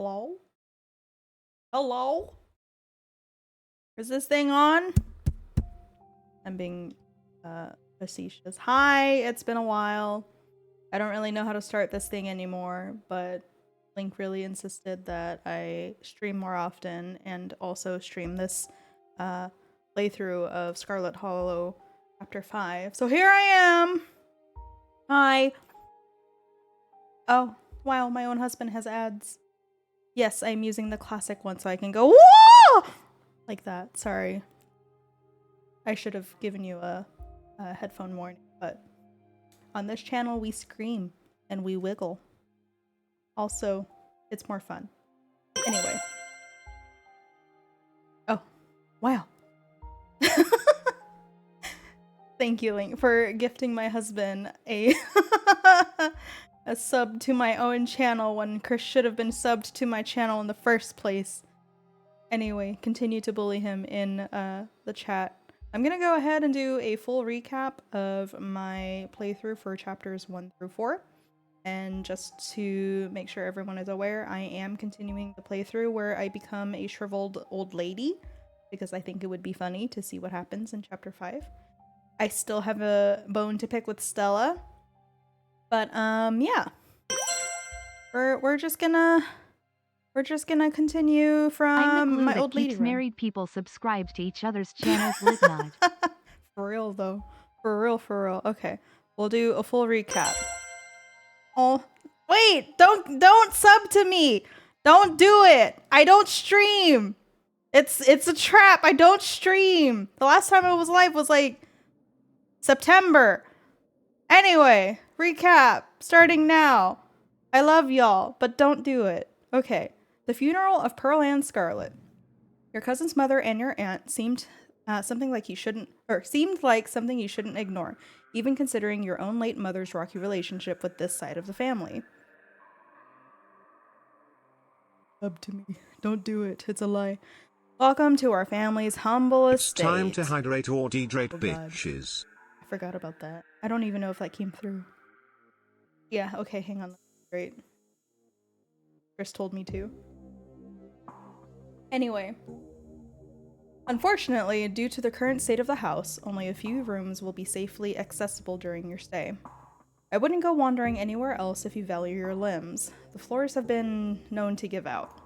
Hello? Hello? Is this thing on? I'm being facetious. Hi, it's been a while. I don't really know how to start this thing anymore, but Link really insisted that I stream more often and also stream this playthrough of Scarlet Hollow Chapter 5. So here I am! Hi! Oh, wow, my own husband has ads. Yes, I'm using the classic one so I can go, whoa! Like that, sorry. I should have given you a headphone warning, but on this channel we scream and we wiggle. Also, it's more fun. Anyway. Oh, wow. Thank you, Link, for gifting my husband a a sub to my own channel when Chris should have been subbed to my channel in the first place. Anyway, continue to bully him in the chat. I'm gonna go ahead and do a full recap of my playthrough for chapters 1 through 4. And just to make sure everyone is aware, I am continuing the playthrough where I become a shriveled old lady, because I think it would be funny to see what happens in chapter 5. I still have a bone to pick with Stella, but yeah, we're just gonna continue from my old lady run. Married people subscribe to each other's channels. Lignod. For real though, for real. Okay, we'll do a full recap. Oh, wait! Don't sub to me! Don't do it! I don't stream! It's a trap! I don't stream! The last time I was live was like September. Anyway, recap. Starting now. I love y'all, but don't do it. Okay. The funeral of Pearl and Scarlet. Your cousin's mother and your aunt seemed something like something you shouldn't ignore, even considering your own late mother's rocky relationship with this side of the family. Up to me. Don't do it. It's a lie. Welcome to our family's humble estate. It's time to hydrate or dehydrate, bitches. I forgot about that. I don't even know if that came through. Yeah, okay, hang on. Great. Chris told me to. Anyway. Unfortunately, due to the current state of the house, only a few rooms will be safely accessible during your stay. I wouldn't go wandering anywhere else if you value your limbs. The floors have been known to give out.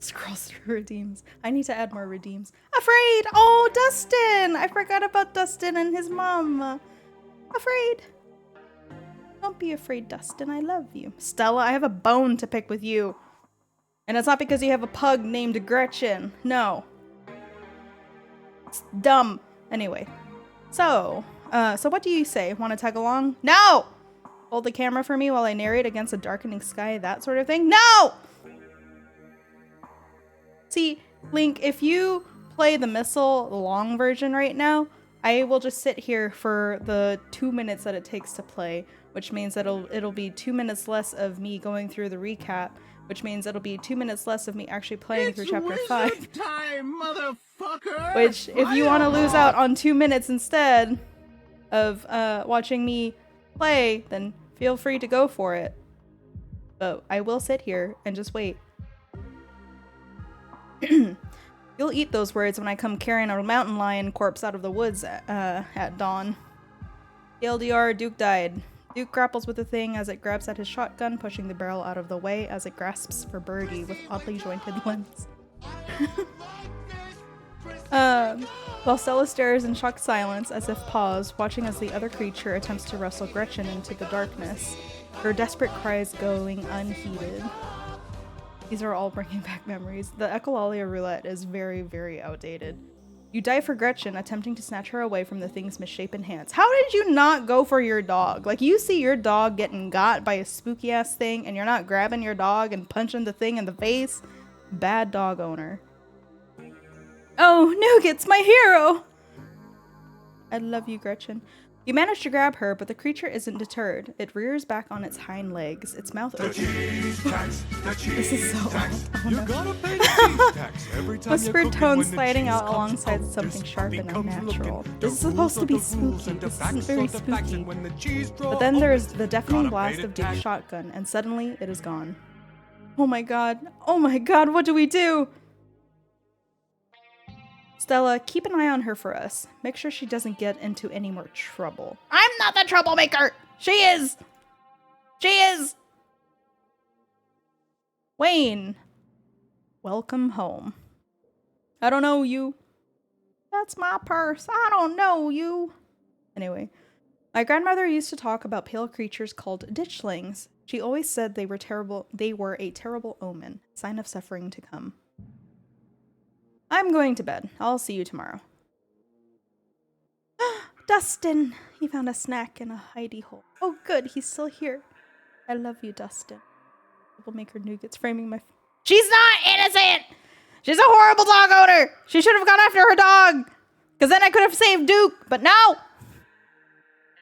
Scrolls through redeems. I need to add more redeems. Afraid! Oh, Dustin! I forgot about Dustin and his mom. Afraid. Don't be afraid, Dustin. I love you. Stella, I have a bone to pick with you. And it's not because you have a pug named Gretchen. No. It's dumb. Anyway. So what do you say? Want to tag along? No! Hold the camera for me while I narrate against a darkening sky, that sort of thing? No! See, Link, if you play the Missile, the long version right now, I will just sit here for the 2 minutes that it takes to play, which means that it'll be 2 minutes less of me going through the recap, which means it'll be 2 minutes less of me actually playing through chapter 5. Time, motherfucker! Which, if you want to lose out on 2 minutes instead of watching me play, then feel free to go for it. But I will sit here and just wait. You'll eat those words when I come carrying a mountain lion corpse out of the woods at dawn. TLDR, Duke died. Duke grapples with the thing as it grabs at his shotgun, pushing the barrel out of the way as it grasps for Birdie with oddly jointed limbs. While Stella stares in shocked silence, as if paused, watching as the other creature attempts to wrestle Gretchen into the darkness, her desperate cries going unheeded. These are all bringing back memories. The Echolalia roulette is very, very outdated. You die for Gretchen, attempting to snatch her away from the thing's misshapen hands. How did you not go for your dog? Like, you see your dog getting got by a spooky-ass thing, and you're not grabbing your dog and punching the thing in the face? Bad dog owner. Oh, Nougat's my hero! I love you, Gretchen. You manage to grab her, but the creature isn't deterred. It rears back on its hind legs, its mouth open. This is so old. Oh, no. Whispered tones sliding out alongside something sharp and unnatural. This is supposed to be spooky. This isn't very spooky. But then there's the deafening blast of Duke's shotgun, and suddenly it is gone. Oh my god. Oh my god, what do we do? Stella, keep an eye on her for us. Make sure she doesn't get into any more trouble. I'm not the troublemaker! She is! She is! Wayne. Welcome home. I don't know you. That's my purse. I don't know you. Anyway, my grandmother used to talk about pale creatures called ditchlings. She always said they were terrible. They were a terrible omen, sign of suffering to come. I'm going to bed. I'll see you tomorrow. Dustin! He found a snack in a hidey hole. Oh good, he's still here. I love you, Dustin. Troublemaker Nougat's framing my... She's not innocent! She's a horrible dog owner! She should have gone after her dog! Because then I could have saved Duke, but no!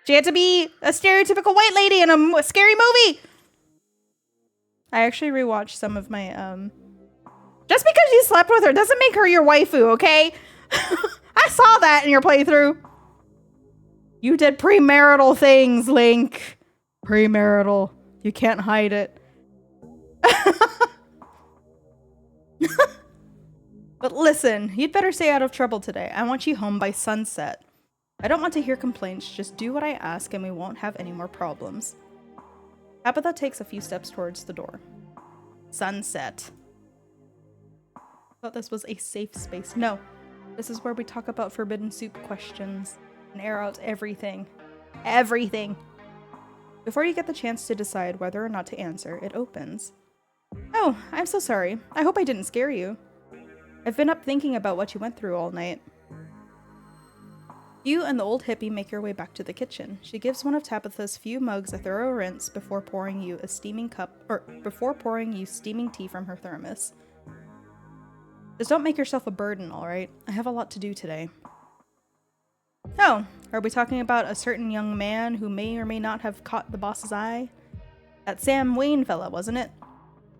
She had to be a stereotypical white lady in a scary movie! I actually rewatched some of my, Just because you slept with her doesn't make her your waifu, okay? I saw that in your playthrough. You did premarital things, Link. Premarital. You can't hide it. But listen, you'd better stay out of trouble today. I want you home by sunset. I don't want to hear complaints. Just do what I ask and we won't have any more problems. Tabitha takes a few steps towards the door. Sunset. Thought this was a safe space. No, this is where we talk about forbidden soup questions and air out everything. Everything. Before you get the chance to decide whether or not to answer, it opens. Oh, I'm so sorry. I hope I didn't scare you. I've been up thinking about what you went through all night. You and the old hippie make your way back to the kitchen. She gives one of Tabitha's few mugs a thorough rinse before pouring you steaming tea from her thermos. Just don't make yourself a burden, alright? I have a lot to do today. Oh, are we talking about a certain young man who may or may not have caught the boss's eye? That Sam Wayne fella, wasn't it?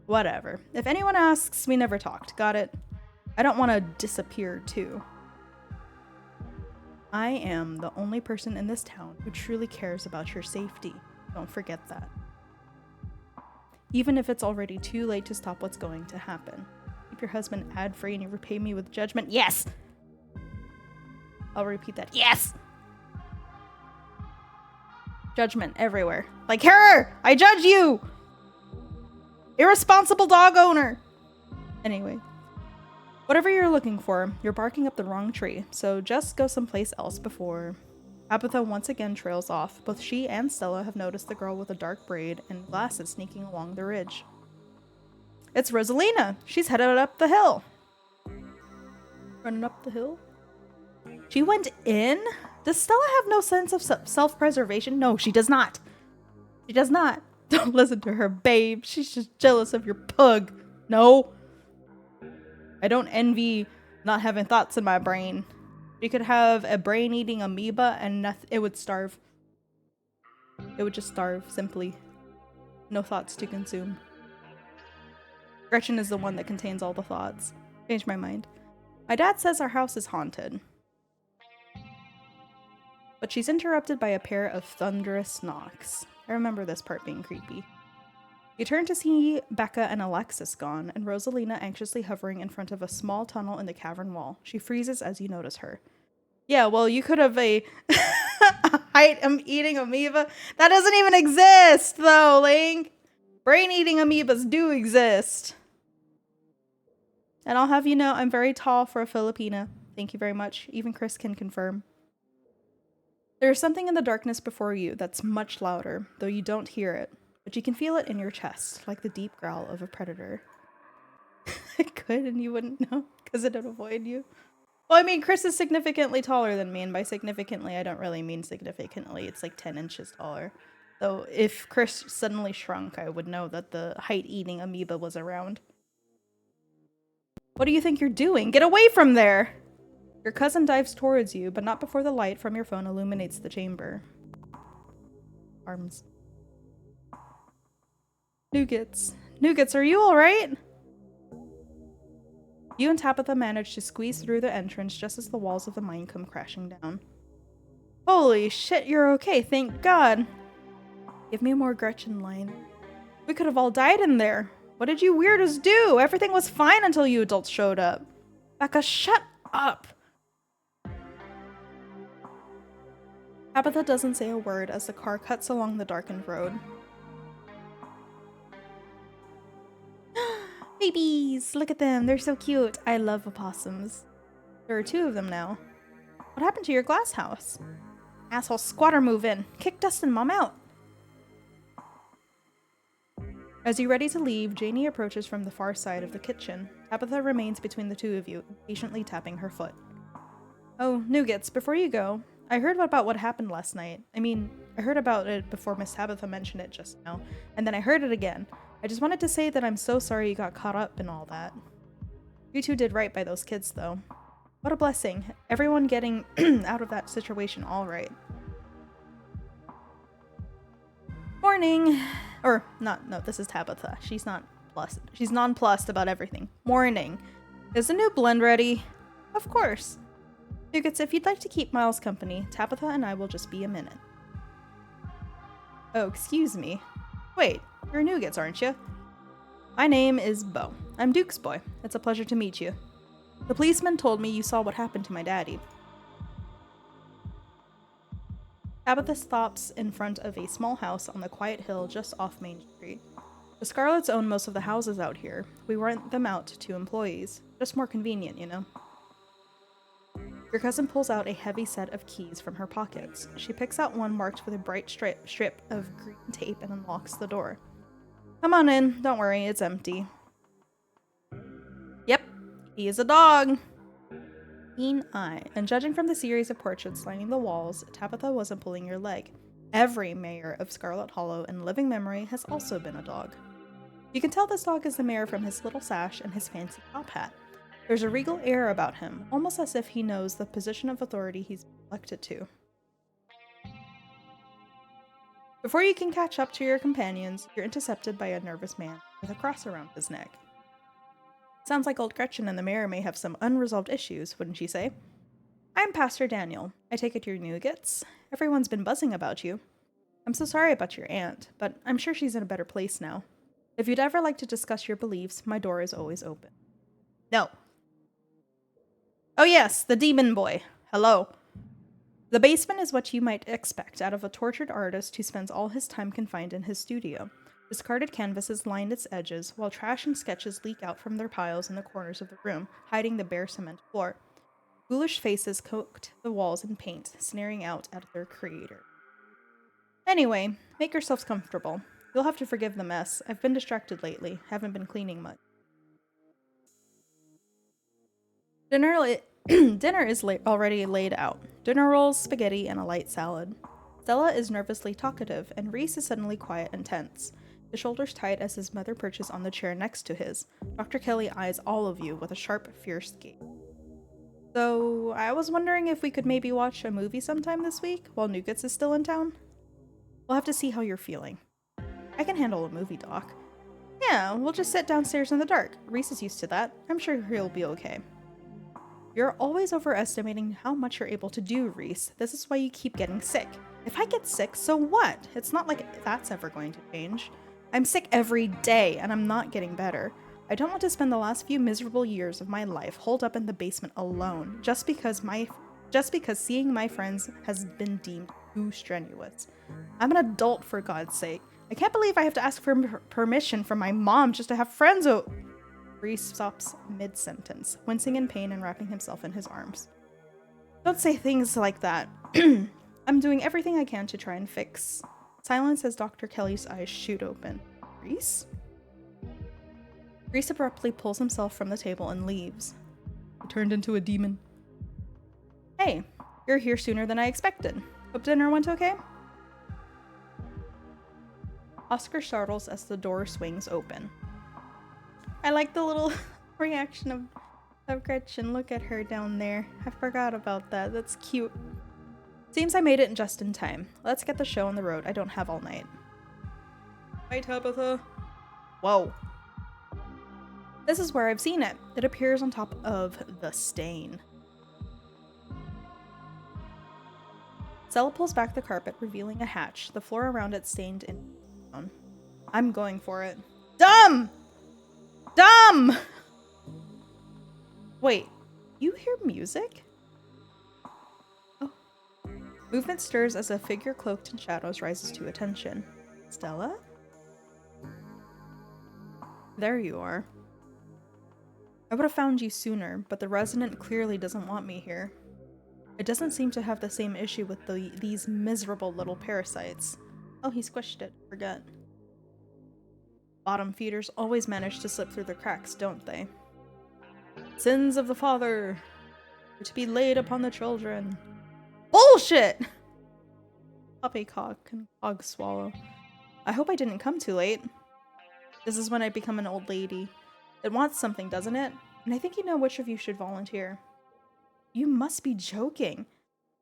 Whatever. If anyone asks, we never talked. Got it? I don't want to disappear, too. I am the only person in this town who truly cares about your safety. Don't forget that. Even if it's already too late to stop what's going to happen. Keep your husband ad-free and you repay me with judgment. Yes! I'll repeat that. Yes! Judgment everywhere. Like her! I judge you! Irresponsible dog owner! Anyway. Whatever you're looking for, you're barking up the wrong tree, so just go someplace else before... Tabitha once again trails off. Both she and Stella have noticed the girl with a dark braid and glasses sneaking along the ridge. It's Rosalina! She's headed up the hill! Running up the hill? She went in? Does Stella have no sense of self-preservation? No, she does not. She does not. Don't listen to her, babe. She's just jealous of your pug. No. I don't envy not having thoughts in my brain. You could have a brain-eating amoeba and it would starve. It would just starve, simply. No thoughts to consume. Gretchen is the one that contains all the thoughts. Changed my mind. My dad says our house is haunted. But she's interrupted by a pair of thunderous knocks. I remember this part being creepy. You turn to see Becca and Alexis gone, and Rosalina anxiously hovering in front of a small tunnel in the cavern wall. She freezes as you notice her. Yeah, well, you could have a height-eating amoeba. That doesn't even exist, though, Link. Brain-eating amoebas do exist. And I'll have you know, I'm very tall for a Filipina. Thank you very much. Even Chris can confirm. There is something in the darkness before you that's much louder, though you don't hear it. But you can feel it in your chest, like the deep growl of a predator. I could, and you wouldn't know, because it would avoid you. Well, I mean, Chris is significantly taller than me, and by significantly, I don't really mean significantly. It's like 10 inches taller. So if Chris suddenly shrunk, I would know that the height-eating amoeba was around. What do you think you're doing? Get away from there! Your cousin dives towards you, but not before the light from your phone illuminates the chamber. Arms. Nougats. Nougats, are you alright? You and Tabitha manage to squeeze through the entrance just as the walls of the mine come crashing down. Holy shit, you're okay, thank God. Give me a more Gretchen line. We could have all died in there. What did you weirdos do? Everything was fine until you adults showed up. Becca, shut up. Tabitha doesn't say a word as the car cuts along the darkened road. Babies! Look at them, they're so cute. I love opossums. There are 2 of them now. What happened to your glass house? Asshole squatter move in. Kick Dustin Mom out. As you're ready to leave, Janie approaches from the far side of the kitchen. Tabitha remains between the 2 of you, impatiently tapping her foot. Oh, Nougats, before you go, I heard about what happened last night. I mean, I heard about it before Miss Tabitha mentioned it just now, and then I heard it again. I just wanted to say that I'm so sorry you got caught up in all that. You 2 did right by those kids, though. What a blessing. Everyone getting out of that situation all right. Morning. Or, no, this is Tabitha. She's nonplussed about everything. Morning. Is the new blend ready? Of course. Nougats, if you'd like to keep Miles company, Tabitha and I will just be a minute. Oh, excuse me. Wait, you're Nougats, aren't you? My name is Beau. I'm Duke's boy. It's a pleasure to meet you. The policeman told me you saw what happened to my daddy. Tabitha stops in front of a small house on the quiet hill just off Main Street. The Scarlets own most of the houses out here. We rent them out to employees. Just more convenient, you know? Your cousin pulls out a heavy set of keys from her pockets. She picks out one marked with a bright strip of green tape and unlocks the door. Come on in. Don't worry, it's empty. Yep, he is a dog. Keen eye. And judging from the series of portraits lining the walls, Tabitha wasn't pulling your leg. Every mayor of Scarlet Hollow in living memory has also been a dog. You can tell this dog is the mayor from his little sash and his fancy top hat. There's a regal air about him, almost as if he knows the position of authority he's elected to. Before you can catch up to your companions, you're intercepted by a nervous man with a cross around his neck. Sounds like old Gretchen and the mayor may have some unresolved issues, wouldn't you say? I'm Pastor Daniel. I take it you're Nougats. Everyone's been buzzing about you. I'm so sorry about your aunt, but I'm sure she's in a better place now. If you'd ever like to discuss your beliefs, my door is always open. No. Oh yes, the demon boy. Hello. The basement is what you might expect out of a tortured artist who spends all his time confined in his studio. Discarded canvases line its edges, while trash and sketches leak out from their piles in the corners of the room, hiding the bare cement floor. Ghoulish faces coat the walls in paint, sneering out at their creator. Anyway, make yourselves comfortable. You'll have to forgive the mess. I've been distracted lately, haven't been cleaning much. Dinner is already laid out. Dinner rolls, spaghetti, and a light salad. Stella is nervously talkative, and Reese is suddenly quiet and tense. His shoulders tight as his mother perches on the chair next to his. Dr. Kelly eyes all of you with a sharp, fierce gaze. So, I was wondering if we could maybe watch a movie sometime this week, while Nougats is still in town? We'll have to see how you're feeling. I can handle a movie, Doc. Yeah, we'll just sit downstairs in the dark. Reese is used to that. I'm sure he'll be okay. You're always overestimating how much you're able to do, Reese. This is why you keep getting sick. If I get sick, so what? It's not like that's ever going to change. I'm sick every day, and I'm not getting better. I don't want to spend the last few miserable years of my life holed up in the basement alone, just because seeing my friends has been deemed too strenuous. I'm an adult, for God's sake. I can't believe I have to ask for permission from my mom just to have friends. Reese stops mid-sentence, wincing in pain and wrapping himself in his arms. Don't say things like that. I'm doing everything I can to try and fix. Silence as Dr. Kelly's eyes shoot open. Reese? Reese abruptly pulls himself from the table and leaves. He turned into a demon. Hey, you're here sooner than I expected. Hope dinner went okay? Oscar startles as the door swings open. I like the little reaction of Gretchen. Look at her down there. I forgot about that. That's cute. Seems I made it just in time. Let's get the show on the road. I don't have all night. Hi, Tabitha. Whoa. This is where I've seen it. It appears on top of the stain. Stella pulls back the carpet, revealing a hatch, the floor around it stained in brown. I'm going for it. Dumb! Dumb! Wait, you hear music? Oh. Movement stirs as a figure cloaked in shadows rises to attention. Stella? There you are. I would have found you sooner, but the resident clearly doesn't want me here. It doesn't seem to have the same issue with these miserable little parasites. Oh, he squished it. Forget. Bottom feeders always manage to slip through the cracks, don't they? Sins of the father are to be laid upon the children. Bullshit! Poppycock and hog swallow. I hope I didn't come too late. This is when I become an old lady. It wants something, doesn't it? And I think you know which of you should volunteer. You must be joking.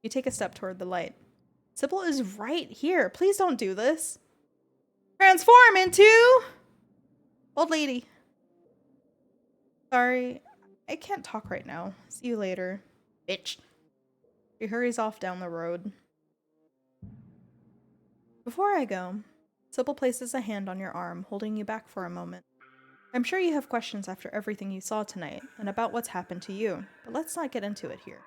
You take a step toward the light. Sybil is right here. Please don't do this. Transform into old lady. Sorry, I can't talk right now. See you later. Bitch. She hurries off down the road. Before I go, Sybil places a hand on your arm, holding you back for a moment. I'm sure you have questions after everything you saw tonight, and about what's happened to you, but let's not get into it here.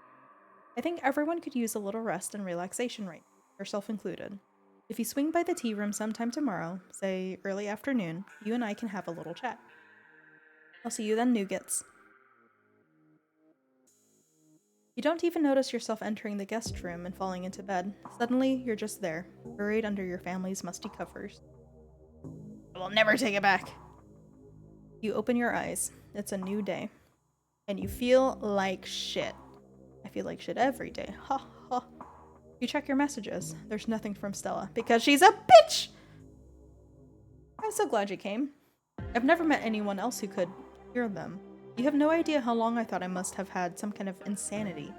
I think everyone could use a little rest and relaxation right now, yourself included. If you swing by the tea room sometime tomorrow, say early afternoon, you and I can have a little chat. I'll see you then, Nougats. You don't even notice yourself entering the guest room and falling into bed. Suddenly, you're just there, buried under your family's musty covers. I will never take it back. You open your eyes. It's a new day. And you feel like shit. I feel like shit every day. Ha ha. You check your messages. There's nothing from Stella, because she's a bitch! I'm so glad you came. I've never met anyone else who could hear them. You have no idea how long I thought I must have had some kind of insanity.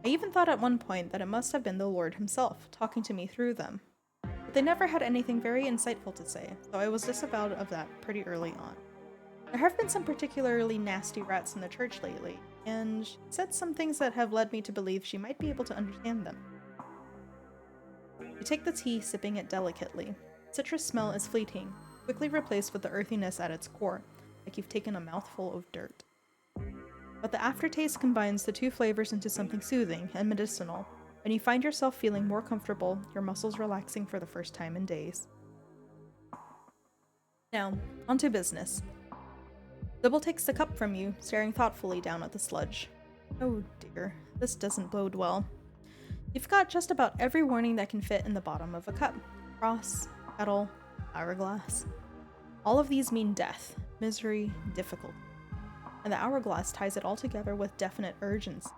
I even thought at one point that it must have been the Lord himself, talking to me through them. But they never had anything very insightful to say, so I was disavowed of that pretty early on. There have been some particularly nasty rats in the church lately, and she said some things that have led me to believe she might be able to understand them. You take the tea, sipping it delicately. Citrus smell is fleeting, quickly replaced with the earthiness at its core, like you've taken a mouthful of dirt. But the aftertaste combines the two flavors into something soothing and medicinal, and you find yourself feeling more comfortable, your muscles relaxing for the first time in days. Now, on to business. Sybil takes the cup from you, staring thoughtfully down at the sludge. Oh dear, this doesn't bode well. You've got just about every warning that can fit in the bottom of a cup. Cross, petal, hourglass. All of these mean death, misery, difficulty. And the hourglass ties it all together with definite urgency.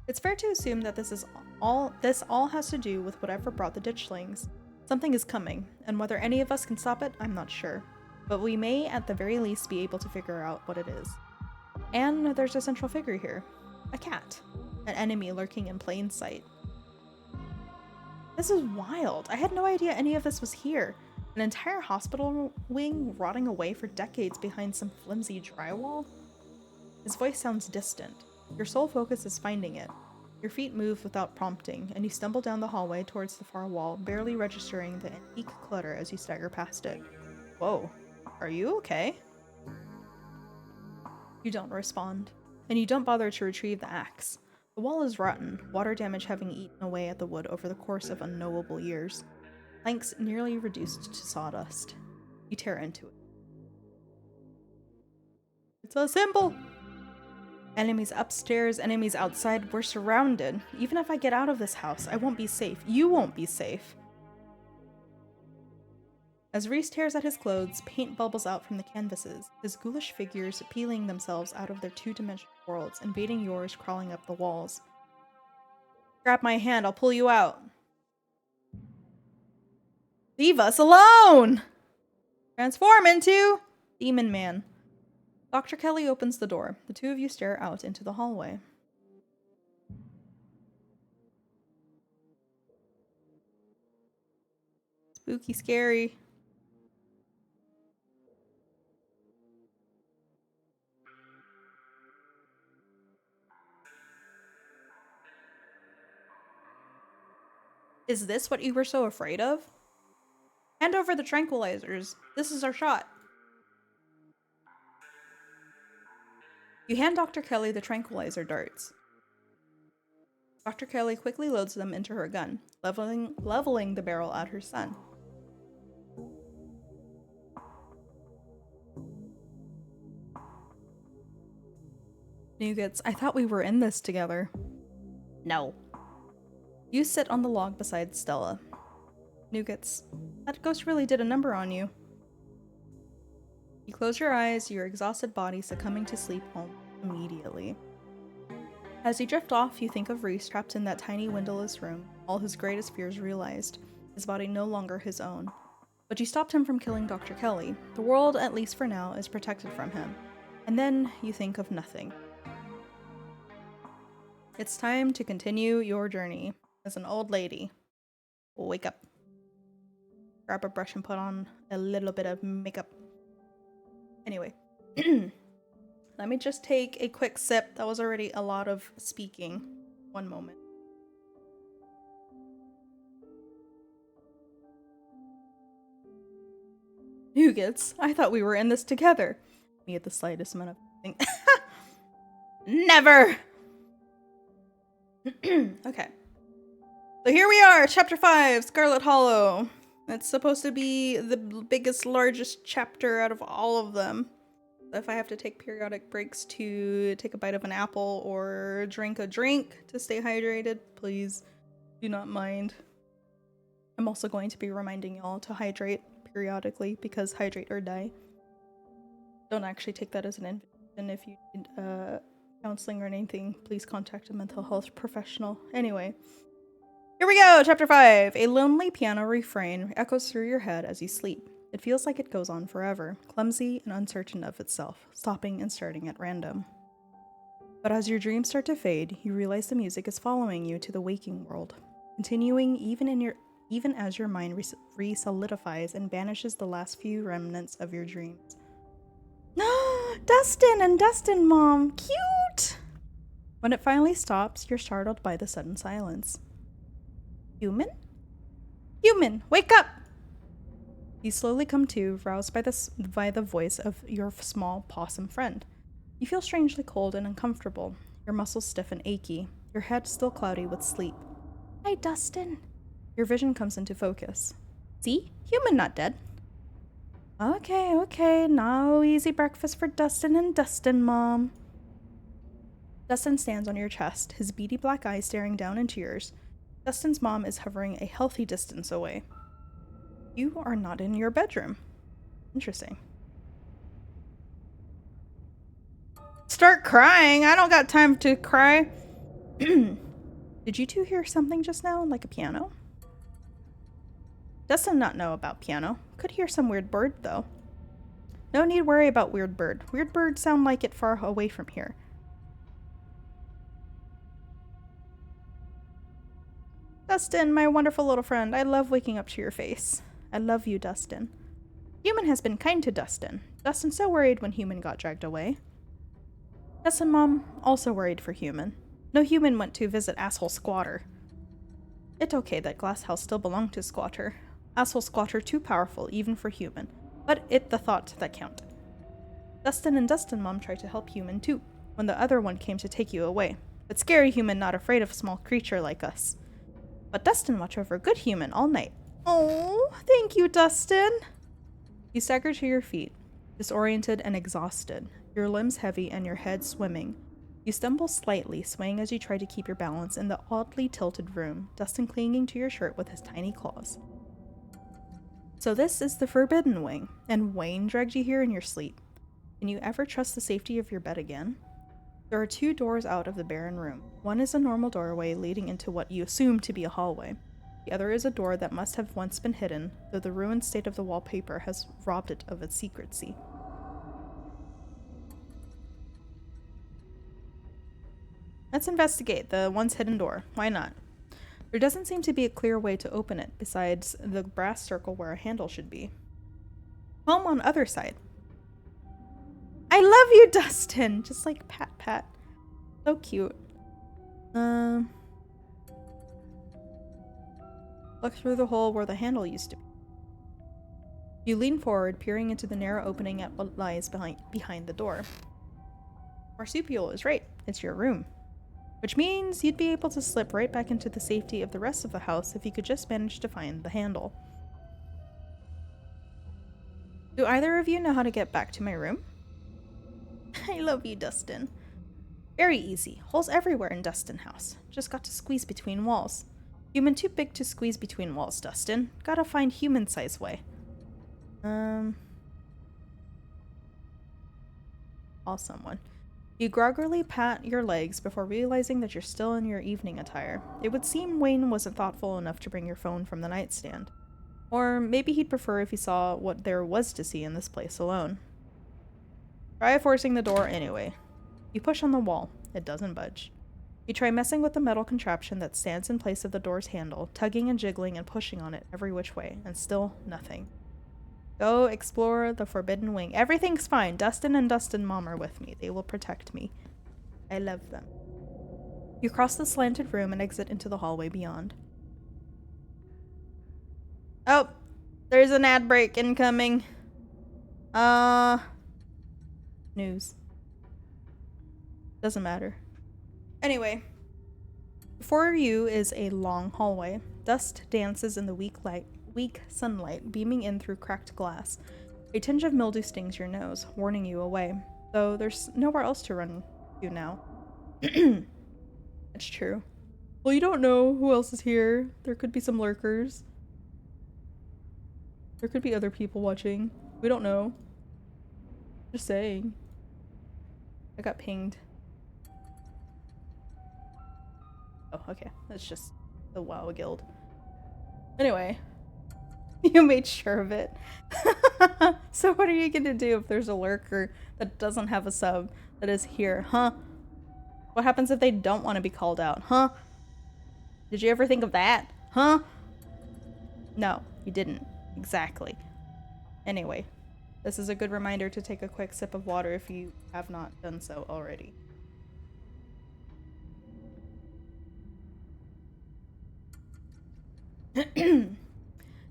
It's fair to assume that this all has to do with whatever brought the ditchlings. Something is coming, and whether any of us can stop it, I'm not sure. But we may at the very least be able to figure out what it is. And there's a central figure here. A cat. An enemy lurking in plain sight. This is wild. I had no idea any of this was here. An entire hospital wing rotting away for decades behind some flimsy drywall? His voice sounds distant. Your sole focus is finding it. Your feet move without prompting, and you stumble down the hallway towards the far wall, barely registering the antique clutter as you stagger past it. Whoa. Are you okay? You don't respond, and you don't bother to retrieve the axe. The wall is rotten, water damage having eaten away at the wood over the course of unknowable years. Planks nearly reduced to sawdust. You tear into it. It's a symbol! Enemies upstairs, enemies outside. We're surrounded. Even if I get out of this house, I won't be safe. You won't be safe. As Reese tears at his clothes, paint bubbles out from the canvases, his ghoulish figures peeling themselves out of their two-dimensional worlds, invading yours, crawling up the walls. Grab my hand, I'll pull you out. Leave us alone! Transform into Demon Man. Dr. Kelly opens the door. The two of you stare out into the hallway. Spooky, scary. Is this what you were so afraid of? Hand over the tranquilizers. This is our shot. You hand Dr. Kelly the tranquilizer darts. Dr. Kelly quickly loads them into her gun, leveling the barrel at her son. Nougats, I thought we were in this together. No. You sit on the log beside Stella. Nougats, that ghost really did a number on you. You close your eyes, your exhausted body succumbing to sleep home immediately. As you drift off, you think of Reese trapped in that tiny windowless room, all his greatest fears realized, his body no longer his own. But you stopped him from killing Dr. Kelly. The world, at least for now, is protected from him. And then you think of nothing. It's time to continue your journey as an old lady. Wake up. Grab a brush and put on a little bit of makeup. Anyway. Let me just take a quick sip. That was already a lot of speaking. One moment. Nougats, I thought we were in this together. Me at the slightest amount of thing. Never! Okay. So here we are, chapter 5, Scarlet Hollow. It's supposed to be the biggest, largest chapter out of all of them. If I have to take periodic breaks to take a bite of an apple or drink a drink to stay hydrated, please do not mind. I'm also going to be reminding y'all to hydrate periodically because hydrate or die. Don't actually take that as an invitation. If you need counseling or anything, please contact a mental health professional. Anyway, here we go, chapter 5. A lonely piano refrain echoes through your head as you sleep. It feels like it goes on forever, clumsy and uncertain of itself, stopping and starting at random. But as your dreams start to fade, you realize the music is following you to the waking world, continuing even as your mind re-solidifies and banishes the last few remnants of your dreams. Dustin and Dustin Mom, cute! When it finally stops, you're startled by the sudden silence. Human? Human, wake up! You slowly come to, roused by the voice of your small possum friend. You feel strangely cold and uncomfortable, your muscles stiff and achy, your head still cloudy with sleep. Hi, Dustin. Your vision comes into focus. See? Human not dead. Okay, now easy breakfast for Dustin and Dustin, Mom. Dustin stands on your chest, his beady black eyes staring down into yours. Dustin's mom is hovering a healthy distance away. You are not in your bedroom. Interesting. Start crying? I don't got time to cry. Did you two hear something just now, like a piano? Dustin not know about piano. Could hear some weird bird, though. No need worry about weird bird. Weird birds sound like it far away from here. Dustin, my wonderful little friend, I love waking up to your face. I love you, Dustin. Human has been kind to Dustin. Dustin so worried when Human got dragged away. Dustin Mom also worried for Human. No Human went to visit Asshole Squatter. It's okay that Glass House still belonged to Squatter. Asshole Squatter too powerful even for Human, but it the thought that counted. Dustin and Dustin Mom tried to help Human too, when the other one came to take you away. But scary Human not afraid of a small creature like us. But Dustin watch over good Human all night. Oh, thank you, Dustin. You stagger to your feet, disoriented and exhausted, your limbs heavy and your head swimming. You stumble slightly, swaying as you try to keep your balance in the oddly tilted room, Dustin clinging to your shirt with his tiny claws. So this is the Forbidden Wing, and Wayne dragged you here in your sleep. Can you ever trust the safety of your bed again? There are 2 doors out of the barren room. One is a normal doorway leading into what you assume to be a hallway. The other is a door that must have once been hidden, though the ruined state of the wallpaper has robbed it of its secrecy. Let's investigate the once hidden door. Why not? There doesn't seem to be a clear way to open it besides the brass circle where a handle should be. Home on other side. I love you, Dustin! Just like pat pat. So cute. Look through the hole where the handle used to be. You lean forward, peering into the narrow opening at what lies behind the door. Marsupial is right. It's your room. Which means you'd be able to slip right back into the safety of the rest of the house if you could just manage to find the handle. Do either of you know how to get back to my room? I love you, Dustin. Very easy. Holes everywhere in Dustin house. Just got to squeeze between walls. Human too big to squeeze between walls, Dustin. Gotta find human-size way. Call someone. You groggily pat your legs before realizing that you're still in your evening attire. It would seem Wayne wasn't thoughtful enough to bring your phone from the nightstand. Or maybe he'd prefer if he saw what there was to see in this place alone. Try forcing the door anyway. You push on the wall. It doesn't budge. You try messing with the metal contraption that stands in place of the door's handle, tugging and jiggling and pushing on it every which way, and still nothing. Go explore the forbidden wing. Everything's fine. Dustin and Dustin Mom are with me. They will protect me. I love them. You cross the slanted room and exit into the hallway beyond. Oh, there's an ad break incoming. News. Doesn't matter. Anyway, before you is a long hallway. Dust dances in the weak sunlight beaming in through cracked glass. A tinge of mildew stings your nose, warning you away, though there's nowhere else to run to now. It's true. Well, you don't know who else is here. There could be some lurkers. There could be other people watching. We don't know. Just saying. I got pinged. Oh, okay. That's just the WoW guild. Anyway. You made sure of it. So what are you gonna do if there's a lurker that doesn't have a sub that is here, huh? What happens if they don't want to be called out, huh? Did you ever think of that, huh? No, you didn't. Exactly. Anyway, this is a good reminder to take a quick sip of water if you have not done so already.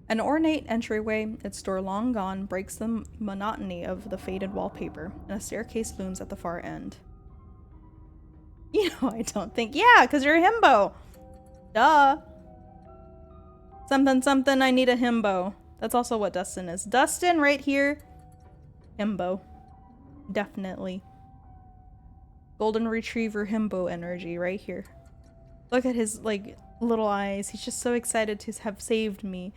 An ornate entryway, its door long gone, breaks the monotony of the faded wallpaper, and a staircase looms at the far end. You know, I don't think. Yeah, because you're a himbo. Duh. Something, something, I need a himbo. That's also what Dustin is. Dustin, right here. Himbo. Definitely. Golden Retriever himbo energy right here. Look at his, like, little eyes. He's just so excited to have saved me.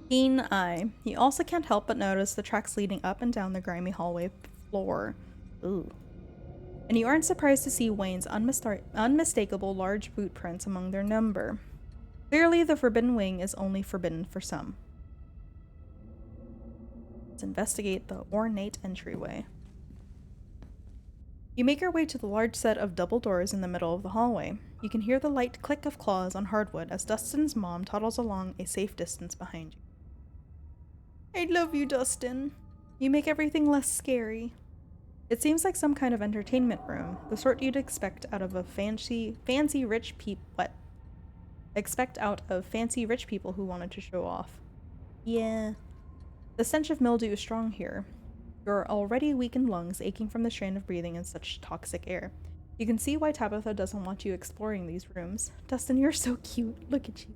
Keen eye. He also can't help but notice the tracks leading up and down the grimy hallway floor. Ooh. And you aren't surprised to see Wayne's unmistakable large boot prints among their number. Clearly, the Forbidden Wing is only forbidden for some. Let's investigate the ornate entryway. You make your way to the large set of double doors in the middle of the hallway. You can hear the light click of claws on hardwood as Dustin's mom toddles along a safe distance behind you. I love you, Dustin. You make everything less scary. It seems like some kind of entertainment room, the sort you'd expect out of fancy rich people who wanted to show off. Yeah. The stench of mildew is strong here. Your already weakened lungs aching from the strain of breathing in such toxic air. You can see why Tabitha doesn't want you exploring these rooms. Dustin, you're so cute. Look at you.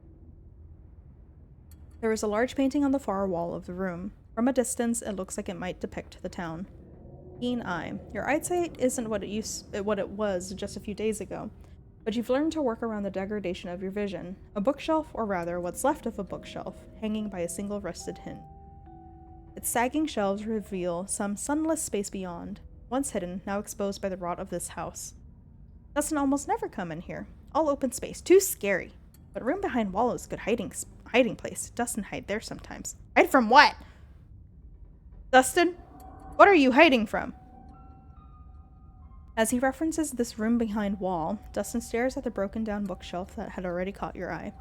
There is a large painting on the far wall of the room. From a distance, it looks like it might depict the town. Keen eye. Your eyesight isn't what it was just a few days ago, but you've learned to work around the degradation of your vision. A bookshelf, or rather what's left of a bookshelf, hanging by a single rusted hinge. Its sagging shelves reveal some sunless space beyond, once hidden, now exposed by the rot of this house. Dustin almost never come in here. All open space. Too scary. But room behind wall is good hiding place. Dustin hide there sometimes. Hide from what? Dustin? What are you hiding from? As he references this room behind wall, Dustin stares at the broken down bookshelf that had already caught your eye.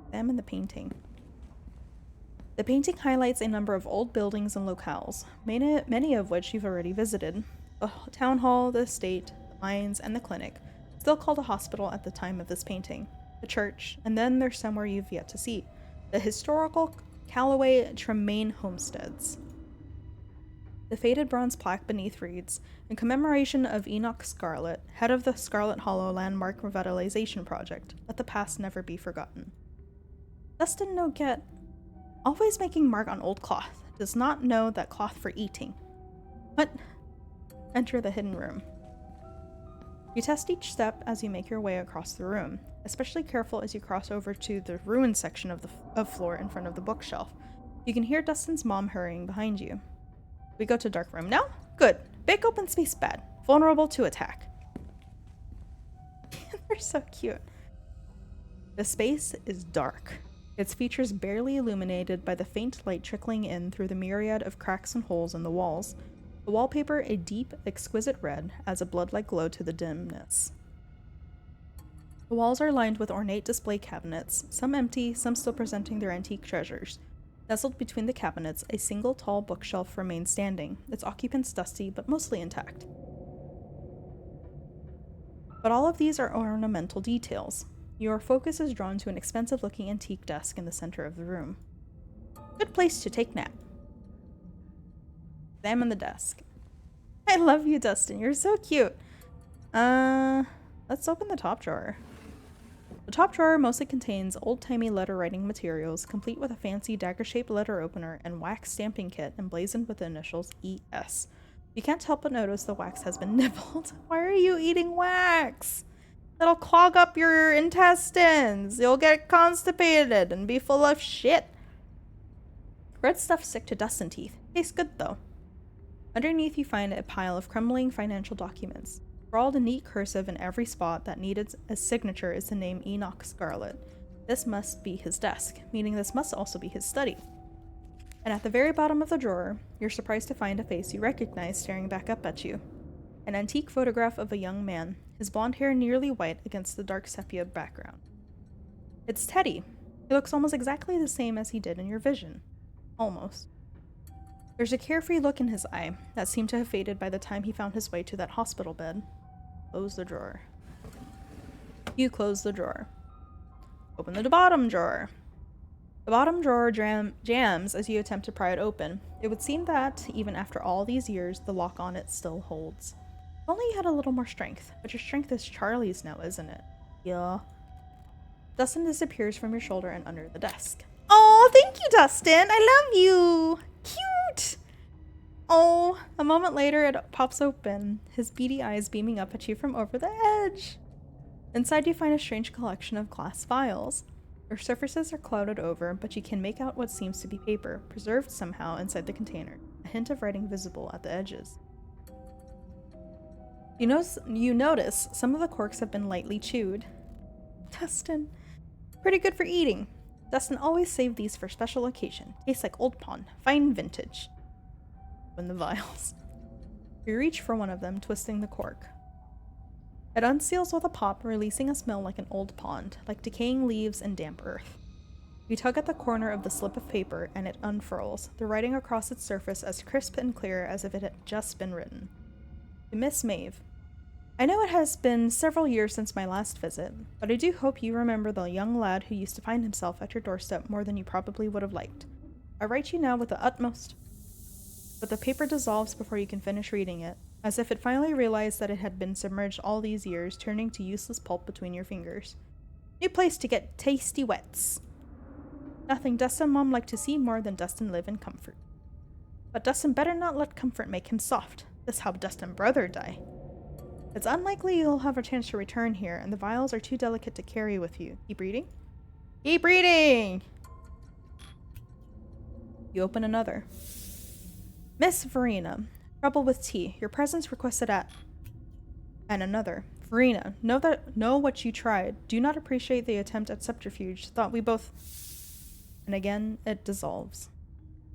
Examine the painting. The painting highlights a number of old buildings and locales, many of which you've already visited. The town hall, the estate, the mines, and the clinic, still called a hospital at the time of this painting, the church, and then there's somewhere you've yet to see, the historical Callaway Tremaine homesteads. The faded bronze plaque beneath reads, in commemoration of Enoch Scarlet, head of the Scarlet Hollow Landmark Revitalization Project, let the past never be forgotten. Dustin no get. Always making mark on old cloth, does not know that cloth for eating. What? Enter the hidden room. You test each step as you make your way across the room, especially careful as you cross over to the ruined section of the floor in front of the bookshelf. You can hear Dustin's mom hurrying behind you. We go to dark room now? Good. Big open space bed. Vulnerable to attack. They're so cute. The space is dark. Its features barely illuminated by the faint light trickling in through the myriad of cracks and holes in the walls. The wallpaper a deep, exquisite red adds a blood-like glow to the dimness. The walls are lined with ornate display cabinets, some empty, some still presenting their antique treasures. Nestled between the cabinets, a single tall bookshelf remains standing, its occupants dusty but mostly intact. But all of these are ornamental details. Your focus is drawn to an expensive-looking antique desk in the center of the room. Good place to take nap. Examine the desk. I love you, Dustin. You're so cute. Let's open the top drawer. The top drawer mostly contains old-timey letter-writing materials, complete with a fancy dagger-shaped letter opener and wax stamping kit emblazoned with the initials ES. You can't help but notice the wax has been nibbled. Why are you eating wax? That'll clog up your intestines. You'll get constipated and be full of shit. Red stuff stick to Dustin teeth. Tastes good though. Underneath you find a pile of crumbling financial documents. Scrawled in neat cursive in every spot that needed a signature is the name Enoch Scarlet. This must be his desk, meaning this must also be his study. And at the very bottom of the drawer, you're surprised to find a face you recognize staring back up at you. An antique photograph of a young man, his blonde hair nearly white against the dark sepia background. It's Teddy. He looks almost exactly the same as he did in your vision. Almost. There's a carefree look in his eye that seemed to have faded by the time he found his way to that hospital bed. Close the drawer. You close the drawer. Open the bottom drawer. The bottom drawer jams as you attempt to pry it open. It would seem that, even after all these years, the lock on it still holds. If only you had a little more strength, but your strength is Charlie's now, isn't it? Yeah. Dustin disappears from your shoulder and under the desk. Oh, thank you, Dustin! I love you! Cute! Oh, a moment later it pops open, his beady eyes beaming up at you from over the edge. Inside you find a strange collection of glass vials. Their surfaces are clouded over, but you can make out what seems to be paper, preserved somehow inside the container, a hint of writing visible at the edges. You notice some of the corks have been lightly chewed. Dustin. Pretty good for eating. Dustin always saved these for special occasion. Tastes like Old Pond. Fine vintage. Open the vials. You reach for one of them, twisting the cork. It unseals with a pop, releasing a smell like an old pond, like decaying leaves and damp earth. You tug at the corner of the slip of paper, and it unfurls, the writing across its surface as crisp and clear as if it had just been written. To Miss Maeve. I know it has been several years since my last visit, but I do hope you remember the young lad who used to find himself at your doorstep more than you probably would have liked. I write you now with the utmost... But the paper dissolves before you can finish reading it, as if it finally realized that it had been submerged all these years, turning to useless pulp between your fingers. New place to get tasty wets. Nothing Dustin Mom liked to see more than Dustin live in comfort. But Dustin better not let comfort make him soft. That's how Dustin brother die. It's unlikely you'll have a chance to return here, and the vials are too delicate to carry with you. Keep reading? Keep reading! You open another. Miss Verena, trouble with tea. Your presence requested at... And another. Verena, know what you tried. Do not appreciate the attempt at subterfuge. Thought we both... And again, it dissolves.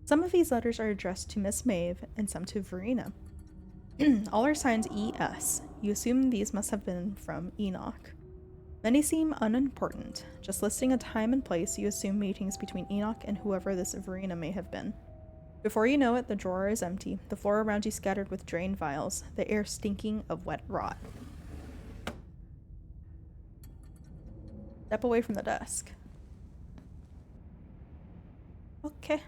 Some of these letters are addressed to Miss Maeve, and some to Verena. All are signs ES. You assume these must have been from Enoch. Many seem unimportant. Just listing a time and place, you assume meetings between Enoch and whoever this Verena may have been. Before you know it, the drawer is empty, the floor around you scattered with drained vials, the air stinking of wet rot. Step away from the desk. Okay.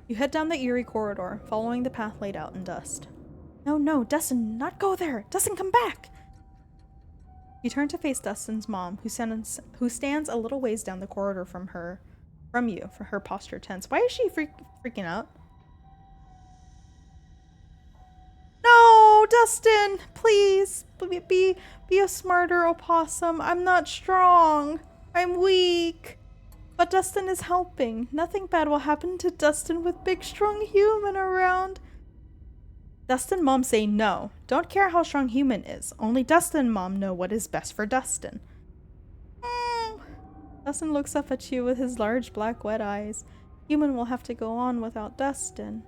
You head down the eerie corridor, following the path laid out in dust. No, Dustin, not go there! Dustin, come back! You turn to face Dustin's mom, who stands a little ways down the corridor from you, for her posture tense. Why is she freaking out? No, Dustin, please, be a smarter opossum. I'm not strong. I'm weak. But Dustin is helping. Nothing bad will happen to Dustin with big, strong human around. Dustin Mom say no. Don't care how strong human is. Only Dustin Mom know what is best for Dustin. Dustin looks up at you with his large black wet eyes. Human will have to go on without Dustin.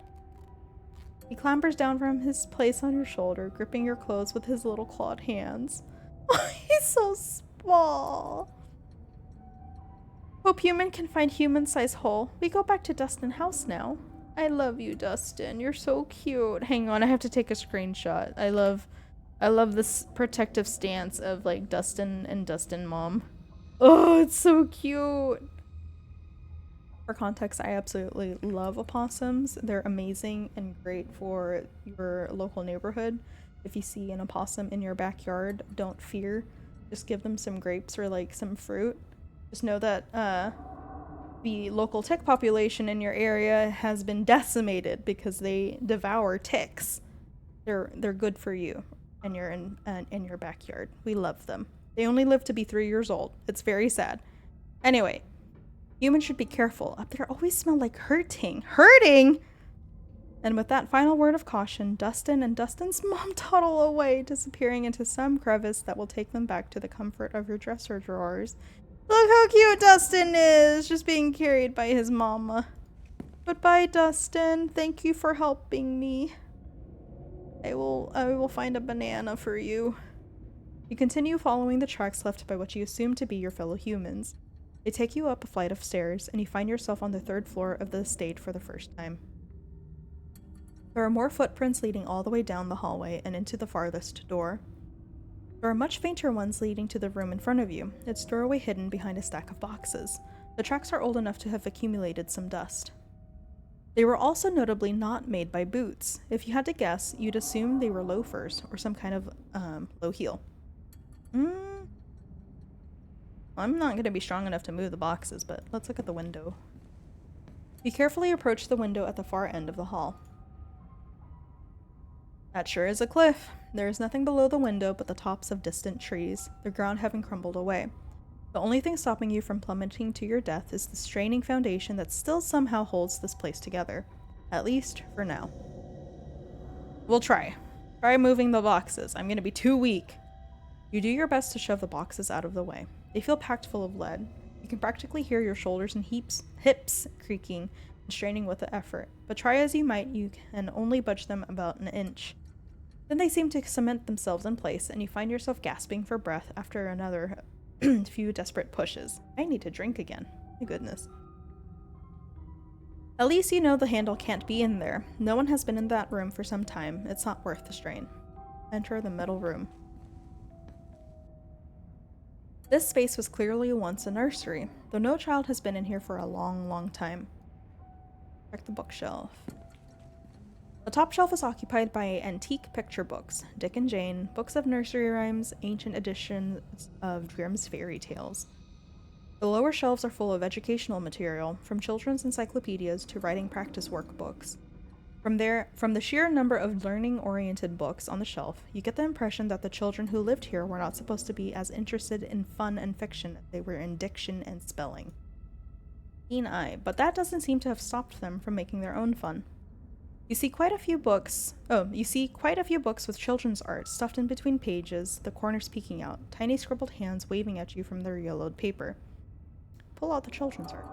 He clambers down from his place on your shoulder, gripping your clothes with his little clawed hands. He's so small. Hope human can find human-sized hole. We go back to Dustin house now. I love you, Dustin. You're so cute. Hang on, I have to take a screenshot. I love this protective stance of like Dustin and Dustin Mom. Oh, it's so cute. For context, I absolutely love opossums. They're amazing and great for your local neighborhood. If you see an opossum in your backyard, don't fear. Just give them some grapes or like some fruit. Just know that the local tick population in your area has been decimated because they devour ticks. They're good for you and you're in your backyard. We love them. They only live to be 3 years old. It's very sad. Anyway, humans should be careful. Up there always smell like hurting. Hurting! And with that final word of caution, Dustin and Dustin's mom toddle away, disappearing into some crevice that will take them back to the comfort of your dresser drawers. Look how cute Dustin is, just being carried by his mama. Goodbye, Dustin. Thank you for helping me. I will find a banana for you. You continue following the tracks left by what you assume to be your fellow humans. They take you up a flight of stairs, and you find yourself on the 3rd floor of the estate for the first time. There are more footprints leading all the way down the hallway and into the farthest door. There are much fainter ones leading to the room in front of you, its doorway hidden behind a stack of boxes. The tracks are old enough to have accumulated some dust. They were also notably not made by boots. If you had to guess, you'd assume they were loafers or some kind of low heel. I'm not going to be strong enough to move the boxes, but let's look at the window. You carefully approach the window at the far end of the hall. That sure is a cliff. There is nothing below the window but the tops of distant trees, the ground having crumbled away. The only thing stopping you from plummeting to your death is the straining foundation that still somehow holds this place together. At least, for now. We'll try. Try moving the boxes. I'm gonna be too weak. You do your best to shove the boxes out of the way. They feel packed full of lead. You can practically hear your shoulders and hips creaking and straining with the effort, but try as you might, you can only budge them about an inch. Then they seem to cement themselves in place, and you find yourself gasping for breath after another few desperate pushes. I need to drink again. My goodness. At least you know the handle can't be in there. No one has been in that room for some time. It's not worth the strain. Enter the metal room. This space was clearly once a nursery, though no child has been in here for a long, long time. Check the bookshelf. The top shelf is occupied by antique picture books, Dick and Jane, books of nursery rhymes, ancient editions of Grimm's fairy tales. The lower shelves are full of educational material, from children's encyclopedias to writing practice workbooks. From the sheer number of learning-oriented books on the shelf, you get the impression that the children who lived here were not supposed to be as interested in fun and fiction as they were in diction and spelling. Keen eye, but that doesn't seem to have stopped them from making their own fun. You see quite a few books with children's art stuffed in between pages, the corners peeking out, tiny scribbled hands waving at you from their yellowed paper. Pull out the children's art.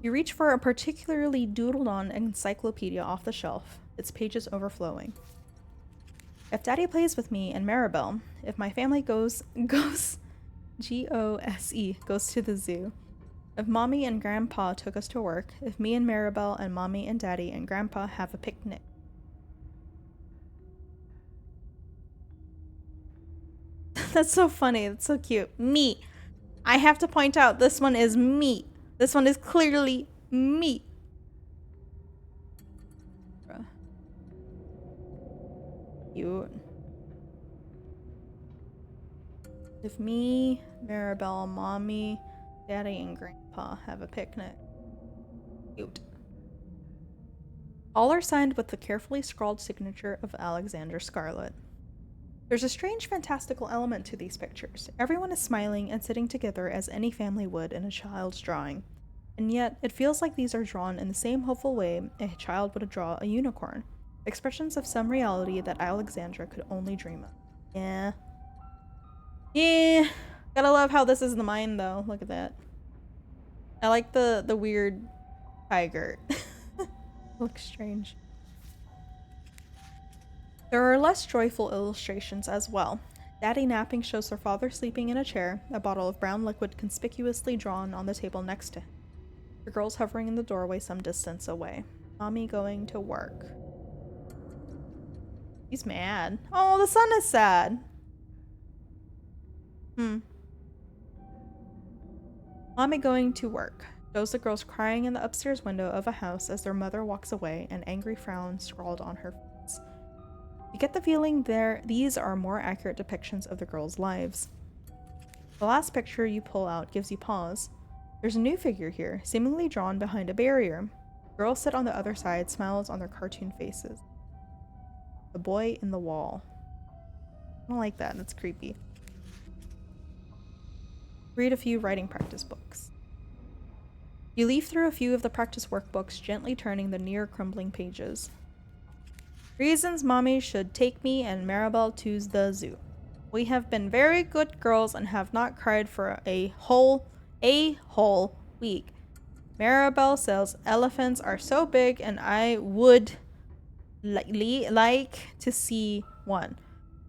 You reach for a particularly doodled-on encyclopedia off the shelf, its pages overflowing. If Daddy plays with me and Maribel, if my family goes G-O-S-E, goes to the zoo, if Mommy and Grandpa took us to work, if me and Maribel and Mommy and Daddy and Grandpa have a picnic. That's so funny. That's so cute. Me. I have to point out, this one is me. This one is clearly me. Cute. If me, Maribel, Mommy, Daddy, and Grandpa have a picnic. Cute. All are signed with the carefully scrawled signature of Alexander Scarlet. There's a strange fantastical element to these pictures. Everyone is smiling and sitting together as any family would in a child's drawing. And yet, it feels like these are drawn in the same hopeful way a child would draw a unicorn. Expressions of some reality that Alexandra could only dream of. Yeah. Yeah. Gotta love how this is the mind, though. Look at that. I like the weird tiger. Looks strange. There are less joyful illustrations as well. Daddy napping shows her father sleeping in a chair, a bottle of brown liquid conspicuously drawn on the table next to him. The girls hovering in the doorway some distance away. Mommy going to work. He's mad. Oh, the sun is sad. Mommy going to work. Shows the girls crying in the upstairs window of a house as their mother walks away, an angry frown scrawled on her face. You get the feeling these are more accurate depictions of the girls' lives. The last picture you pull out gives you pause. There's a new figure here, seemingly drawn behind a barrier. Girls sit on the other side, smiles on their cartoon faces. The boy in the wall. I don't like that, that's creepy. Read a few writing practice books. You leaf through a few of the practice workbooks, gently turning the near crumbling pages. Reasons Mommy should take me and Maribel to the zoo. We have been very good girls and have not cried for a whole week. Maribel says elephants are so big and I would like to see one.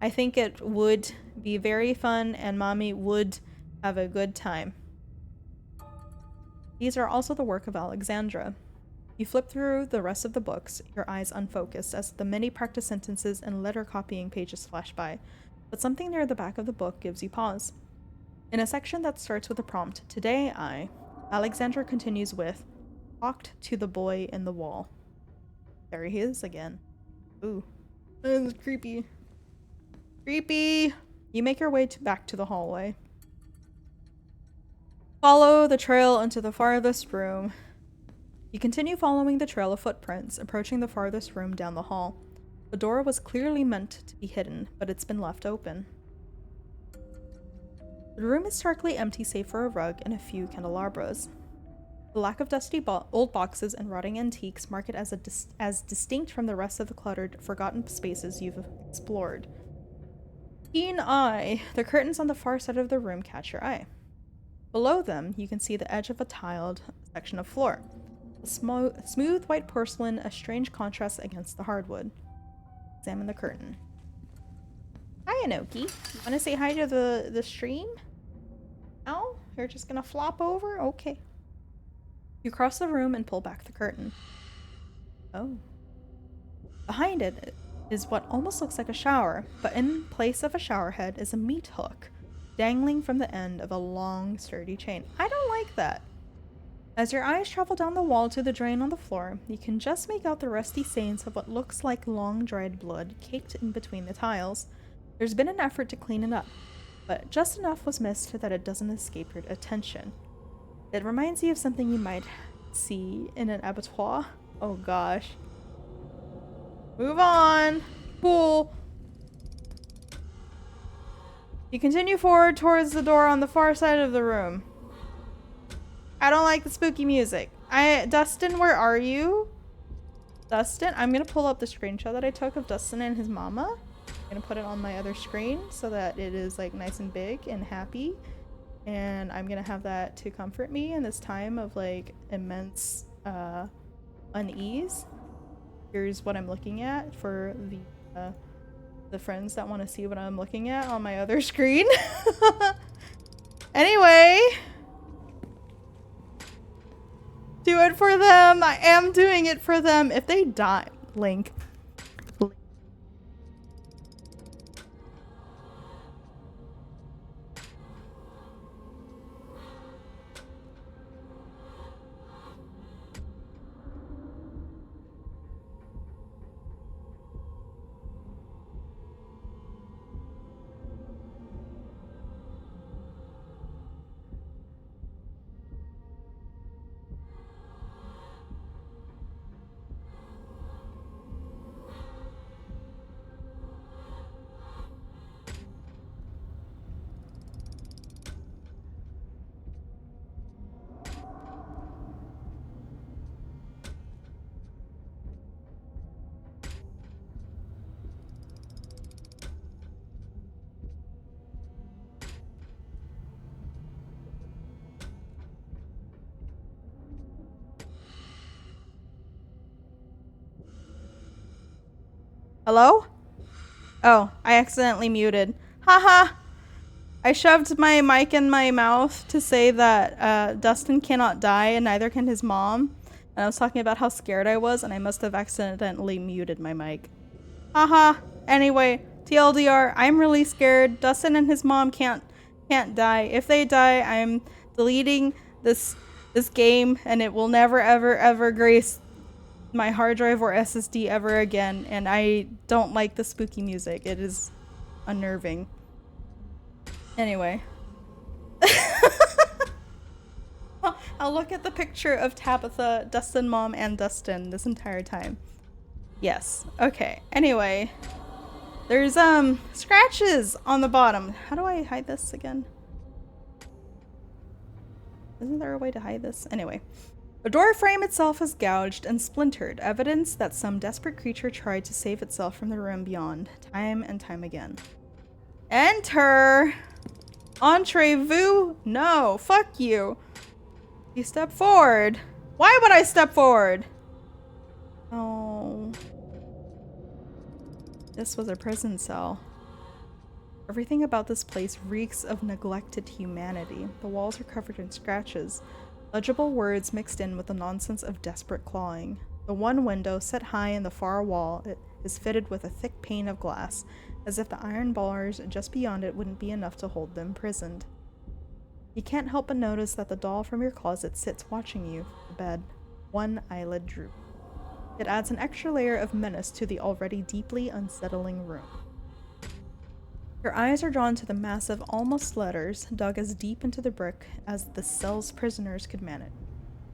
I think it would be very fun and Mommy would have a good time. These are also the work of Alexandra. You flip through the rest of the books, your eyes unfocused, as the many practice sentences and letter copying pages flash by, but something near the back of the book gives you pause. In a section that starts with a prompt, "Today Alexandra continues with, "Talked to the boy in the wall." There he is again. Ooh. This is creepy. Creepy! You make your way back to the hallway. Follow the trail into the farthest room. You continue following the trail of footprints, approaching the farthest room down the hall. The door was clearly meant to be hidden, but it's been left open. The room is starkly empty save for a rug and a few candelabras. The lack of dusty old boxes and rotting antiques mark it as distinct from the rest of the cluttered, forgotten spaces you've explored. Keen eye. The curtains on the far side of the room catch your eye. Below them, you can see the edge of a tiled section of floor. A smooth white porcelain, a strange contrast against the hardwood. Examine the curtain. Hi, Anoki. You want to say hi to the stream? Oh, you're just gonna flop over? Okay. You cross the room and pull back the curtain. Oh. Behind it is what almost looks like a shower, but in place of a shower head is a meat hook, dangling from the end of a long, sturdy chain. I don't like that. As your eyes travel down the wall to the drain on the floor, you can just make out the rusty stains of what looks like long dried blood caked in between the tiles. There's been an effort to clean it up, but just enough was missed that it doesn't escape your attention. It reminds you of something you might see in an abattoir. Oh gosh. Move on! Cool. You continue forward towards the door on the far side of the room. I don't like the spooky music. Dustin, where are you? Dustin? I'm gonna pull up the screenshot that I took of Dustin and his mama. I'm gonna put it on my other screen so that it is like nice and big and happy. and I'm gonna have that to comfort me in this time of like immense unease. Here's what I'm looking at for the friends that want to see what I'm looking at on my other screen. Anyway, do it for them. I am doing it for them. If they die, Link. Hello? Oh, I accidentally muted. Haha! I shoved my mic in my mouth to say that Dustin cannot die and neither can his mom. And I was talking about how scared I was and I must have accidentally muted my mic. Haha. Anyway, TLDR, I'm really scared. Dustin and his mom can't die. If they die, I'm deleting this game and it will never ever grace my hard drive or SSD ever again, and I don't like the spooky music. It is unnerving. Anyway. I'll look at the picture of Tabitha, Dustin mom, and Dustin this entire time. Yes. Okay. Anyway. There's scratches on the bottom. How do I hide this again? Isn't there a way to hide this? Anyway. The door frame itself is gouged and splintered, evidence that some desperate creature tried to save itself from the room beyond, time and time again. Enter! Entrez-vous? No, fuck you. You step forward. Why would I step forward? Oh. This was a prison cell. Everything about this place reeks of neglected humanity. The walls are covered in scratches. Legible words mixed in with the nonsense of desperate clawing. The one window, set high in the far wall, is fitted with a thick pane of glass, as if the iron bars just beyond it wouldn't be enough to hold them imprisoned. You can't help but notice that the doll from your closet sits watching you from the bed, one eyelid droop. It adds an extra layer of menace to the already deeply unsettling room. Your eyes are drawn to the massive, almost letters dug as deep into the brick as the cell's prisoners could manage,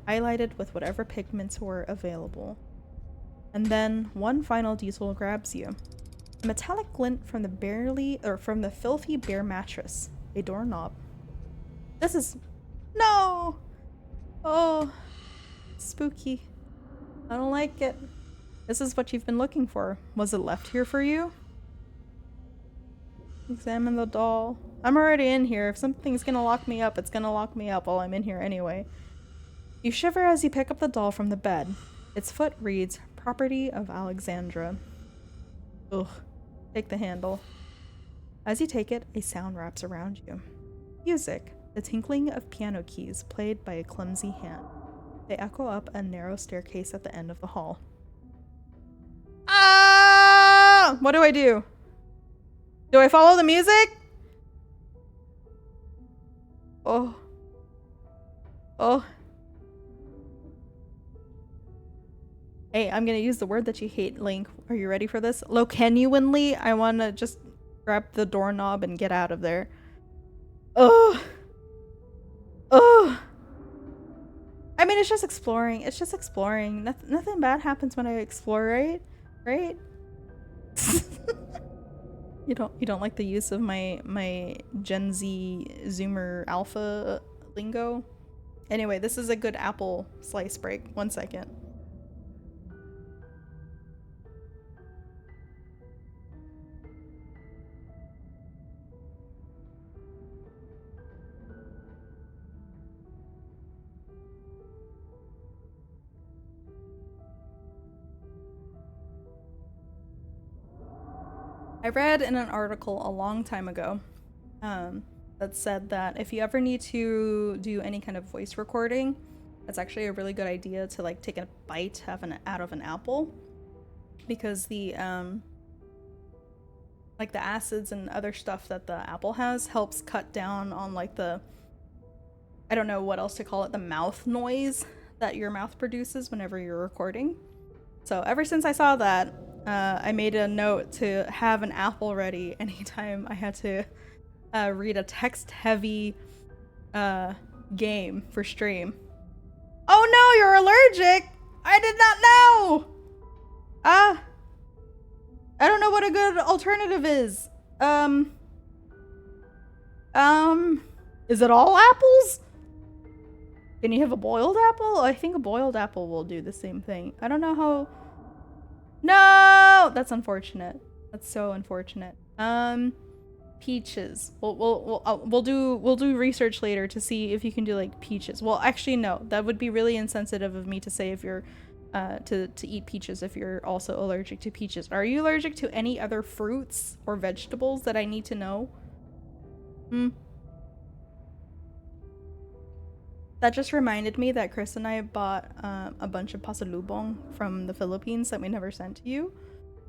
highlighted with whatever pigments were available. And then one final detail grabs you: a metallic glint from the filthy bare mattress, a doorknob. This is no. Oh, spooky. I don't like it. This is what you've been looking for. Was it left here for you? Examine the doll. I'm already in here. If something's gonna lock me up, it's gonna lock me up while I'm in here anyway. You shiver as you pick up the doll from the bed. Its foot reads, "Property of Alexandra." Ugh. Take the handle. As you take it, a sound wraps around you. Music. The tinkling of piano keys played by a clumsy hand. They echo up a narrow staircase at the end of the hall. Ah! What do I do? Do I follow the music? Oh. Oh. Hey, I'm gonna use the word that you hate, Link. Are you ready for this? Locanuinely, I wanna just grab the doorknob and get out of there. Ugh. Ugh. I mean, it's just exploring. It's just exploring. Nothing bad happens when I explore, right? Right? You don't like the use of my Gen Z Zoomer Alpha lingo? Anyway, this is a good apple slice break. 1 second. I read in an article a long time ago that said that if you ever need to do any kind of voice recording, it's actually a really good idea to like take a bite out of an apple, because the like the acids and other stuff that the apple has helps cut down on like the, I don't know what else to call it, the mouth noise that your mouth produces whenever you're recording. So ever since I saw that, I made a note to have an apple ready anytime I had to read a text-heavy game for stream. Oh no, you're allergic! I did not know! I don't know what a good alternative is. Is it all apples? Can you have a boiled apple? I think a boiled apple will do the same thing. I don't know how... No! That's unfortunate. That's so unfortunate. Peaches. We'll do research later to see if you can do like peaches. Well, actually no. That would be really insensitive of me to say if you're to eat peaches if you're also allergic to peaches. Are you allergic to any other fruits or vegetables that I need to know? That just reminded me that Chris and I bought a bunch of pasalubong from the Philippines that we never sent to you.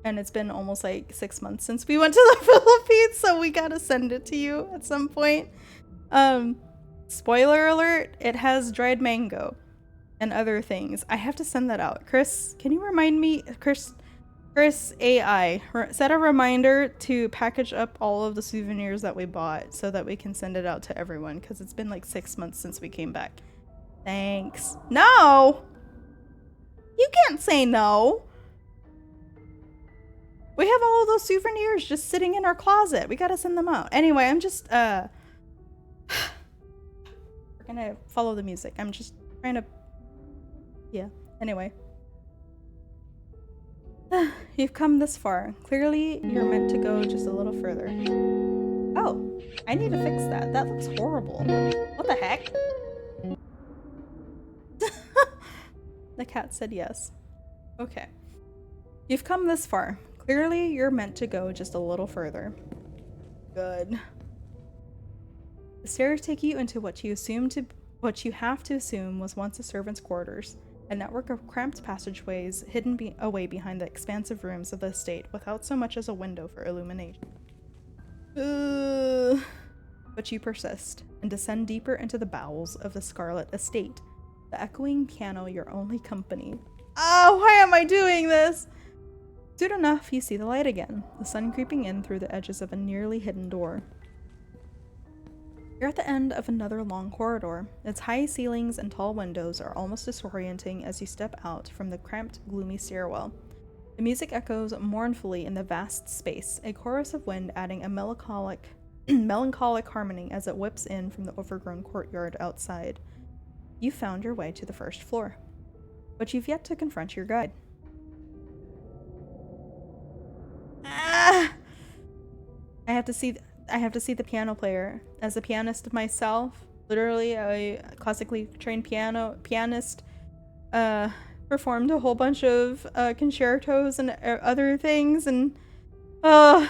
And it's been almost like 6 months since we went to the Philippines, so we gotta send it to you at some point. Spoiler alert, it has dried mango and other things. I have to send that out. Chris, can you remind me? Chris AI, set a reminder to package up all of the souvenirs that we bought so that we can send it out to everyone, because it's been like 6 months since we came back. Thanks. No! You can't say no! We have all of those souvenirs just sitting in our closet. We gotta send them out. Anyway, I'm just, we're gonna follow the music. I'm just trying to, yeah. Anyway. You've come this far. Clearly, you're meant to go just a little further. Oh, I need to fix that. That looks horrible. What the heck? The cat said yes. Okay. You've come this far. Clearly, you're meant to go just a little further. Good. The stairs take you into what you have to assume was once a servant's quarters. A network of cramped passageways hidden away behind the expansive rooms of the estate without so much as a window for illumination. But you persist and descend deeper into the bowels of the Scarlet estate, the echoing piano your only company. Oh, why am I doing this? Soon enough, you see the light again, the sun creeping in through the edges of a nearly hidden door. You're at the end of another long corridor. Its high ceilings and tall windows are almost disorienting as you step out from the cramped, gloomy stairwell. The music echoes mournfully in the vast space, a chorus of wind adding a melancholic harmony as it whips in from the overgrown courtyard outside. You've found your way to the first floor, but you've yet to confront your guide. I have to see the piano player. As a pianist myself, literally a classically trained pianist, performed a whole bunch of concertos and other things, and I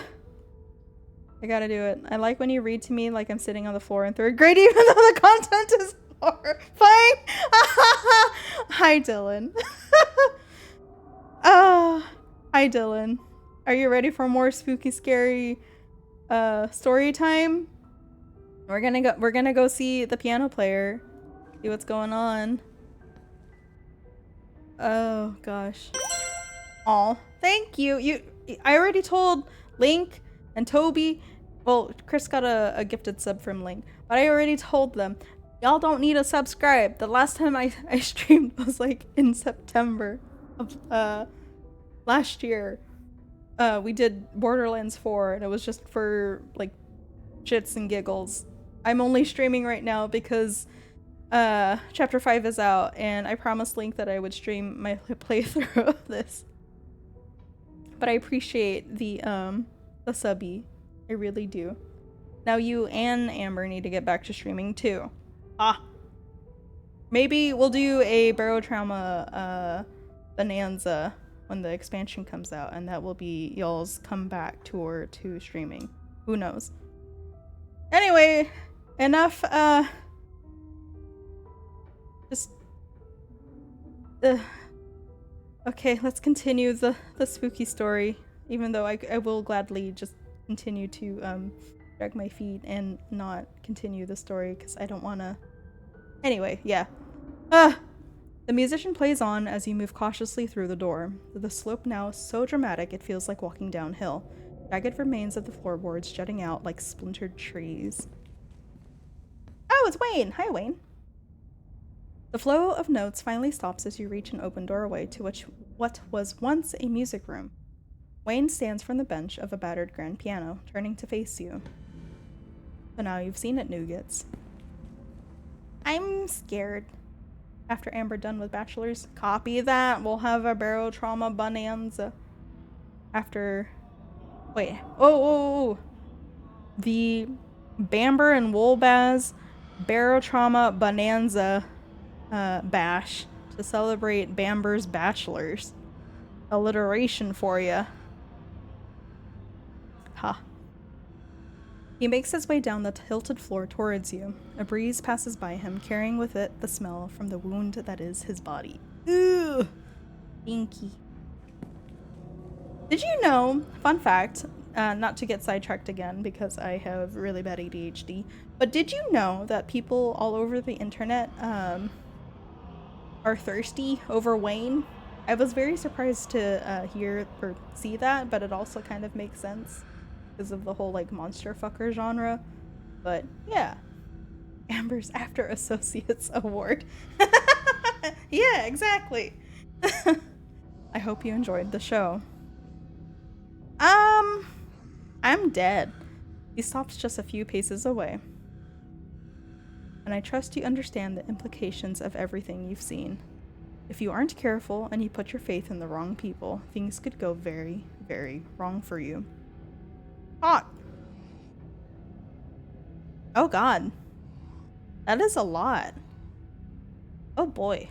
gotta do it. I like when you read to me like I'm sitting on the floor in 3rd grade, even though the content is horrifying. Hi, Dylan. Hi, Dylan. Are you ready for more spooky, scary story time? We're gonna go see the piano player, see what's going on. Oh gosh. Aw, thank you. I already told Link and Toby. Well, Chris got a gifted sub from Link, but I already told them, y'all don't need to subscribe. The last time I streamed was like in September of last year. We did Borderlands 4, and it was just for like shits and giggles. I'm only streaming right now because chapter 5 is out, and I promised Link that I would stream my playthrough of this. But I appreciate the subby. I really do. Now you and Amber need to get back to streaming too. Maybe we'll do a Barotrauma bonanza when the expansion comes out, and that will be y'all's comeback tour to streaming. Who knows? Anyway, enough, just, okay, let's continue the spooky story, even though I will gladly just continue to, drag my feet and not continue the story, because I don't want to. Anyway, yeah. The musician plays on as you move cautiously through the door. The slope now is so dramatic it feels like walking downhill. Jagged remains of the floorboards jutting out like splintered trees. Oh, it's Wayne! Hi, Wayne. The flow of notes finally stops as you reach an open doorway to what was once a music room. Wayne stands from the bench of a battered grand piano, turning to face you. So now you've seen it, Nougats. I'm scared. After Amber done with bachelors, copy that. We'll have a barotrauma bonanza. After, wait, oh, the Bamber and Wolbaz barotrauma bonanza bash to celebrate Bamber's bachelors. Alliteration for ya. Ha. He makes his way down the tilted floor towards you. A breeze passes by him, carrying with it the smell from the wound that is his body. Ooh, stinky. Did you know, fun fact, not to get sidetracked again because I have really bad ADHD, but did you know that people all over the internet are thirsty over Wayne? I was very surprised to hear or see that, but it also kind of makes sense because of the whole like monster fucker genre. But yeah, Amber's After Associates Award. Yeah, exactly. I hope you enjoyed the show. I'm dead. He stops just a few paces away. And I trust you understand the implications of everything you've seen. If you aren't careful and you put your faith in the wrong people, things could go very, very wrong for you. Hot. Oh god. That is a lot. Oh boy.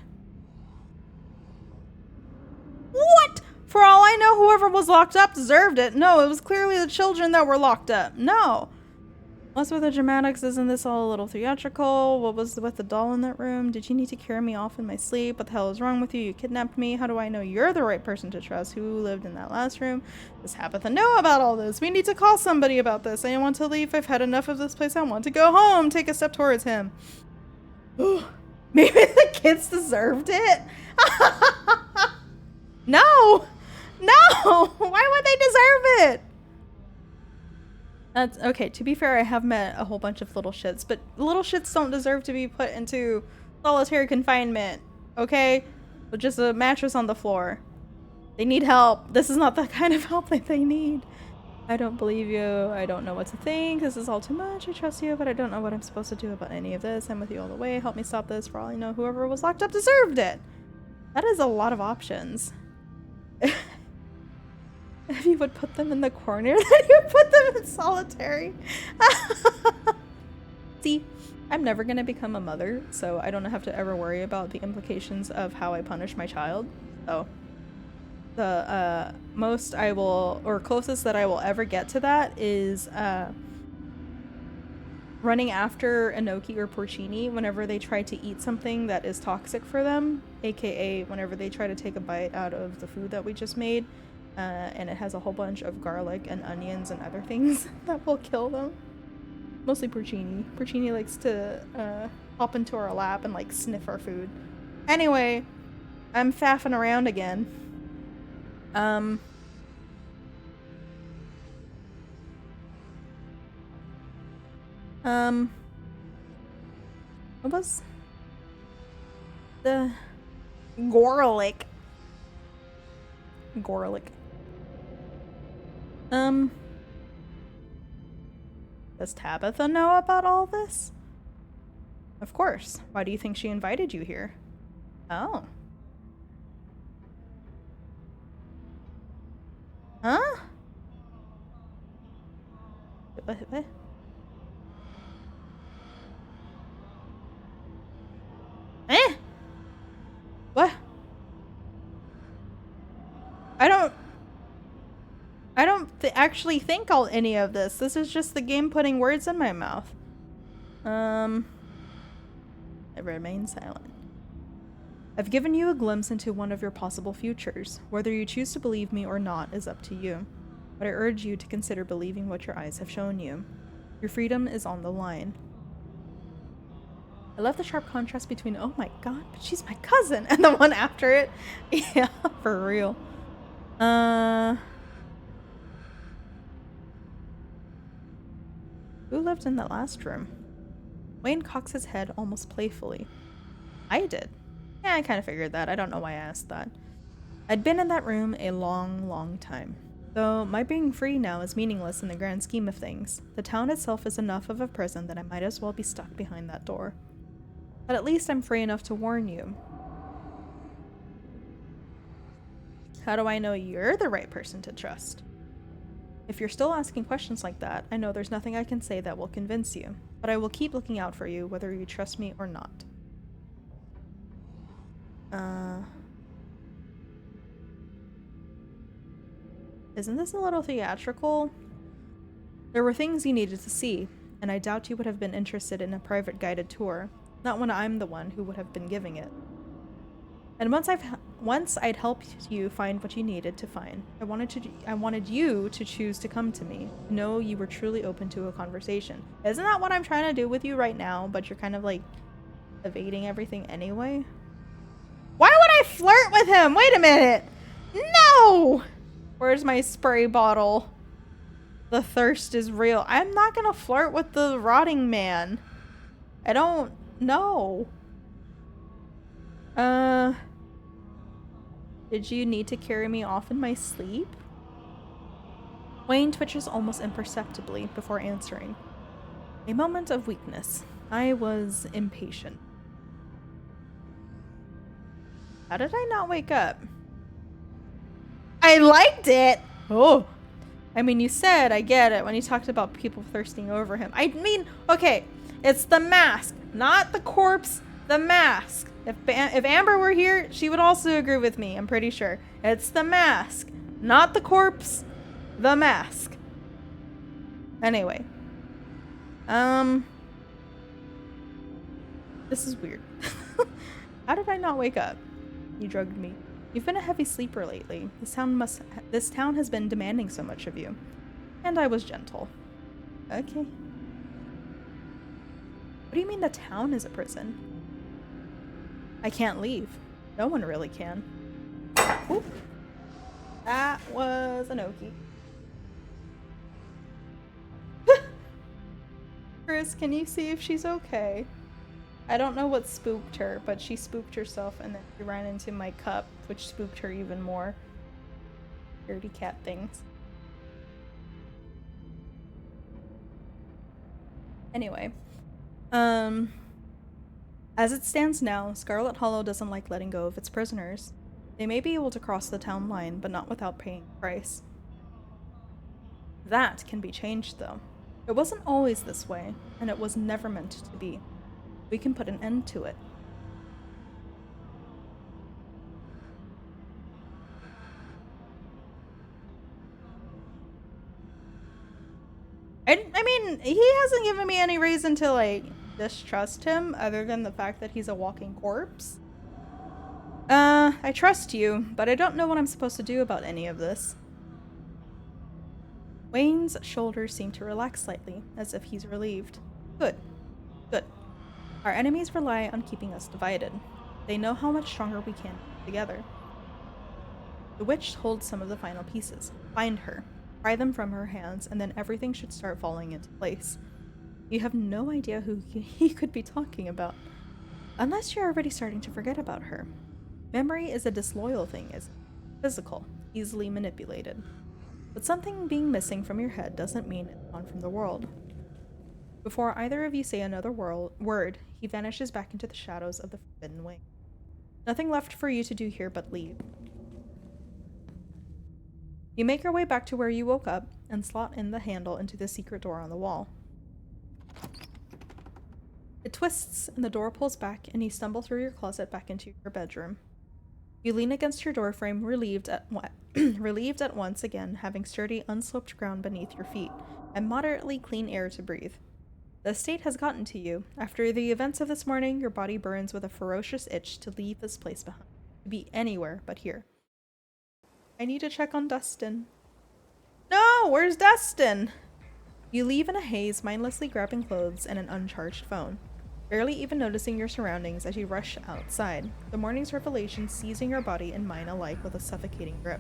What? For all I know, whoever was locked up deserved it. No, it was clearly the children that were locked up. No. What's with the dramatics? Isn't this all a little theatrical? What was with the doll in that room? Did you need to carry me off in my sleep? What the hell is wrong with you? You kidnapped me. How do I know you're the right person to trust? Who lived in that last room? Does Tabitha know about all this? We need to call somebody about this. I want to leave. I've had enough of this place. I want to go home. Take a step towards him. Maybe the kids deserved it? No! No! Why would they deserve it? That's okay. To be fair, I have met a whole bunch of little shits, but little shits don't deserve to be put into solitary confinement, okay? With just a mattress on the floor. They need help. This is not the kind of help that they need. I don't believe you. I don't know what to think. This is all too much. I trust you, but I don't know what I'm supposed to do about any of this. I'm with you all the way. Help me stop this. For all I know, whoever was locked up deserved it. That is a lot of options. If you would put them in the corner, then you would put them in solitary. See, I'm never going to become a mother, so I don't have to ever worry about the implications of how I punish my child. So the most I will, or closest that I will ever get to that is running after Inoki or Porcini whenever they try to eat something that is toxic for them, aka whenever they try to take a bite out of the food that we just made. And it has a whole bunch of garlic and onions and other things that will kill them. Mostly Porcini. Porcini likes to hop into our lap and like sniff our food. Anyway, I'm faffing around again. What was the garlic? Garlic. Does Tabitha know about all this? Of course. Why do you think she invited you here? Oh. Huh? What? Eh? What? actually think any of this. This is just the game putting words in my mouth. I remain silent. I've given you a glimpse into one of your possible futures. Whether you choose to believe me or not is up to you. But I urge you to consider believing what your eyes have shown you. Your freedom is on the line. I love the sharp contrast between, oh my god, but she's my cousin, and the one after it. Yeah, for real. Who lived in the last room? Wayne cocks his head almost playfully. I did. Yeah, I kind of figured that. I don't know why I asked that. I'd been in that room a long, long time. Though my being free now is meaningless in the grand scheme of things. The town itself is enough of a prison that I might as well be stuck behind that door. But at least I'm free enough to warn you. How do I know you're the right person to trust? If you're still asking questions like that, I know there's nothing I can say that will convince you. But I will keep looking out for you, whether you trust me or not. Isn't this a little theatrical? There were things you needed to see, and I doubt you would have been interested in a private guided tour, not when I'm the one who would have been giving it. And once I'd helped you find what you needed to find, I wanted you to choose to come to me, to know you were truly open to a conversation. Isn't that what I'm trying to do with you right now, but you're kind of like evading everything anyway? Why would I flirt with him? Wait a minute. No! Where's my spray bottle? The thirst is real. I'm not gonna flirt with the rotting man. I don't know. Did you need to carry me off in my sleep? Wayne twitches almost imperceptibly before answering. A moment of weakness. I was impatient. How did I not wake up? I liked it! Oh. I mean, you said, I get it, when you talked about people thirsting over him. I mean, okay, it's the mask, not the corpse, the mask. If Amber were here, she would also agree with me, I'm pretty sure. It's the mask, not the corpse, the mask. Anyway. This is weird. How did I not wake up? You drugged me. You've been a heavy sleeper lately. This town has been demanding so much of you. And I was gentle. Okay. What do you mean the town is a prison? I can't leave. No one really can. Oop. That was an okie. Chris, can you see if she's okay? I don't know what spooked her, but she spooked herself and then she ran into my cup, which spooked her even more. Dirty cat things. Anyway. As it stands now, Scarlet Hollow doesn't like letting go of its prisoners. They may be able to cross the town line, but not without paying a price. That can be changed, though. It wasn't always this way, and it was never meant to be. We can put an end to it. I mean, he hasn't given me any reason to, like, distrust him, other than the fact that he's a walking corpse. I trust you, but I don't know what I'm supposed to do about any of this. Wayne's shoulders seem to relax slightly, as if he's relieved. Good. Good. Our enemies rely on keeping us divided. They know how much stronger we can be together. The witch holds some of the final pieces. Find her. Pry them from her hands, and then everything should start falling into place. You have no idea who he could be talking about. Unless you're already starting to forget about her. Memory is a disloyal thing, isn't it? Physical, easily manipulated. But something being missing from your head doesn't mean it's gone from the world. Before either of you say another word, he vanishes back into the shadows of the Forbidden Wing. Nothing left for you to do here but leave. You make your way back to where you woke up and slot in the handle into the secret door on the wall. It twists and the door pulls back and you stumble through your closet back into your bedroom. You lean against your doorframe, relieved at once again, having sturdy, unsloped ground beneath your feet, and moderately clean air to breathe. The estate has gotten to you. After the events of this morning, your body burns with a ferocious itch to leave this place behind, to be anywhere but here. I need to check on Dustin. No, where's Dustin? You leave in a haze, mindlessly grabbing clothes and an uncharged phone, barely even noticing your surroundings as you rush outside, the morning's revelation seizing your body and mind alike with a suffocating grip.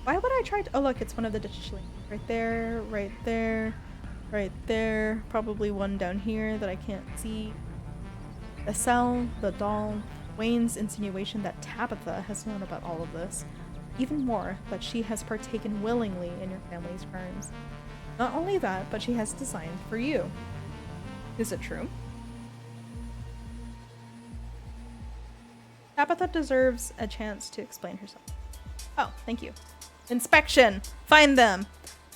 Why would I try to— oh look, it's one of the ditch lanes. Right there, right there, right there. Probably one down here that I can't see. The cell, the doll, Wayne's insinuation that Tabitha has known about all of this. Even more, that she has partaken willingly in your family's crimes. Not only that, but she has designed for you. Is it true? Tabitha deserves a chance to explain herself. Oh, thank you. Inspection! Find them!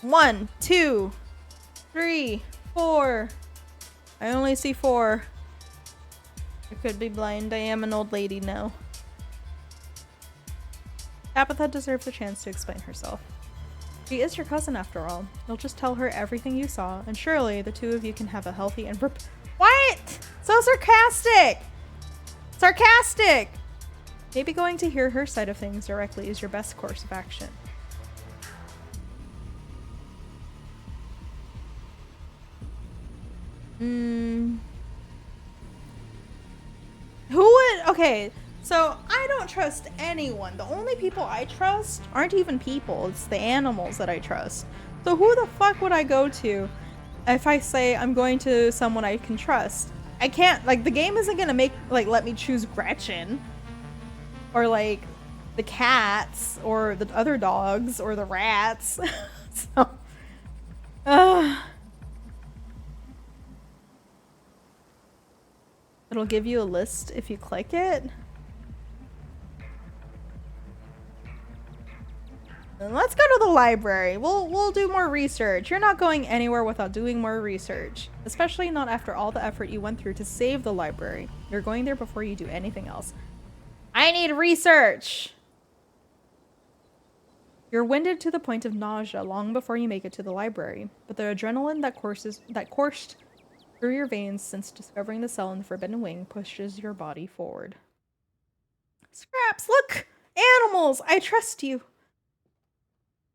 1, 2, 3, 4. I only see 4. I could be blind. I am an old lady now. Tabitha deserves a chance to explain herself. She is your cousin after all. You'll just tell her everything you saw, and surely the two of you can have a healthy and What? So sarcastic! Sarcastic! Maybe going to hear her side of things directly is your best course of action. Who would— okay, so I don't trust anyone. The only people I trust aren't even people, it's the animals that I trust. So who the fuck would I go to if I say I'm going to someone I can trust? I can't— like, the game isn't gonna let me choose Gretchen. Or like the cats, or the other dogs, or the rats. So, it'll give you a list if you click it. And let's go to the library. We'll do more research. You're not going anywhere without doing more research. Especially not after all the effort you went through to save the library. You're going there before you do anything else. I need research! You're winded to the point of nausea long before you make it to the library, but the adrenaline that coursed through your veins since discovering the cell in the Forbidden Wing pushes your body forward. Scraps, look! Animals! I trust you!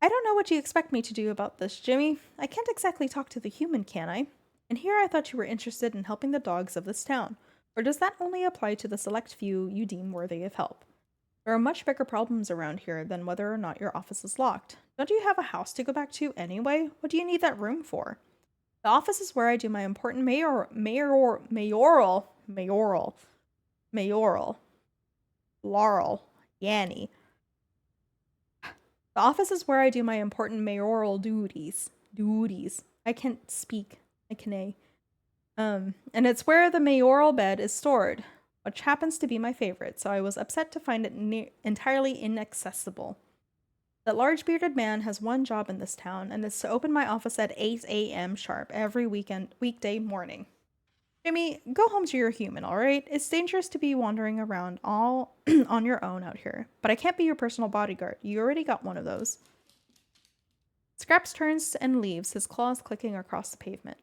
I don't know what you expect me to do about this, Jimmy. I can't exactly talk to the human, can I? And here I thought you were interested in helping the dogs of this town. Or does that only apply to the select few you deem worthy of help? There are much bigger problems around here than whether or not your office is locked. Don't you have a house to go back to anyway? What do you need that room for? The office is where I do my important mayoral Laurel, Yanny. The office is where I do my important mayoral duties. I can't speak. And it's where the mayoral bed is stored, which happens to be my favorite, so I was upset to find it entirely inaccessible. That large bearded man has one job in this town, and it's to open my office at 8 a.m. sharp every weekday morning. Jimmy, go home to your human, alright? It's dangerous to be wandering around all on your own out here, but I can't be your personal bodyguard. You already got one of those. Scraps turns and leaves, his claws clicking across the pavement.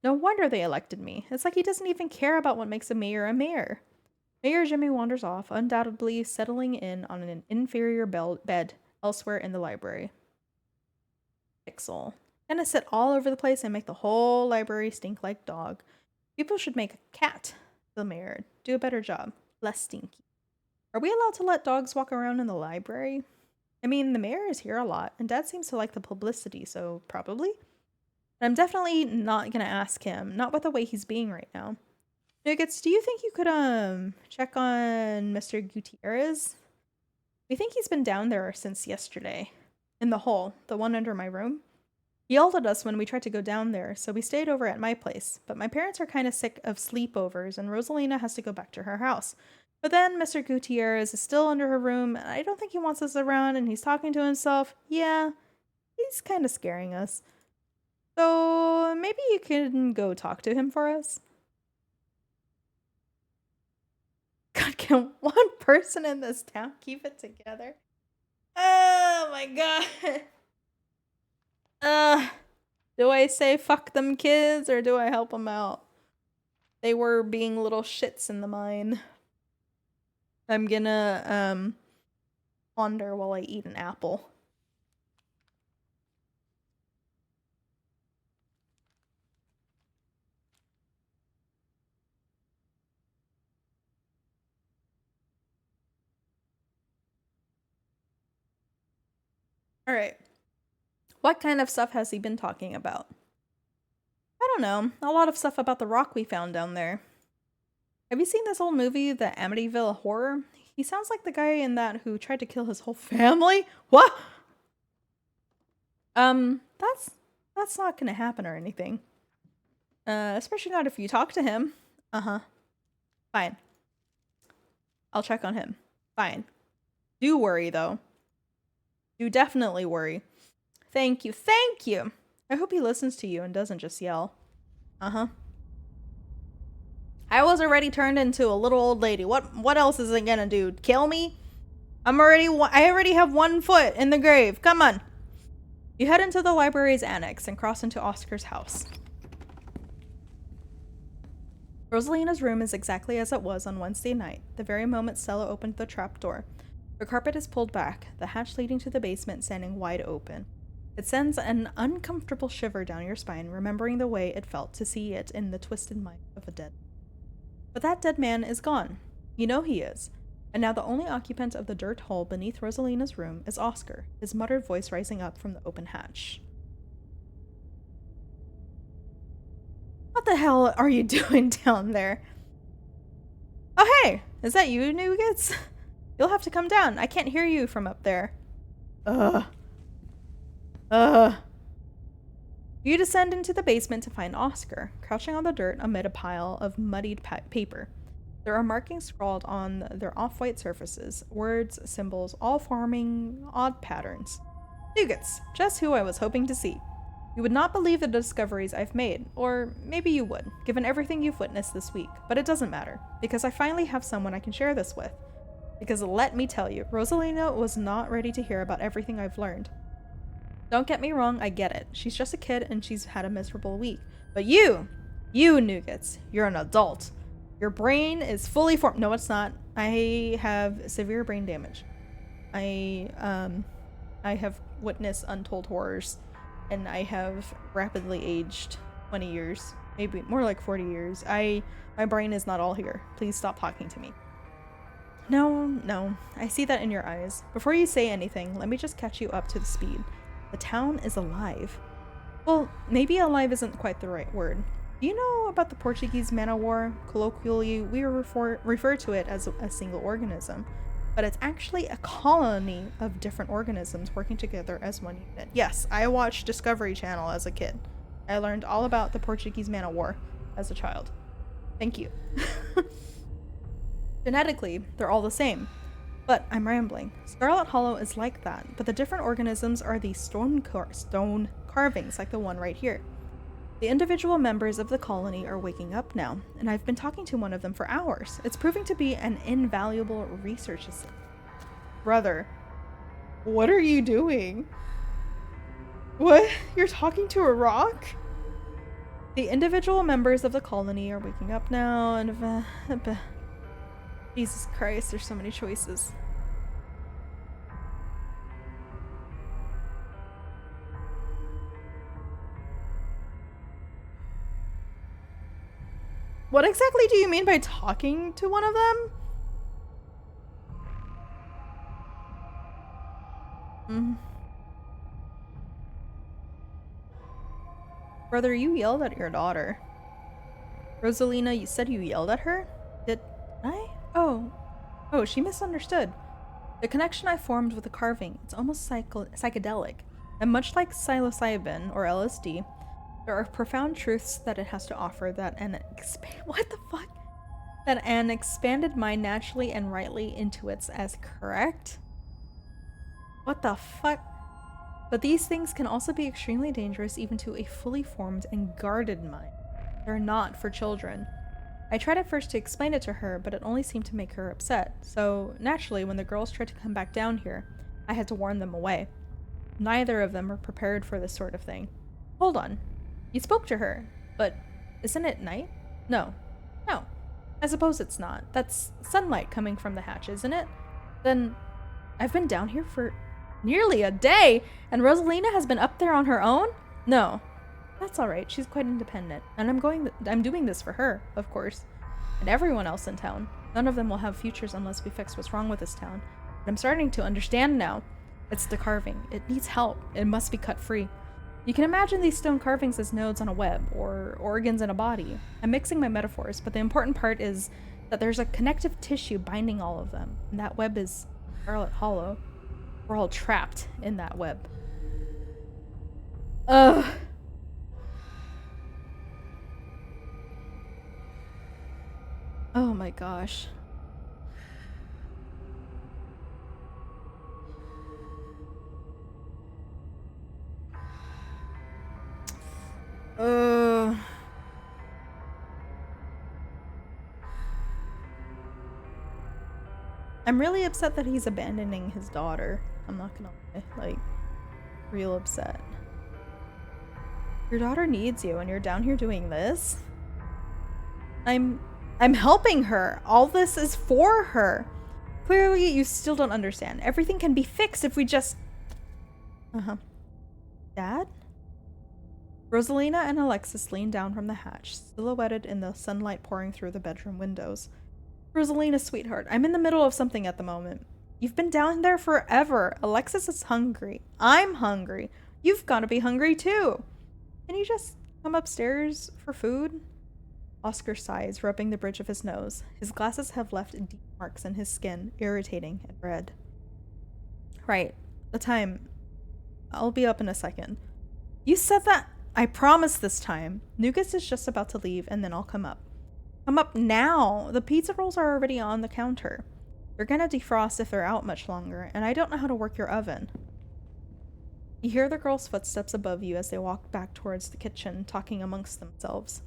No wonder they elected me. It's like he doesn't even care about what makes a mayor a mayor. Mayor Jimmy wanders off, undoubtedly settling in on an inferior bed elsewhere in the library. Pixel. Gonna sit all over the place and make the whole library stink like dog. People should make a cat the mayor. Do a better job. Less stinky. Are we allowed to let dogs walk around in the library? I mean, the mayor is here a lot, and Dad seems to like the publicity, so probably. But I'm definitely not gonna ask him, not with the way he's being right now. Nuggets, do you think you could, check on Mr. Gutierrez? We think he's been down there since yesterday. In the hole, the one under my room. He yelled at us when we tried to go down there, so we stayed over at my place. But my parents are kind of sick of sleepovers, and Rosalina has to go back to her house. But then Mr. Gutierrez is still under her room, and I don't think he wants us around, and he's talking to himself. Yeah, he's kind of scaring us. So maybe you can go talk to him for us? God, can one person in this town keep it together? Oh my god. Do I say fuck them kids or do I help them out? They were being little shits in the mine. I'm gonna, ponder while I eat an apple. Alright. What kind of stuff has he been talking about? I don't know. A lot of stuff about the rock we found down there. Have you seen this old movie, The Amityville Horror? He sounds like the guy in that who tried to kill his whole family. What? That's not gonna happen or anything. Especially not if you talk to him. Uh-huh. Fine. I'll check on him. Fine. Do worry, though. Do definitely worry. Thank you. Thank you! I hope he listens to you and doesn't just yell. Uh-huh. I was already turned into a little old lady. What else is it gonna do? Kill me? I already have 1 foot in the grave. Come on. You head into the library's annex and cross into Oscar's house. Rosalina's room is exactly as it was on Wednesday night, the very moment Stella opened the trapdoor. The carpet is pulled back, the hatch leading to the basement standing wide open. It sends an uncomfortable shiver down your spine, remembering the way it felt to see it in the twisted mind of a dead. But that dead man is gone. You know he is. And now the only occupant of the dirt hole beneath Rosalina's room is Oscar, his muttered voice rising up from the open hatch. What the hell are you doing down there? Oh hey, is that you, Nuggets? You'll have to come down. I can't hear you from up there. You descend into the basement to find Oscar, crouching on the dirt amid a pile of muddied paper. There are markings scrawled on their off-white surfaces, words, symbols, all forming odd patterns. Nuggets, just who I was hoping to see. You would not believe the discoveries I've made, or maybe you would, given everything you've witnessed this week, but it doesn't matter, because I finally have someone I can share this with. Because let me tell you, Rosalina was not ready to hear about everything I've learned. Don't get me wrong, I get it. She's just a kid and she's had a miserable week. But you Nuggets, you're an adult. Your brain is fully formed. No, it's not. I have severe brain damage. I have witnessed untold horrors, and I have rapidly aged 20 years, maybe more like 40 years. My brain is not all here. Please stop talking to me. No, I see that in your eyes. Before you say anything, let me just catch you up to the speed. The town is alive. Well, maybe alive isn't quite the right word. Do you know about the Portuguese Man of War? Colloquially, we refer to it as a single organism, but it's actually a colony of different organisms working together as one unit. Yes, I watched Discovery Channel as a kid. I learned all about the Portuguese Man of War as a child. Thank you. Genetically, they're all the same. But I'm rambling. Scarlet Hollow is like that, but the different organisms are these stone carvings like the one right here. The individual members of the colony are waking up now, and I've been talking to one of them for hours. It's proving to be an invaluable research assistant. Brother, what are you doing? What? You're talking to a rock? The individual members of the colony are waking up now, and Jesus Christ, there's so many choices. What exactly do you mean by talking to one of them? Brother, you yelled at your daughter. Rosalina, you said you yelled at her? Did I? Oh, she misunderstood. The connection I formed with the carving, it's almost psychedelic. And much like psilocybin or LSD, there are profound truths that it has to offer that an expanded mind naturally and rightly intuits as correct? What the fuck? But these things can also be extremely dangerous even to a fully formed and guarded mind. They're not for children. I tried at first to explain it to her, but it only seemed to make her upset. So, naturally, when the girls tried to come back down here, I had to warn them away. Neither of them were prepared for this sort of thing. Hold on. You spoke to her, but isn't it night? No. No. I suppose it's not. That's sunlight coming from the hatch, isn't it? Then I've been down here for nearly a day, and Rosalina has been up there on her own? No. That's alright, she's quite independent, and I'm doing this for her, of course, and everyone else in town. None of them will have futures unless we fix what's wrong with this town. But I'm starting to understand now. It's the carving. It needs help. It must be cut free. You can imagine these stone carvings as nodes on a web, or organs in a body. I'm mixing my metaphors, but the important part is that there's a connective tissue binding all of them, and that web is Scarlet Hollow. We're all trapped in that web. Ugh. Oh my gosh. I'm really upset that he's abandoning his daughter. I'm not gonna lie, like, real upset. Your daughter needs you and you're down here doing this? I'm helping her. All this is for her. Clearly, you still don't understand. Everything can be fixed if we just... Dad? Rosalina and Alexis leaned down from the hatch, silhouetted in the sunlight pouring through the bedroom windows. Rosalina, sweetheart, I'm in the middle of something at the moment. You've been down there forever. Alexis is hungry. I'm hungry. You've got to be hungry too. Can you just come upstairs for food? Oscar sighs, rubbing the bridge of his nose. His glasses have left deep marks in his skin, irritating and red. Right. The time. I'll be up in a second. You said that. I promise this time. Nugas is just about to leave, and then I'll come up. Come up now! The pizza rolls are already on the counter. They're gonna defrost if they're out much longer, and I don't know how to work your oven. You hear the girls' footsteps above you as they walk back towards the kitchen, talking amongst themselves.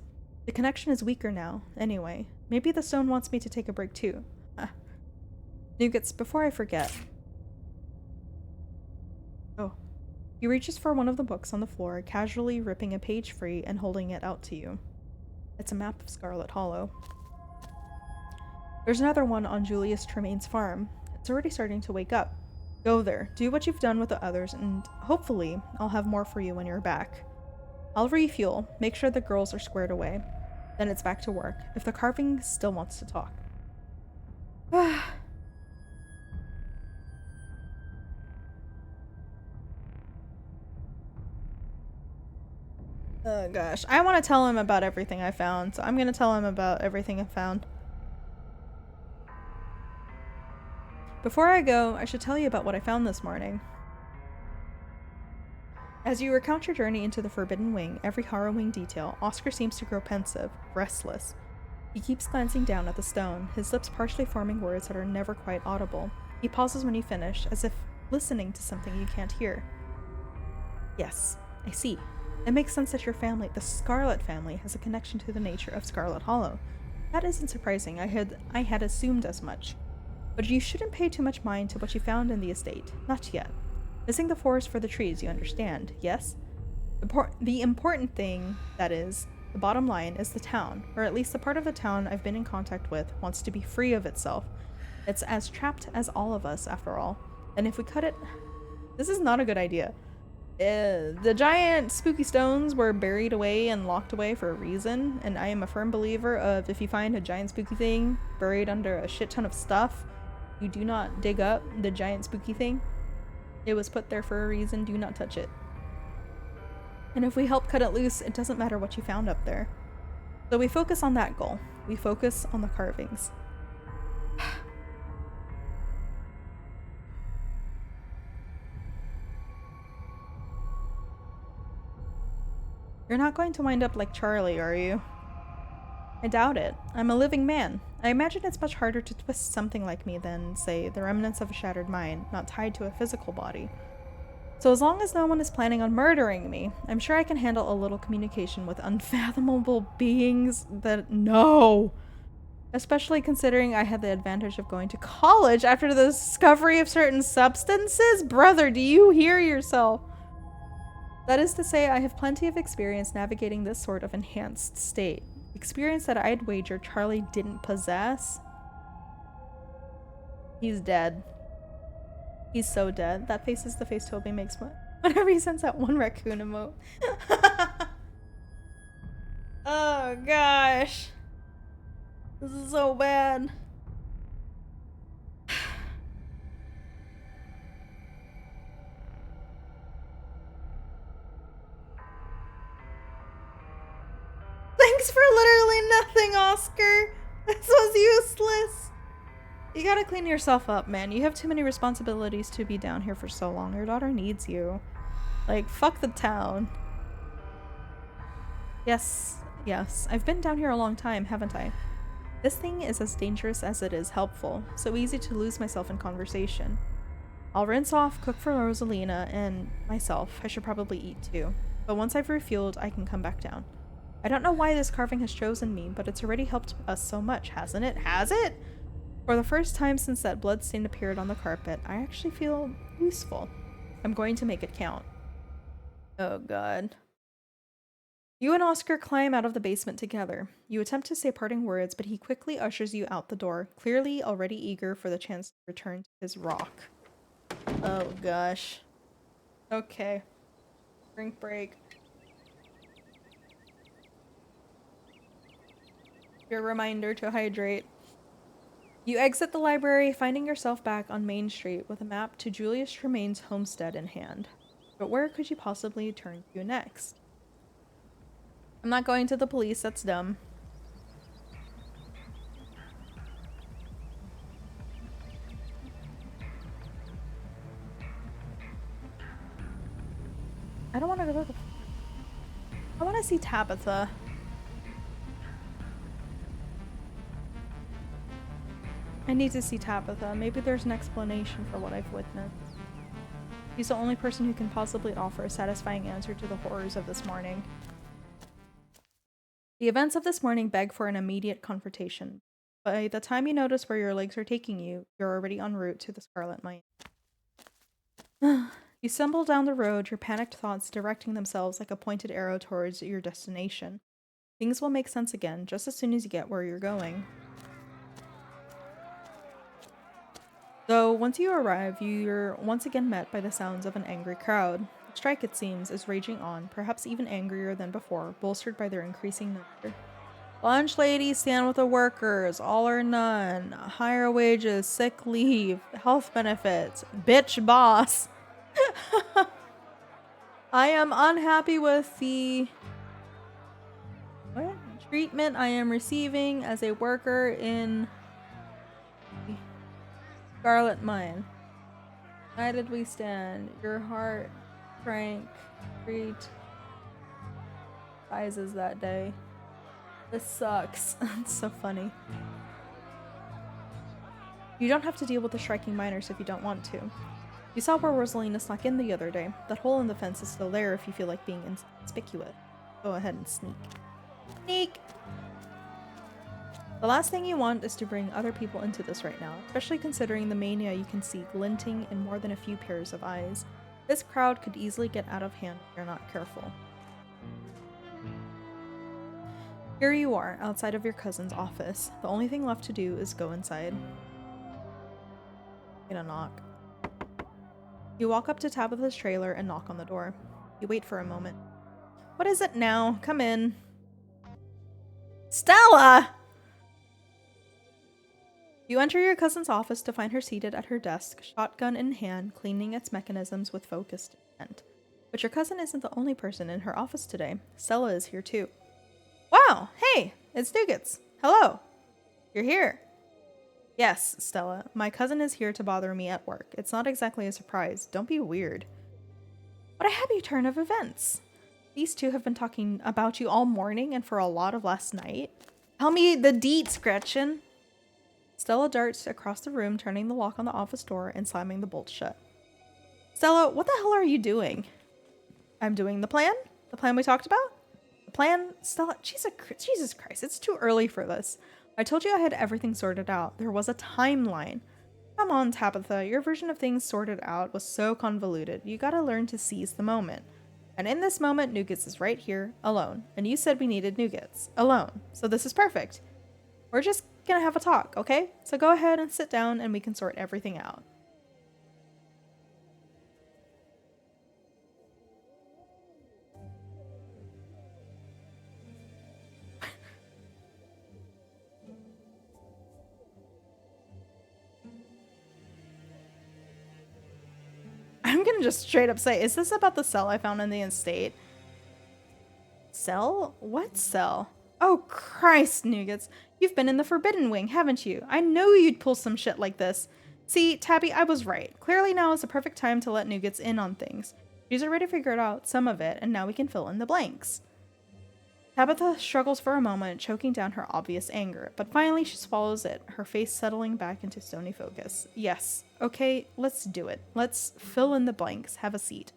The connection is weaker now, anyway. Maybe the stone wants me to take a break too. Nuggets, before I forget. Oh. He reaches for one of the books on the floor, casually ripping a page free and holding it out to you. It's a map of Scarlet Hollow. There's another one on Julius Tremaine's farm. It's already starting to wake up. Go there, do what you've done with the others, and hopefully I'll have more for you when you're back. I'll refuel, make sure the girls are squared away. Then it's back to work, if the carving still wants to talk. Oh gosh, I want to tell him about everything I found, so I'm gonna tell him about everything I found. Before I go, I should tell you about what I found this morning. As you recount your journey into the Forbidden Wing, every harrowing detail, Oscar seems to grow pensive, restless. He keeps glancing down at the stone, his lips partially forming words that are never quite audible. He pauses when you finish, as if listening to something you can't hear. Yes, I see. It makes sense that your family, the Scarlet family, has a connection to the nature of Scarlet Hollow. That isn't surprising. I had assumed as much. But you shouldn't pay too much mind to what you found in the estate. Not yet. Missing the forest for the trees, you understand, yes? The important thing, that is, the bottom line, is the town, or at least the part of the town I've been in contact with, wants to be free of itself. It's as trapped as all of us, after all. And if we cut it... This is not a good idea. The giant spooky stones were buried away and locked away for a reason, and I am a firm believer of if you find a giant spooky thing buried under a shit ton of stuff, you do not dig up the giant spooky thing. It was put there for a reason, do not touch it. And if we help cut it loose, it doesn't matter what you found up there. So we focus on that goal. We focus on the carvings. You're not going to wind up like Charlie, are you? I doubt it. I'm a living man. I imagine it's much harder to twist something like me than, say, the remnants of a shattered mind, not tied to a physical body. So as long as no one is planning on murdering me, I'm sure I can handle a little communication with unfathomable beings that— No! Especially considering I had the advantage of going to college after the discovery of certain substances. Brother, do you hear yourself? That is to say, I have plenty of experience navigating this sort of enhanced state. Experience that I'd wager Charlie didn't possess. He's dead. He's so dead. That face is the face Toby makes whenever he sends that one raccoon emote. Oh gosh. This is so bad. Thanks for literally nothing, Oscar. This was useless. You gotta clean yourself up, man. You have too many responsibilities to be down here for so long. Your daughter needs you. Like, fuck the town. Yes, yes. I've been down here a long time, haven't I? This thing is as dangerous as it is helpful. So easy to lose myself in conversation. I'll rinse off, cook for Rosalina, and myself. I should probably eat too. But once I've refueled, I can come back down. I don't know why this carving has chosen me, but it's already helped us so much, hasn't it? Has it? For the first time since that bloodstain appeared on the carpet, I actually feel useful. I'm going to make it count. Oh god. You and Oscar climb out of the basement together. You attempt to say parting words, but he quickly ushers you out the door, clearly already eager for the chance to return to his rock. Oh gosh. Okay. Drink break. Your reminder to hydrate. You exit the library, finding yourself back on Main Street with a map to Julius Tremaine's homestead in hand. But where could you possibly turn to next? I'm not going to the police, that's dumb. I don't want to go to the... I want to see Tabitha. I need to see Tabitha. Maybe there's an explanation for what I've witnessed. She's the only person who can possibly offer a satisfying answer to the horrors of this morning. The events of this morning beg for an immediate confrontation. By the time you notice where your legs are taking you, you're already en route to the Scarlet Mine. You stumble down the road, your panicked thoughts directing themselves like a pointed arrow towards your destination. Things will make sense again just as soon as you get where you're going. Though, once you arrive, you're once again met by the sounds of an angry crowd. The strike, it seems, is raging on, perhaps even angrier than before, bolstered by their increasing number. Lunch ladies, stand with the workers, all or none, higher wages, sick leave, health benefits, bitch boss. I am unhappy with the treatment I am receiving as a worker in Scarlet Mine. United we stand. Your heart, Frank, treat rises that day. This sucks. It's so funny. You don't have to deal with the striking miners if you don't want to. You saw where Rosalina snuck in the other day. That hole in the fence is still there if you feel like being inconspicuous. Go ahead and sneak. Sneak! The last thing you want is to bring other people into this right now, especially considering the mania you can see glinting in more than a few pairs of eyes. This crowd could easily get out of hand if you're not careful. Here you are, outside of your cousin's office. The only thing left to do is go inside. Get a knock. You walk up to Tabitha's trailer and knock on the door. You wait for a moment. What is it now? Come in. Stella! You enter your cousin's office to find her seated at her desk, shotgun in hand, cleaning its mechanisms with focused intent. But your cousin isn't the only person in her office today. Stella is here too. Wow! Hey! It's Nuggets! Hello! You're here! Yes, Stella. My cousin is here to bother me at work. It's not exactly a surprise. Don't be weird. What a happy turn of events. These two have been talking about you all morning and for a lot of last night. Tell me the deets, Gretchen. Stella darts across the room, turning the lock on the office door and slamming the bolt shut. Stella, what the hell are you doing? I'm doing the plan? The plan we talked about? The plan? Stella, Jesus Christ, it's too early for this. I told you I had everything sorted out. There was a timeline. Come on, Tabitha, your version of things sorted out was so convoluted. You gotta learn to seize the moment. And in this moment, Nougats is right here, alone. And you said we needed Nougats, alone. So this is perfect. We're just gonna have a talk, okay? So go ahead and sit down and we can sort everything out. I'm gonna just straight up say, is this about the cell I found in the estate? Cell? What cell? Oh, Christ, Nougats. You've been in the Forbidden Wing, haven't you? I knew you'd pull some shit like this. See, Tabby, I was right. Clearly now is the perfect time to let Nougats in on things. She's already figured out some of it, and now we can fill in the blanks. Tabitha struggles for a moment, choking down her obvious anger, but finally she swallows it, her face settling back into stony focus. Yes, okay, let's do it. Let's fill in the blanks. Have a seat.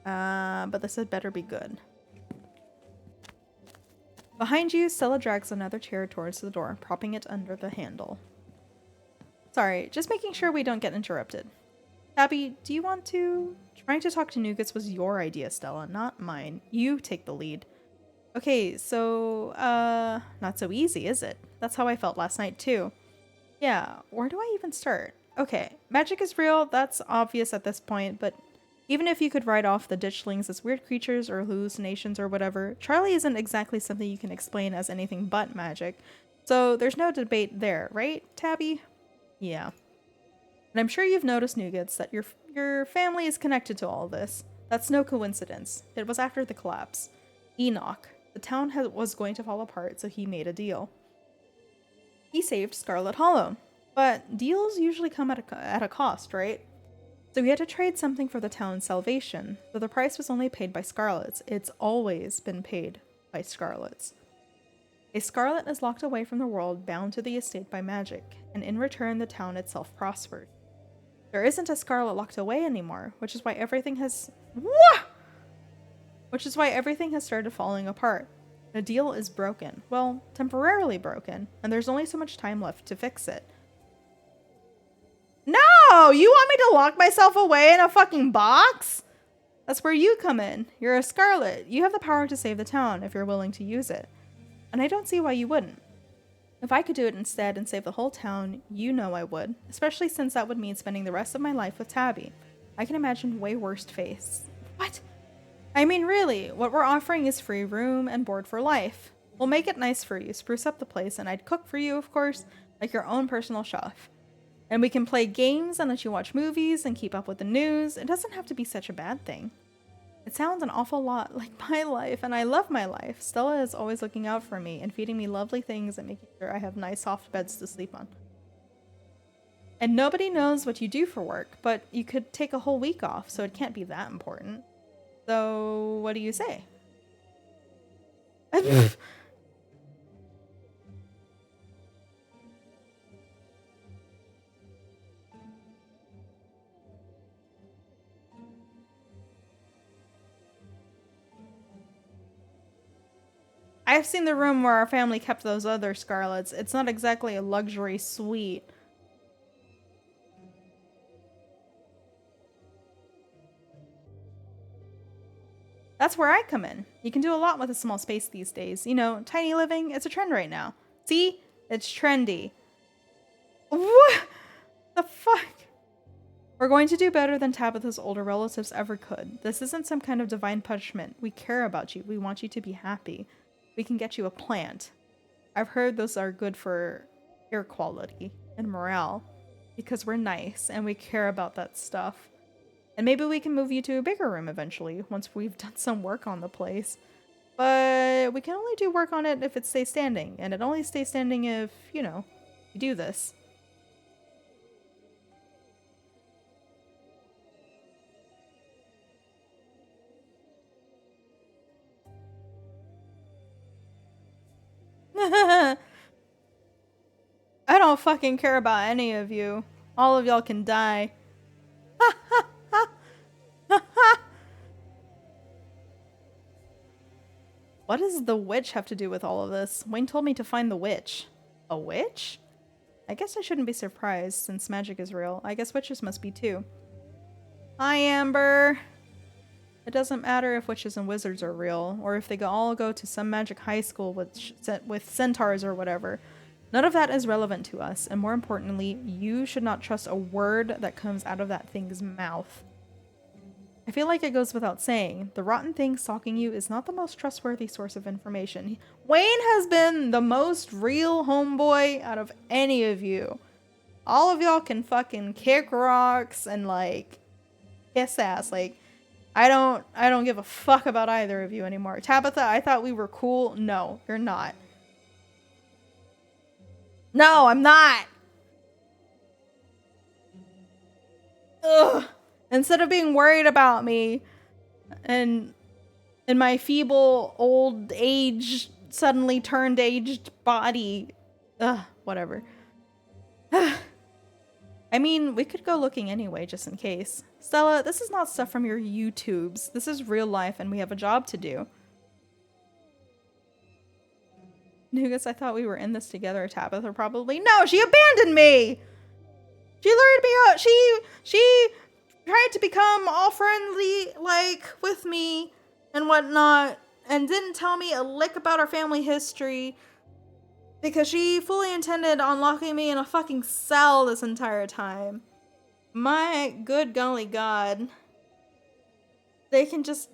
But this had better be good. Behind you, Stella drags another chair towards the door, propping it under the handle. Sorry, just making sure we don't get interrupted. Tabby, do you want to? Trying to talk to Nougats was your idea, Stella, not mine. You take the lead. Okay, so, not so easy, is it? That's how I felt last night, too. Yeah, where do I even start? Okay, magic is real, that's obvious at this point, but even if you could write off the ditchlings as weird creatures or hallucinations or whatever, Charlie isn't exactly something you can explain as anything but magic. So there's no debate there, right, Tabby? Yeah. And I'm sure you've noticed, Nougats, that your family is connected to all this. That's no coincidence. It was after the collapse. Enoch. The town was going to fall apart, so he made a deal. He saved Scarlet Hollow. But deals usually come at a cost, right? So he had to trade something for the town's salvation, though the price was only paid by Scarlets. It's always been paid by Scarlets. A Scarlet is locked away from the world, bound to the estate by magic, and in return the town itself prospered. There isn't a Scarlet locked away anymore, which is why everything has started falling apart. The deal is broken. Well, temporarily broken, and there's only so much time left to fix it. No! You want me to lock myself away in a fucking box? That's where you come in. You're a Scarlet. You have the power to save the town if you're willing to use it. And I don't see why you wouldn't. If I could do it instead and save the whole town, you know I would. Especially since that would mean spending the rest of my life with Tabby. I can imagine way worst face. What? I mean, really, what we're offering is free room and board for life. We'll make it nice for you, spruce up the place, and I'd cook for you, of course, like your own personal chef. And we can play games and let you watch movies and keep up with the news. It doesn't have to be such a bad thing. It sounds an awful lot like my life, and I love my life. Stella is always looking out for me and feeding me lovely things and making sure I have nice soft beds to sleep on. And nobody knows what you do for work, but you could take a whole week off, so it can't be that important. So, what do you say? I've seen the room where our family kept those other Scarlets. It's not exactly a luxury suite. That's where I come in. You can do a lot with a small space these days. You know, tiny living, it's a trend right now. See? It's trendy. What the fuck? We're going to do better than Tabitha's older relatives ever could. This isn't some kind of divine punishment. We care about you. We want you to be happy. We can get you a plant. I've heard those are good for air quality and morale because we're nice and we care about that stuff. And maybe we can move you to a bigger room eventually once we've done some work on the place. But we can only do work on it if it stays standing, and it only stays standing if, you know, you do this. I don't fucking care about any of you. All of y'all can die. What does the witch have to do with all of this? Wayne told me to find the witch. A witch? I guess I shouldn't be surprised since magic is real. I guess witches must be too. Hi, Amber. It doesn't matter if witches and wizards are real, or if they all go to some magic high school with centaurs or whatever. None of that is relevant to us, and more importantly, you should not trust a word that comes out of that thing's mouth. I feel like it goes without saying, the rotten thing stalking you is not the most trustworthy source of information. Wayne has been the most real homeboy out of any of you. All of y'all can fucking kick rocks and like kiss ass. Like, I don't give a fuck about either of you anymore. Tabitha, I thought we were cool. No, you're not. No, I'm not. Ugh. Instead of being worried about me and in my feeble old age, suddenly turned aged body. Ugh, whatever. I mean, we could go looking anyway, just in case. Stella, this is not stuff from your YouTubes. This is real life and we have a job to do. Nugas, I thought we were in this together. Tabitha probably. No, she abandoned me! She lured me out. She tried to become all friendly, like, with me and whatnot, and didn't tell me a lick about our family history because she fully intended on locking me in a fucking cell this entire time. My good golly god. They can just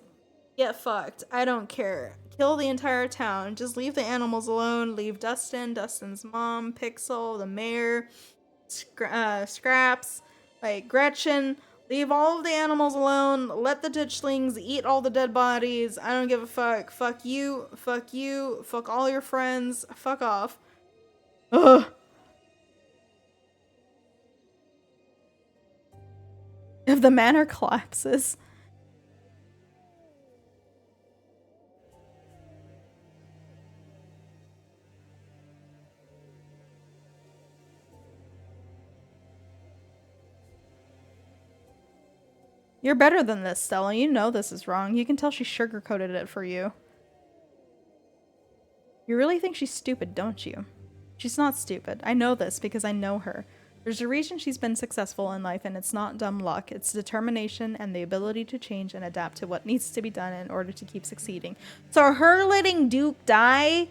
get fucked. I don't care. Kill the entire town. Just leave the animals alone. Leave Dustin, Dustin's mom, Pixel, the mayor, Scraps, like Gretchen. Leave all of the animals alone. Let the ditchlings eat all the dead bodies. I don't give a fuck. Fuck you. Fuck you. Fuck all your friends. Fuck off. Ugh. If the manor collapses. You're better than this, Stella. You know this is wrong. You can tell she sugarcoated it for you. You really think she's stupid, don't you? She's not stupid. I know this because I know her. There's a reason she's been successful in life, and it's not dumb luck. It's determination and the ability to change and adapt to what needs to be done in order to keep succeeding. So her letting Duke die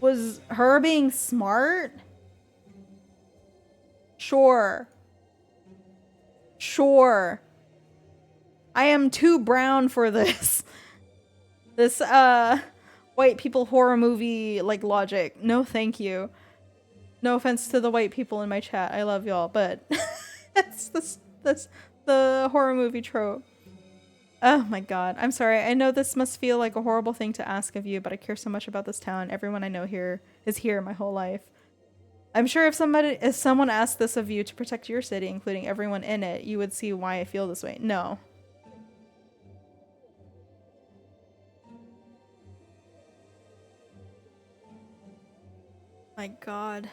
was her being smart? Sure. Sure. I am too brown for this. This, white people horror movie, like, logic. No thank you. No offense to the white people in my chat. I love y'all, but that's the horror movie trope. Oh my god. I'm sorry. I know this must feel like a horrible thing to ask of you, but I care so much about this town. Everyone I know here is here my whole life. I'm sure if someone asked this of you to protect your city, including everyone in it, you would see why I feel this way. No. My god.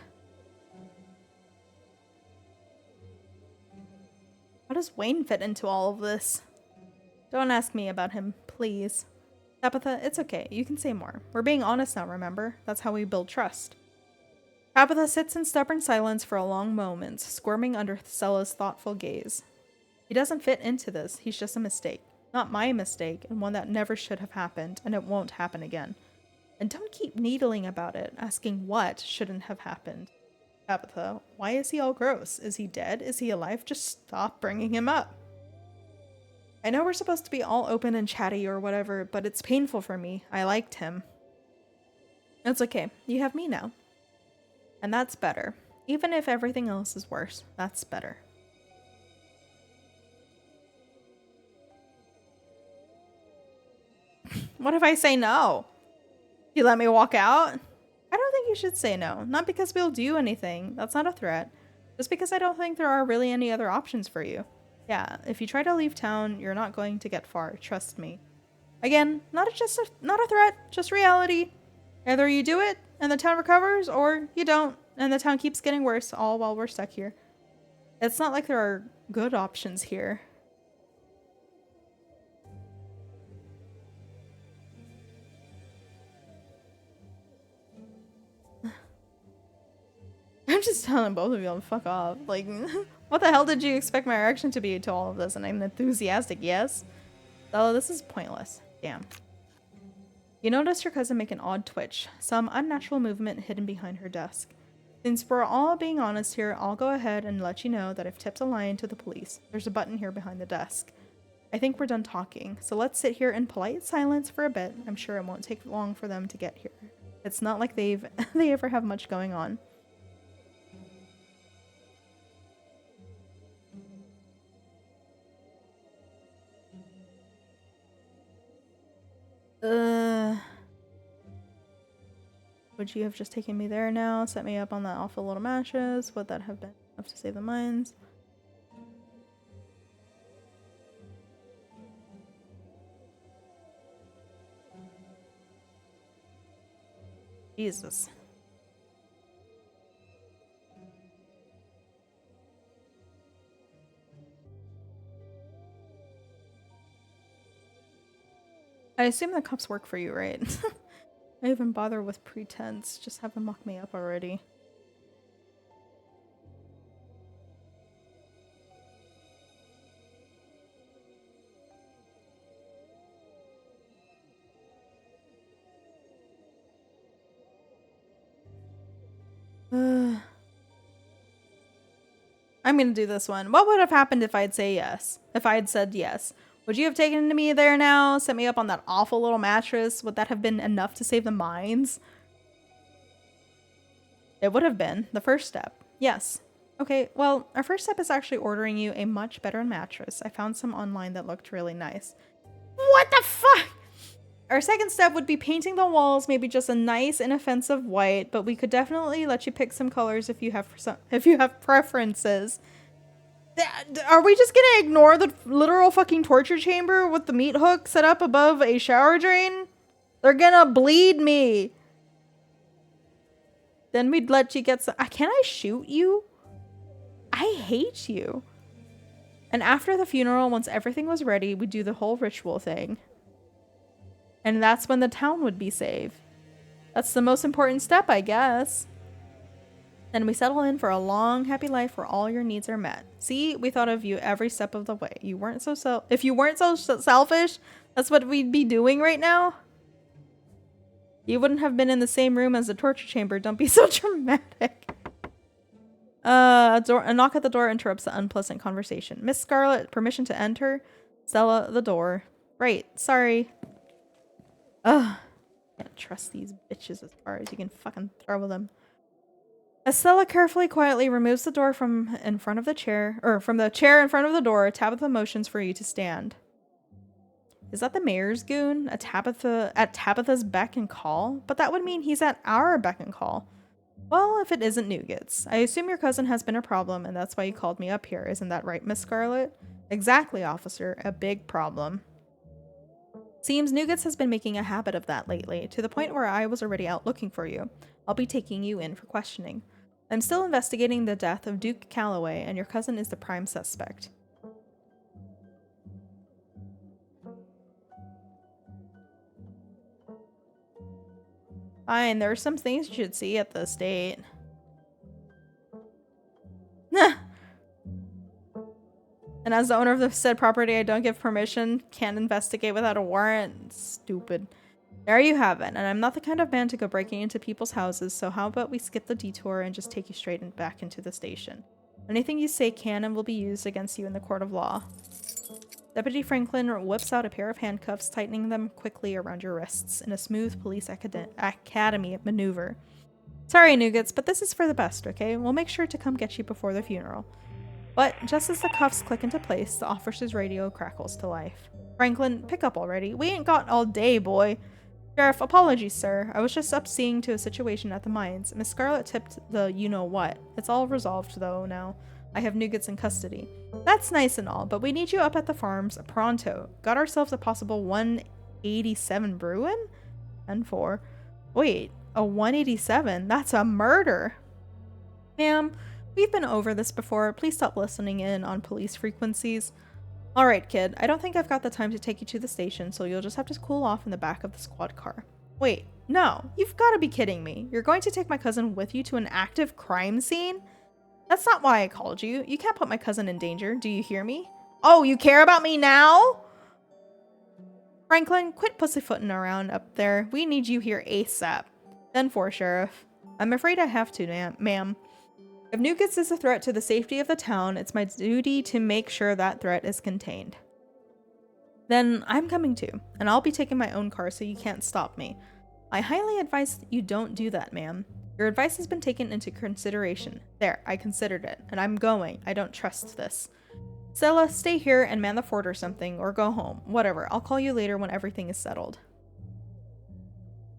How does Wayne fit into all of this? Don't ask me about him, please. Tabitha, it's okay. You can say more. We're being honest now, remember? That's how we build trust. Tabitha sits in stubborn silence for a long moment, squirming under Stella's thoughtful gaze. He doesn't fit into this. He's just a mistake. Not my mistake, and one that never should have happened, and it won't happen again. And don't keep needling about it, asking what shouldn't have happened. Tabitha, why is he all gross? Is he dead? Is he alive? Just stop bringing him up. I know we're supposed to be all open and chatty or whatever, but it's painful for me. I liked him. It's okay. You have me now. And that's better. Even if everything else is worse, that's better. What if I say no? You let me walk out? I don't think you should say no. Not because we'll do anything. That's not a threat. Just because I don't think there are really any other options for you. Yeah, if you try to leave town, you're not going to get far. Trust me. Again, not a threat, just reality. Either you do it and the town recovers, or you don't and the town keeps getting worse, all while we're stuck here. It's not like there are good options here. I'm just telling both of you to fuck off. Like, what the hell did you expect my reaction to be to all of this? And I'm enthusiastic, yes? Oh, this is pointless. Damn. You notice your cousin make an odd twitch, some unnatural movement hidden behind her desk. Since we're all being honest here, I'll go ahead and let you know that I've tipped a line to the police. There's a button here behind the desk. I think we're done talking, so let's sit here in polite silence for a bit. I'm sure it won't take long for them to get here. It's not like they ever have much going on. Would you have just taken me there now? Set me up on that awful little mattress? Would that have been enough to save the mines? Jesus. I assume the cops work for you, right? I even bother with pretense. Just have them mock me up already. I'm gonna do this one. What would have happened if I'd say yes? If I had said yes? Would you have taken me there now? Set me up on that awful little mattress? Would that have been enough to save the mines? It would have been. The first step. Yes. Okay, well, our first step is actually ordering you a much better mattress. I found some online that looked really nice. What the fuck? Our second step would be painting the walls, maybe just a nice, inoffensive white, but we could definitely let you pick some colors if you have preferences. Are we just gonna ignore the literal fucking torture chamber with the meat hook set up above a shower drain? They're gonna bleed me. Then we'd let you get some. Can I shoot you? I hate you. And after the funeral, once everything was ready, we'd do the whole ritual thing. And that's when the town would be saved. That's the most important step, I guess. Then we settle in for a long, happy life where all your needs are met. See, we thought of you every step of the way. You weren't so if you weren't so selfish, that's what we'd be doing right now. You wouldn't have been in the same room as the torture chamber. Don't be so dramatic. A knock at the door interrupts the unpleasant conversation. Miss Scarlet, permission to enter? Stella, the door. Right, sorry. Ugh. Can't trust these bitches as far as you can fucking throw them. Estella carefully, quietly removes the door from in front of the chair, or from the chair in front of the door. Tabitha motions for you to stand. Is that the mayor's goon? At Tabitha's beck and call? But that would mean he's at our beck and call. Well, if it isn't Nougats. I assume your cousin has been a problem, and that's why you called me up here. Isn't that right, Miss Scarlet? Exactly, officer. A big problem. Seems Nougats has been making a habit of that lately, to the point where I was already out looking for you. I'll be taking you in for questioning. I'm still investigating the death of Duke Calloway, and your cousin is the prime suspect. Fine, there are some things you should see at the estate. And as the owner of the said property, I don't give permission, can't investigate without a warrant. Stupid. There you have it, and I'm not the kind of man to go breaking into people's houses, so how about we skip the detour and just take you straight and back into the station. Anything you say can and will be used against you in the court of law. Deputy Franklin whips out a pair of handcuffs, tightening them quickly around your wrists in a smooth police academy maneuver. Sorry, Nougats, but this is for the best, okay? We'll make sure to come get you before the funeral. But just as the cuffs click into place, the officer's radio crackles to life. Franklin, pick up already. We ain't got all day, boy. Sheriff, apologies, sir. I was just up seeing to a situation at the mines. Miss Scarlet tipped the you-know-what. It's all resolved, though, now. I have Nougats in custody. That's nice and all, but we need you up at the farms pronto. Got ourselves a possible 187 Bruin? 10-4. Wait, a 187? That's a murder! Ma'am, we've been over this before. Please stop listening in on police frequencies. Alright, kid. I don't think I've got the time to take you to the station, so you'll just have to cool off in the back of the squad car. Wait, No, you've got to be kidding me. You're going to take my cousin with you to an active crime scene? That's not why I called you. You can't put my cousin in danger. Do you hear me? Oh, you care about me now? Franklin, quit pussyfooting around up there. We need you here ASAP. 10-4, Sheriff. I'm afraid I have to, ma'am. If Nukas is a threat to the safety of the town, it's my duty to make sure that threat is contained. Then I'm coming too, and I'll be taking my own car so you can't stop me. I highly advise you don't do that, ma'am. Your advice has been taken into consideration. There, I considered it, and I'm going. I don't trust this. Stella, stay here and man the fort or something, or go home. Whatever, I'll call you later when everything is settled.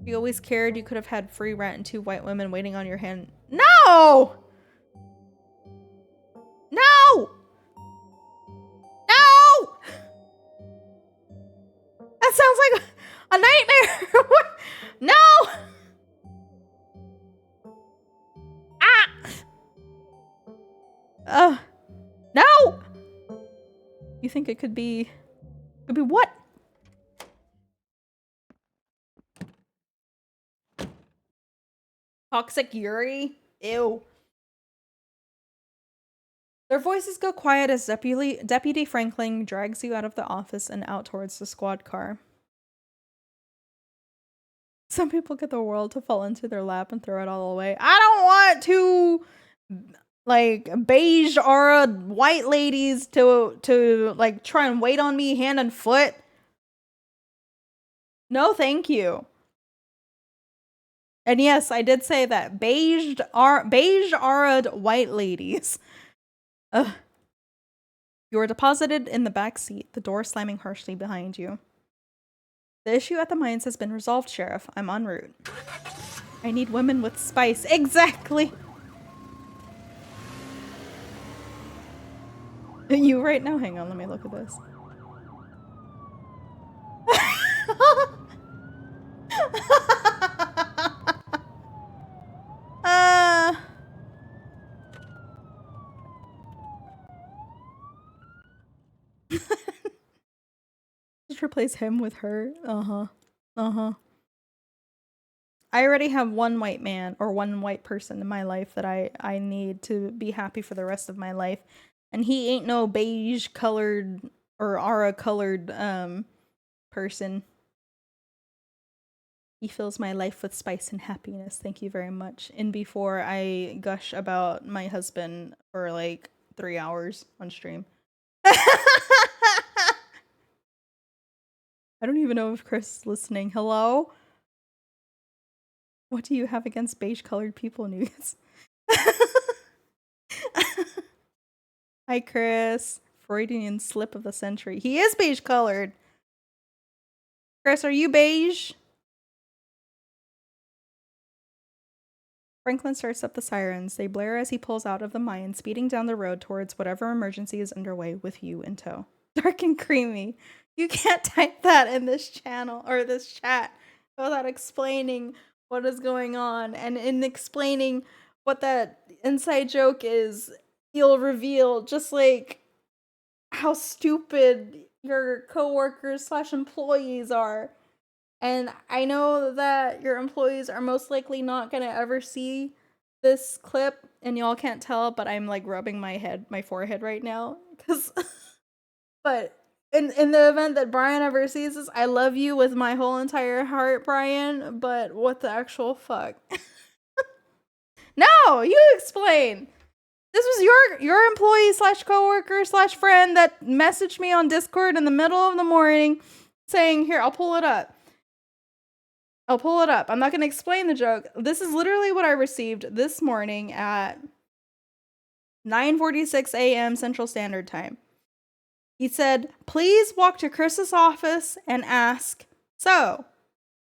You always cared you could have had free rent and 2 white women waiting on your hand. No! No! No! That sounds like a nightmare! No! Ah! No! You think it could be... Could be what? Toxic Yuri? Ew. Their voices go quiet as Deputy Franklin drags you out of the office and out towards the squad car. Some people get the world to fall into their lap and throw it all away. I don't want to, like, beige aura white ladies to like try and wait on me hand and foot. No, thank you. And yes, I did say that. Beige aura white ladies. Ugh. You are deposited in the back seat, the door slamming harshly behind you. The issue at the mines has been resolved, Sheriff. I'm en route. I need women with spice. Exactly! You right now? Hang on, let me look at this. Just replace him with her. I already have one white man or one white person in my life that I need to be happy for the rest of my life. And he ain't no beige colored or aura colored person. He fills my life with spice and happiness. Thank you very much. And before I gush about my husband for like 3 hours on stream. I don't even know if Chris is listening. Hello? What do you have against beige colored people, News? Hi, Chris. Freudian slip of the century. He is beige colored. Chris, are you beige? Franklin starts up the sirens. They blare as he pulls out of the mine, speeding down the road towards whatever emergency is underway with you in tow. Dark and creamy. You can't type that in this channel or this chat without explaining what is going on. And in explaining what that inside joke is, you'll reveal just like how stupid your coworkers / employees are. And I know that your employees are most likely not gonna ever see this clip, and y'all can't tell, but I'm like rubbing my forehead right now. But in the event that Brian ever sees this, I love you with my whole entire heart, Brian, but what the actual fuck? No, you explain. This was your employee / coworker / friend that messaged me on Discord in the middle of the morning saying, here, I'll pull it up. I'm not going to explain the joke. This is literally what I received this morning at 9:46 a.m. Central Standard Time. He said, please walk to Chris's office and ask, so,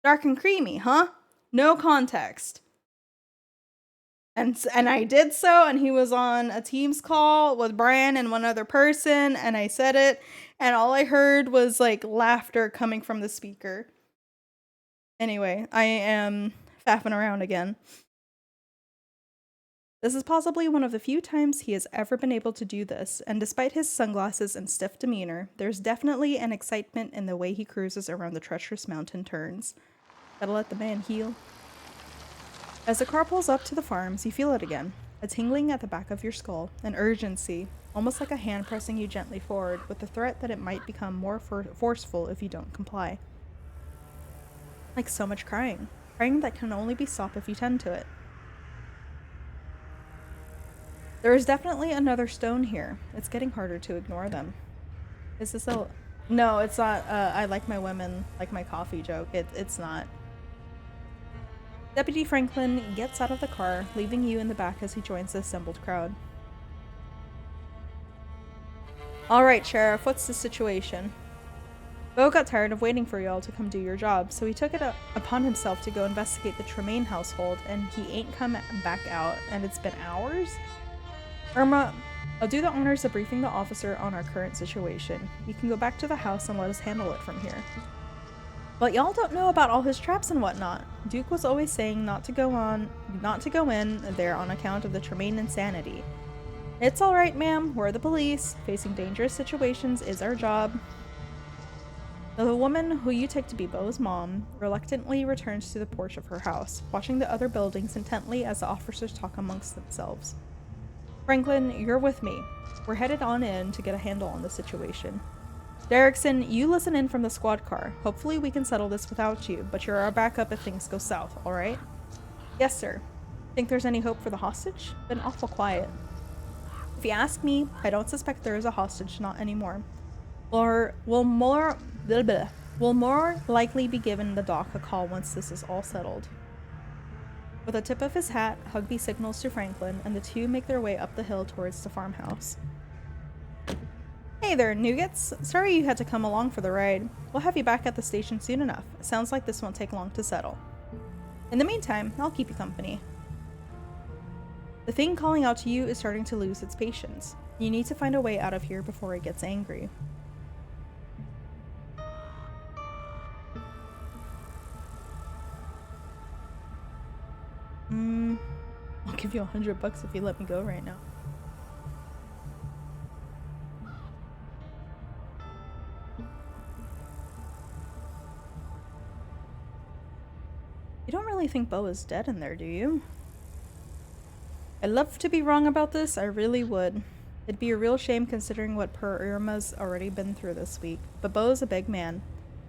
dark and creamy, huh? No context. And I did so, and he was on a Teams call with Brian and one other person, and I said it, and all I heard was, like, laughter coming from the speaker. Anyway, I am faffing around again. This is possibly one of the few times he has ever been able to do this, and despite his sunglasses and stiff demeanor, there's definitely an excitement in the way he cruises around the treacherous mountain turns. Gotta let the man heal. As the car pulls up to the farms, you feel it again. A tingling at the back of your skull, an urgency, almost like a hand pressing you gently forward, with the threat that it might become more forceful if you don't comply. Like so much crying. Crying that can only be stopped if you tend to it. There is definitely another stone here. It's getting harder to ignore them. Is this a... No, it's not, I like my women, like my coffee joke. It's not. Deputy Franklin gets out of the car, leaving you in the back as he joins the assembled crowd. Alright, Sheriff, what's the situation? Beau got tired of waiting for y'all to come do your job, so he took it upon himself to go investigate the Tremaine household, and he ain't come back out, and it's been hours? Irma, I'll do the honors of briefing the officer on our current situation. You can go back to the house and let us handle it from here. But y'all don't know about all his traps and whatnot. Duke was always saying not to go in there on account of the Tremaine insanity. It's alright, ma'am. We're the police. Facing dangerous situations is our job. The woman, who you take to be Beau's mom, reluctantly returns to the porch of her house, watching the other buildings intently as the officers talk amongst themselves. Franklin, you're with me. We're headed on in to get a handle on the situation. Derrickson, you listen in from the squad car. Hopefully we can settle this without you, but you're our backup if things go south, alright? Yes, sir. Think there's any hope for the hostage? Been awful quiet. If you ask me, I don't suspect there is a hostage, not anymore. Or we'll more likely be giving the doc a call once this is all settled. With a tip of his hat, Hugby signals to Franklin, and the two make their way up the hill towards the farmhouse. Hey there, Nougats. Sorry you had to come along for the ride. We'll have you back at the station soon enough. It sounds like this won't take long to settle. In the meantime, I'll keep you company. The thing calling out to you is starting to lose its patience. You need to find a way out of here before it gets angry. I'll give you $100 if you let me go right now. You don't really think Beau is dead in there, do you? I'd love to be wrong about this, I really would. It'd be a real shame considering what poor Irma's already been through this week. But Beau's a big man.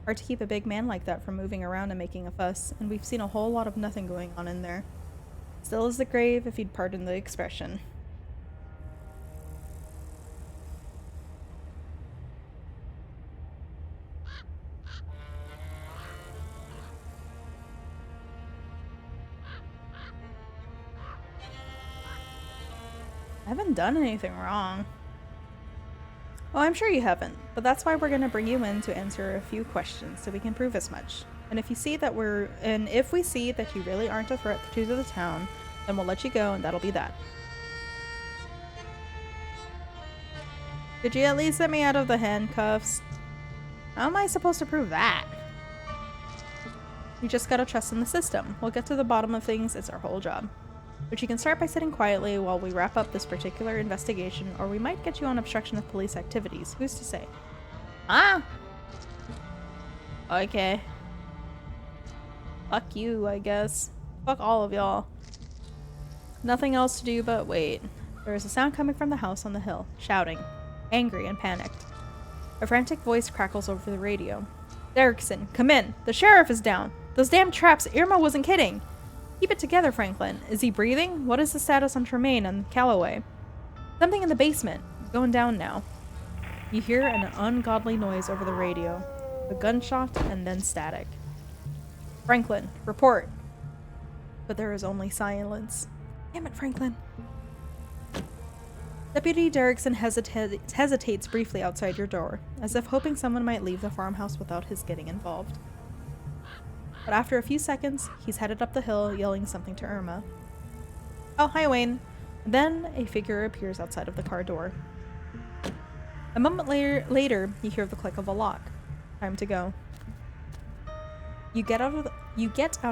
Hard to keep a big man like that from moving around and making a fuss, and we've seen a whole lot of nothing going on in there. Still as the grave, if you'd pardon the expression. I haven't done anything wrong. Oh, I'm sure you haven't, but that's why we're gonna bring you in to answer a few questions so we can prove as much. And if we see that you really aren't a threat to the town, then we'll let you go and that'll be that. Could you at least let me out of the handcuffs? How am I supposed to prove that? You just gotta trust in the system. We'll get to the bottom of things, it's our whole job. But you can start by sitting quietly while we wrap up this particular investigation, or we might get you on obstruction of police activities. Who's to say? Ah! Okay. Fuck you, I guess. Fuck all of y'all. Nothing else to do but wait. There is a sound coming from the house on the hill, shouting, angry and panicked. A frantic voice crackles over the radio. Derrickson, come in! The sheriff is down! Those damn traps, Irma wasn't kidding! Keep it together, Franklin. Is he breathing? What is the status on Tremaine and Calloway? Something in the basement. Going down now. You hear an ungodly noise over the radio. A gunshot and then static. Franklin, report. But there is only silence. Damn it, Franklin. Deputy Derrickson hesitates briefly outside your door, as if hoping someone might leave the farmhouse without his getting involved. But after a few seconds, he's headed up the hill, yelling something to Irma. Oh, hi, Wayne. Then a figure appears outside of the car door. A moment later, you hear the click of a lock. Time to go. You get out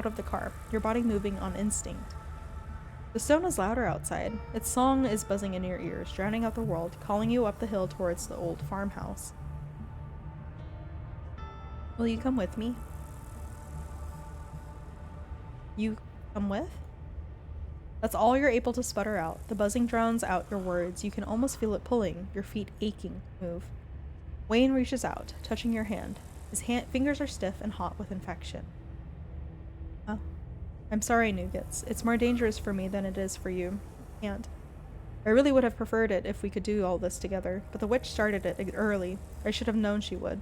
of the car, your body moving on instinct. The stone is louder outside. Its song is buzzing in your ears, drowning out the world, calling you up the hill towards the old farmhouse. Will you come with me? You come with? That's all you're able to sputter out. The buzzing drowns out your words. You can almost feel it pulling, your feet aching to move. Wayne reaches out, touching your hand. His fingers are stiff and hot with infection. Oh. I'm sorry, Nougats. It's more dangerous for me than it is for you. I can't. I really would have preferred it if we could do all this together, but the witch started it early. I should have known she would.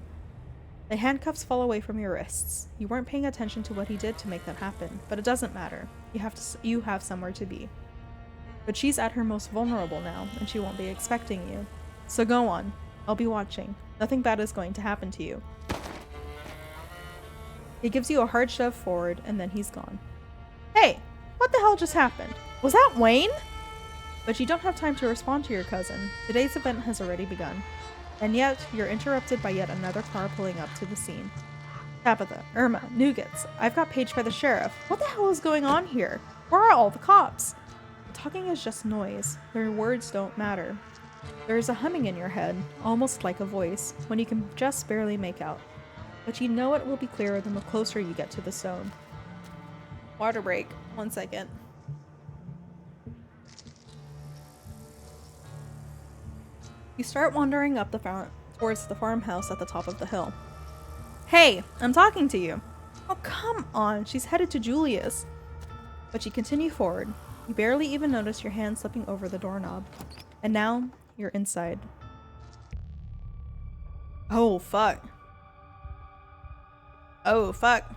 The handcuffs fall away from your wrists. You weren't paying attention to what he did to make that happen, but it doesn't matter. You have somewhere to be. But she's at her most vulnerable now, and she won't be expecting you. So go on. I'll be watching. Nothing bad is going to happen to you. He gives you a hard shove forward, and then he's gone. Hey! What the hell just happened? Was that Wayne? But you don't have time to respond to your cousin. Today's event has already begun. And yet, you're interrupted by yet another car pulling up to the scene. Tabitha, Irma, Nougats, I've got paged by the sheriff. What the hell is going on here? Where are all the cops? Talking is just noise. Their words don't matter. There is a humming in your head, almost like a voice, when you can just barely make out. But you know it will be clearer the closer you get to the stone. Water break. 1 second. You start wandering up towards the farmhouse at the top of the hill. Hey, I'm talking to you. Oh, come on. She's headed to Julia's. But you continue forward. You barely even notice your hand slipping over the doorknob. And now, you're inside. Oh, fuck. Oh, fuck.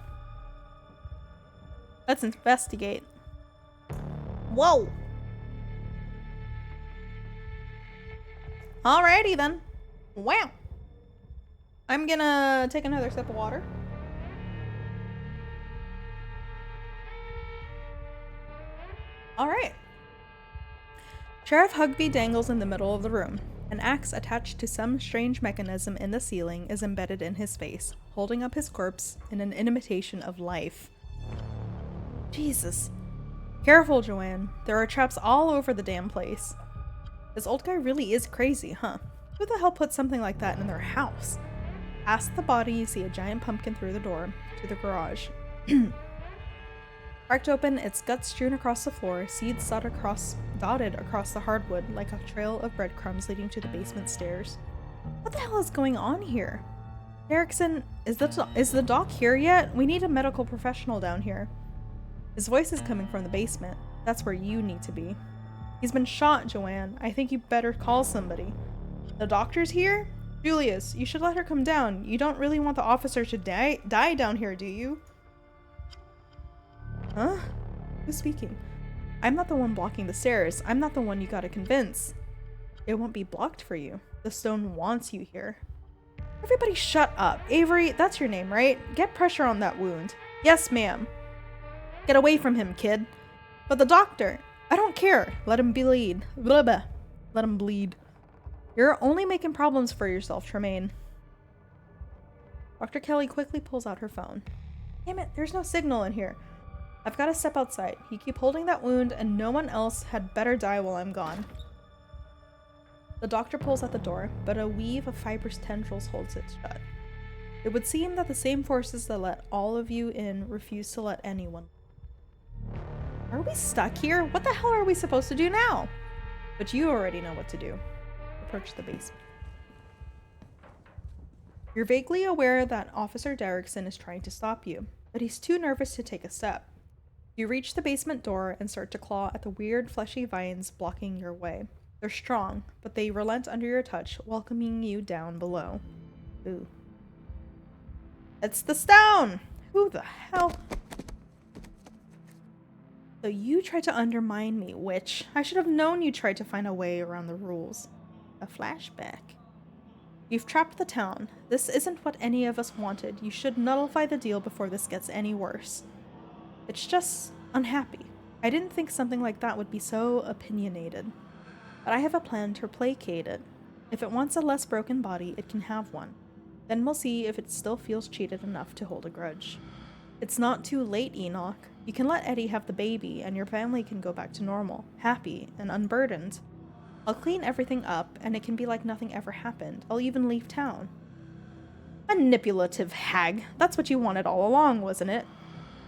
Let's investigate. Whoa! Alrighty then. Wow. I'm gonna take another sip of water. Alright. Sheriff Hugby dangles in the middle of the room. An axe attached to some strange mechanism in the ceiling is embedded in his face, holding up his corpse in an imitation of life. Jesus. Careful, Joanne. There are traps all over the damn place. This old guy really is crazy, huh? Who the hell put something like that in their house? Past the body, you see a giant pumpkin through the door to the garage. Cracked open, its guts strewn across the floor, seeds dotted across the hardwood like a trail of breadcrumbs leading to the basement stairs. What the hell is going on here? Derrickson, is the doc here yet? We need a medical professional down here. His voice is coming from the basement. That's where you need to be. He's been shot, Joanne. I think you better call somebody. The doctor's here? Julius, you should let her come down. You don't really want the officer to die down here, do you? Huh? Who's speaking? I'm not the one blocking the stairs. I'm not the one you gotta convince. It won't be blocked for you. The stone wants you here. Everybody shut up. Avery, that's your name, right? Get pressure on that wound. Yes, ma'am. Get away from him, kid. But the doctor... I don't care. Let him bleed. Blah, blah. Let him bleed. You're only making problems for yourself, Tremaine. Dr. Kelly quickly pulls out her phone. Damn it, there's no signal in here. I've got to step outside. You keep holding that wound, and no one else had better die while I'm gone. The doctor pulls at the door, but a weave of fibrous tendrils holds it shut. It would seem that the same forces that let all of you in refuse to let anyone. Are we stuck here? What the hell are we supposed to do now? But you already know what to do. Approach the basement. You're vaguely aware that Officer Derrickson is trying to stop you, but he's too nervous to take a step. You reach the basement door and start to claw at the weird fleshy vines blocking your way. They're strong, but they relent under your touch, welcoming you down below. Ooh. It's the stone! Who the hell? So you tried to undermine me, witch. I should have known you tried to find a way around the rules. A flashback. You've trapped the town. This isn't what any of us wanted. You should nullify the deal before this gets any worse. It's just unhappy. I didn't think something like that would be so opinionated. But I have a plan to placate it. If it wants a less broken body, it can have one. Then we'll see if it still feels cheated enough to hold a grudge. It's not too late, Enoch. You can let Eddie have the baby, and your family can go back to normal, happy, and unburdened. I'll clean everything up, and it can be like nothing ever happened. I'll even leave town. Manipulative hag. That's what you wanted all along, wasn't it?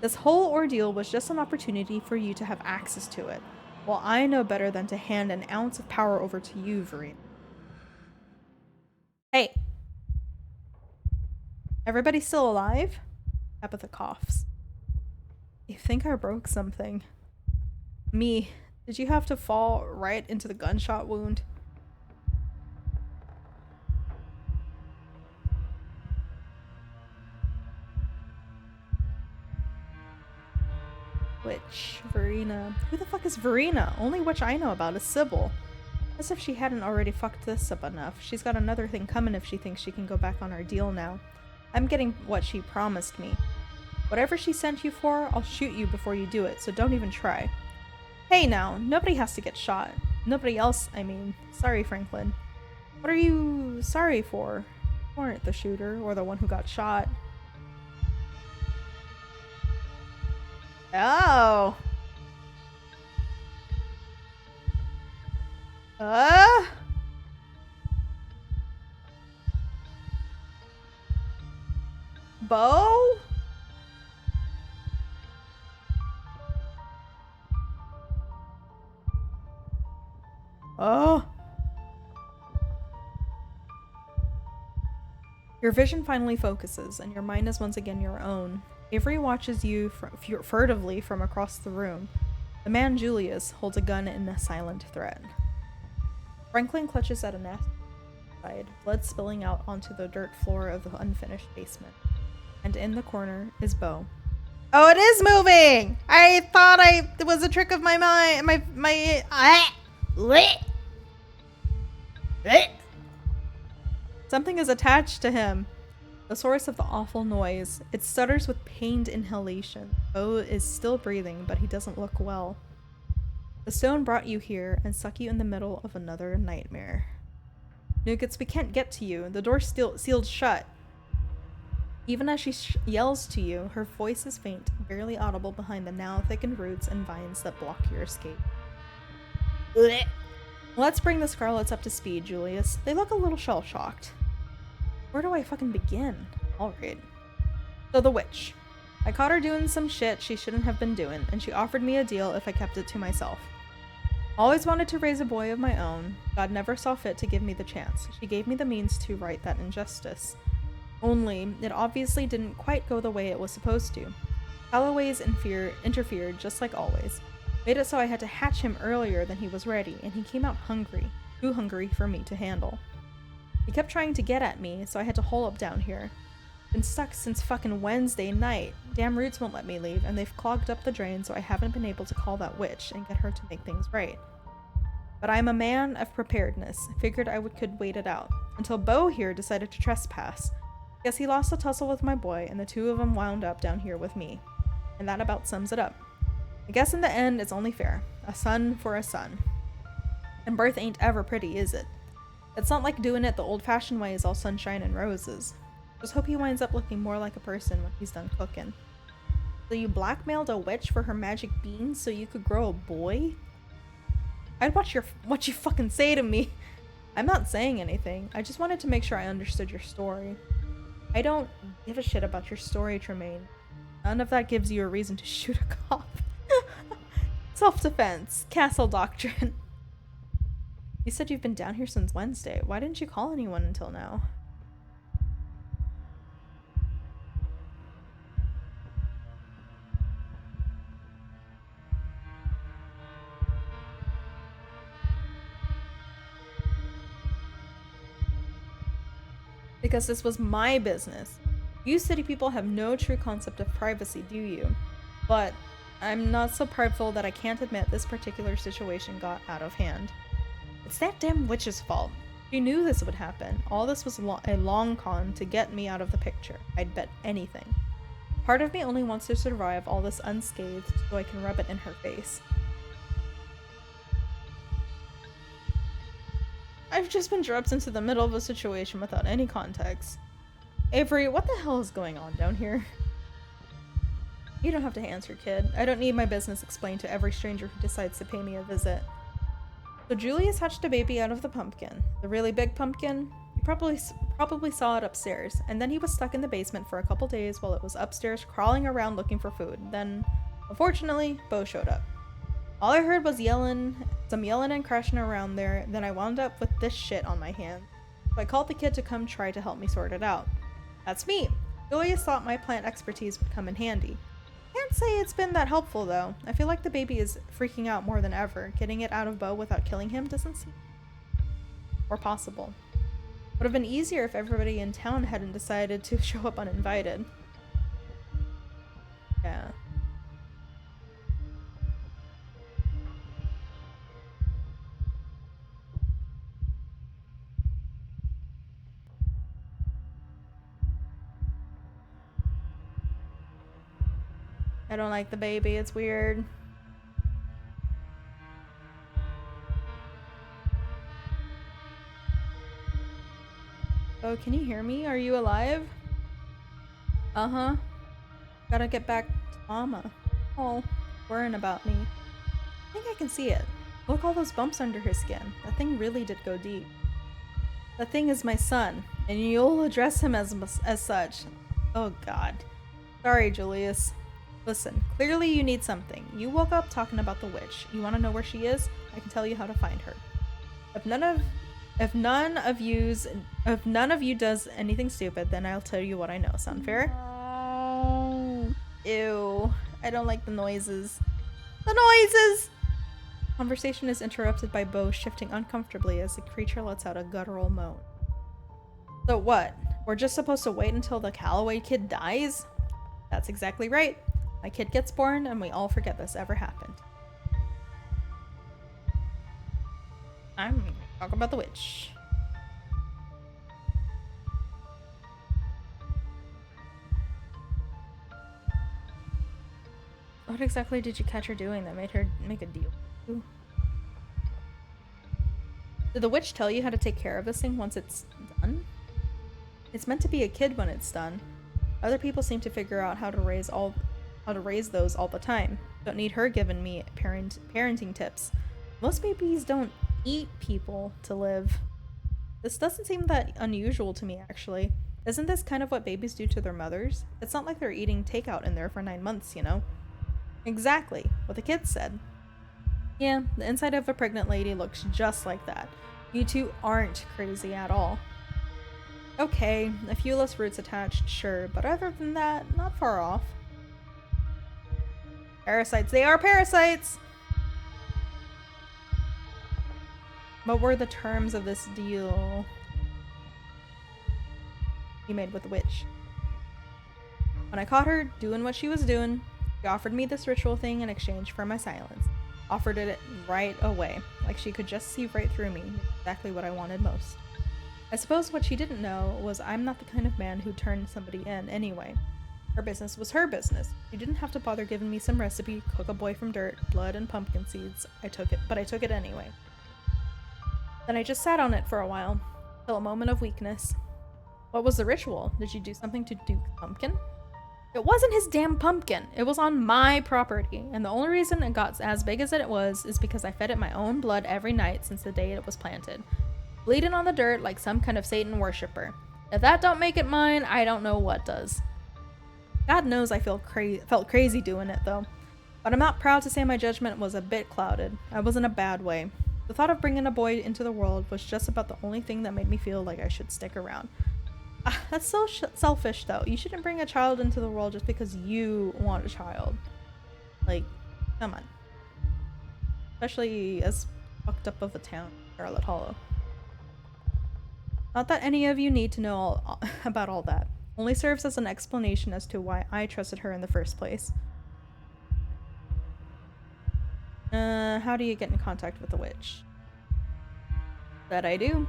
This whole ordeal was just an opportunity for you to have access to it. Well, I know better than to hand an ounce of power over to you, Verena. Hey. Everybody still alive? Tabitha coughs. You think I broke something? Me. Did you have to fall right into the gunshot wound? Witch. Verena. Who the fuck is Verena? Only witch I know about is Sybil. As if she hadn't already fucked this up enough. She's got another thing coming if she thinks she can go back on our deal now. I'm getting what she promised me. Whatever she sent you for, I'll shoot you before you do it, so don't even try. Hey now, nobody has to get shot. Nobody else, I mean. Sorry, Franklin. What are you sorry for? You weren't the shooter, or the one who got shot. Oh! Bo? Oh. Your vision finally focuses, and your mind is once again your own. Avery watches you furtively from across the room. The man, Julius, holds a gun in a silent threat. Franklin clutches at a nest side, blood spilling out onto the dirt floor of the unfinished basement. And in the corner is Bo. Oh, it is moving! I thought it was a trick of my mind. Something is attached to him. The source of the awful noise. It stutters with pained inhalation. Bo is still breathing, but he doesn't look well. The stone brought you here and stuck you in the middle of another nightmare. Nuggets, we can't get to you. The door's still sealed shut. Even as she yells to you, her voice is faint, barely audible behind the now thickened roots and vines that block your escape. Blech. Let's bring the Scarlets up to speed, Julius. They look a little shell-shocked. Where do I fucking begin? Alright. So the witch. I caught her doing some shit she shouldn't have been doing, and she offered me a deal if I kept it to myself. Always wanted to raise a boy of my own. God never saw fit to give me the chance. She gave me the means to right that injustice. Only, it obviously didn't quite go the way it was supposed to. Calloway's interfered just like always. Made it so I had to hatch him earlier than he was ready, and he came out hungry. Too hungry for me to handle. He kept trying to get at me, so I had to hole up down here. Been stuck since fucking Wednesday night. Damn roots won't let me leave, and they've clogged up the drain, so I haven't been able to call that witch and get her to make things right. But I'm a man of preparedness. Figured I could wait it out. Until Bo here decided to trespass. Guess he lost a tussle with my boy, and the two of them wound up down here with me. And that about sums it up. I guess in the end, it's only fair. A son for a son. And birth ain't ever pretty, is it? It's not like doing it the old-fashioned way is all sunshine and roses. Just hope he winds up looking more like a person when he's done cooking. So you blackmailed a witch for her magic beans so you could grow a boy? I'd watch what you fucking say to me. I'm not saying anything. I just wanted to make sure I understood your story. I don't give a shit about your story, Tremaine. None of that gives you a reason to shoot a cop. Self-defense. Castle doctrine. You said you've been down here since Wednesday. Why didn't you call anyone until now? Because this was my business. You city people have no true concept of privacy, do you? But I'm not so prideful that I can't admit this particular situation got out of hand. It's that damn witch's fault. She knew this would happen. All this was a long con to get me out of the picture. I'd bet anything. Part of me only wants to survive all this unscathed so I can rub it in her face. I've just been dropped into the middle of a situation without any context. Avery, what the hell is going on down here? You don't have to answer, kid. I don't need my business explained to every stranger who decides to pay me a visit. So Julius hatched a baby out of the pumpkin. The really big pumpkin? You Probably saw it upstairs, and then he was stuck in the basement for a couple days while it was upstairs crawling around looking for food. Then, unfortunately, Bo showed up. All I heard was some yelling and crashing around there, then I wound up with this shit on my hand. So I called the kid to come try to help me sort it out. That's me. Julius thought my plant expertise would come in handy. Can't say it's been that helpful though. I feel like the baby is freaking out more than ever. Getting it out of Bo without killing him doesn't seem or possible. Would have been easier if everybody in town hadn't decided to show up uninvited. Yeah. I don't like the baby, it's weird. Oh, can you hear me? Are you alive? Uh-huh. Gotta get back to Mama. Oh, worrying about me. I think I can see it. Look, all those bumps under his skin. That thing really did go deep. That thing is my son, and you'll address him as such. Oh god. Sorry, Julius. Listen, clearly you need something. You woke up talking about the witch. You want to know where she is? I can tell you how to find her. If none of you does anything stupid, then I'll tell you what I know. Sound fair? Ew. I don't like the noises. The noises! Conversation is interrupted by Bo shifting uncomfortably as the creature lets out a guttural moan. So what? We're just supposed to wait until the Calloway kid dies? That's exactly right. My kid gets born and we all forget this ever happened. I'm gonna talk about the witch. What exactly did you catch her doing that made her make a deal with you? Did the witch tell you how to take care of this thing once it's done? It's meant to be a kid when it's done. Other people seem to figure out how to raise those all the time. Don't need her giving me parenting tips. Most babies don't eat people to live. This doesn't seem that unusual to me, actually. Isn't this kind of what babies do to their mothers? It's not like they're eating takeout in there for 9 months, you know? Exactly, what the kids said. Yeah, the inside of a pregnant lady looks just like that. You two aren't crazy at all. Okay, a few less roots attached, sure, but other than that, not far off. Parasites, they are parasites! What were the terms of this deal you made with the witch? When I caught her doing what she was doing, she offered me this ritual thing in exchange for my silence. Offered it right away, like she could just see right through me, exactly what I wanted most. I suppose what she didn't know was I'm not the kind of man who turned somebody in anyway. Her business was her business. She didn't have to bother giving me some recipe, cook a boy from dirt, blood, and pumpkin seeds. I took it anyway. Then I just sat on it for a while, till a moment of weakness. What was the ritual? Did you do something to Duke Pumpkin? It wasn't his damn pumpkin. It was on my property, and the only reason it got as big as it was is because I fed it my own blood every night since the day it was planted. Bleeding on the dirt like some kind of Satan worshiper. If that don't make it mine, I don't know what does. God knows I felt crazy doing it though. But I'm not proud to say my judgment was a bit clouded. I was in a bad way. The thought of bringing a boy into the world was just about the only thing that made me feel like I should stick around. That's so selfish though. You shouldn't bring a child into the world just because you want a child. Like, come on. Especially as fucked up of a town, Scarlet Hollow. Not that any of you need to know about all that. Only serves as an explanation as to why I trusted her in the first place. How do you get in contact with the witch? That I do.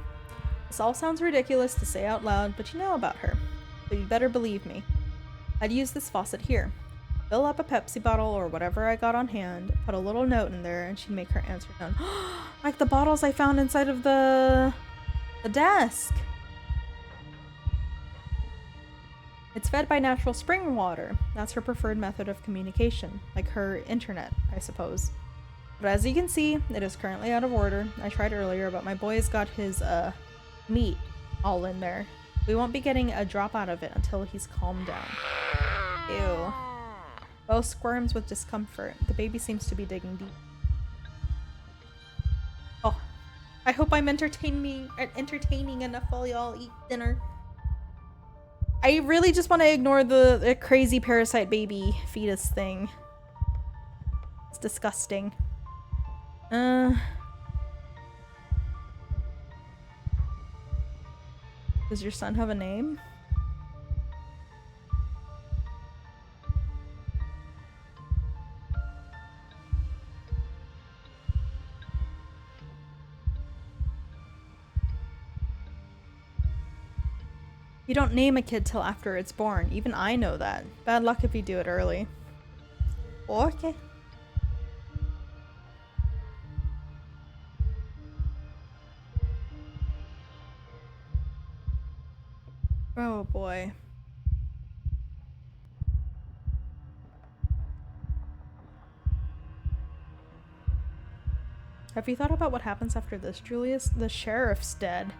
This all sounds ridiculous to say out loud, but you know about her. So you better believe me. I'd use this faucet here. Fill up a Pepsi bottle or whatever I got on hand, put a little note in there, and she'd make her answer known. Like the bottles I found inside of the desk. It's fed by natural spring water. That's her preferred method of communication, like her internet, I suppose. But as you can see, it is currently out of order. I tried earlier, but my boy's got his meat all in there. We won't be getting a drop out of it until he's calmed down. Ew. Bo squirms with discomfort. The baby seems to be digging deep. Oh, I hope I'm entertaining enough while y'all eat dinner. I really just want to ignore the crazy parasite baby fetus thing. It's disgusting. Does your son have a name? You don't name a kid till after it's born. Even I know that. Bad luck if you do it early. Okay. Oh boy. Have you thought about what happens after this, Julius? The sheriff's dead.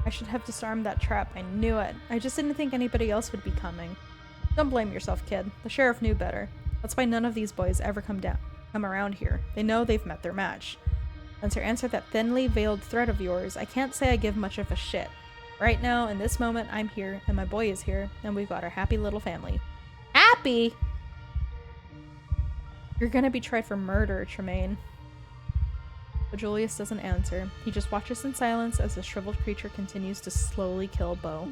I should have disarmed that trap. I knew it. I just didn't think anybody else would be coming. Don't blame yourself, kid. The sheriff knew better. That's why none of these boys ever come around here. They know they've met their match. And to answer that thinly veiled threat of yours, I can't say I give much of a shit. Right now, in this moment, I'm here, and my boy is here, and we've got our happy little family. Happy? You're gonna be tried for murder, Tremaine. But Julius doesn't answer. He just watches in silence as the shriveled creature continues to slowly kill Bo.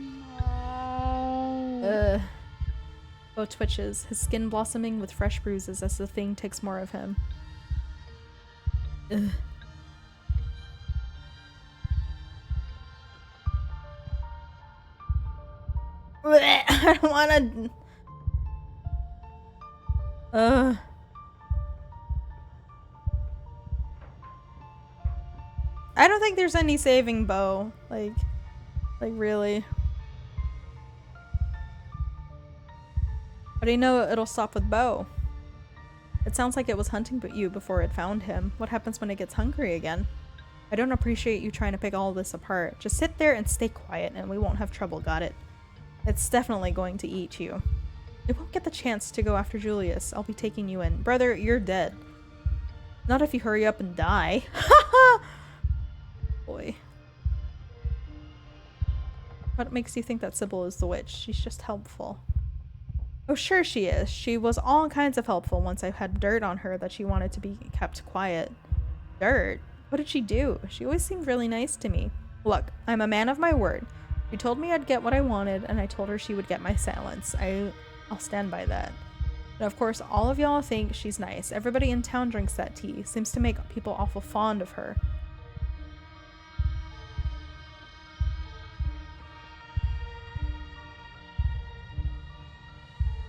Bo twitches, his skin blossoming with fresh bruises as the thing takes more of him. Ugh. I don't wanna... I don't think there's any saving Bo. Like really. But I know it'll stop with Bo. It sounds like it was hunting you before it found him. What happens when it gets hungry again? I don't appreciate you trying to pick all this apart. Just sit there and stay quiet and we won't have trouble, got it? It's definitely going to eat you. It won't get the chance to go after Julius. I'll be taking you in. Brother, you're dead. Not if you hurry up and die. Boy. What makes you think that Sybil is the witch? She's just helpful. Oh, sure she is. She was all kinds of helpful once I had dirt on her that she wanted to be kept quiet. Dirt? What did she do? She always seemed really nice to me. Look, I'm a man of my word. She told me I'd get what I wanted, and I told her she would get my silence. I'll stand by that. And of course, all of y'all think she's nice. Everybody in town drinks that tea. Seems to make people awful fond of her.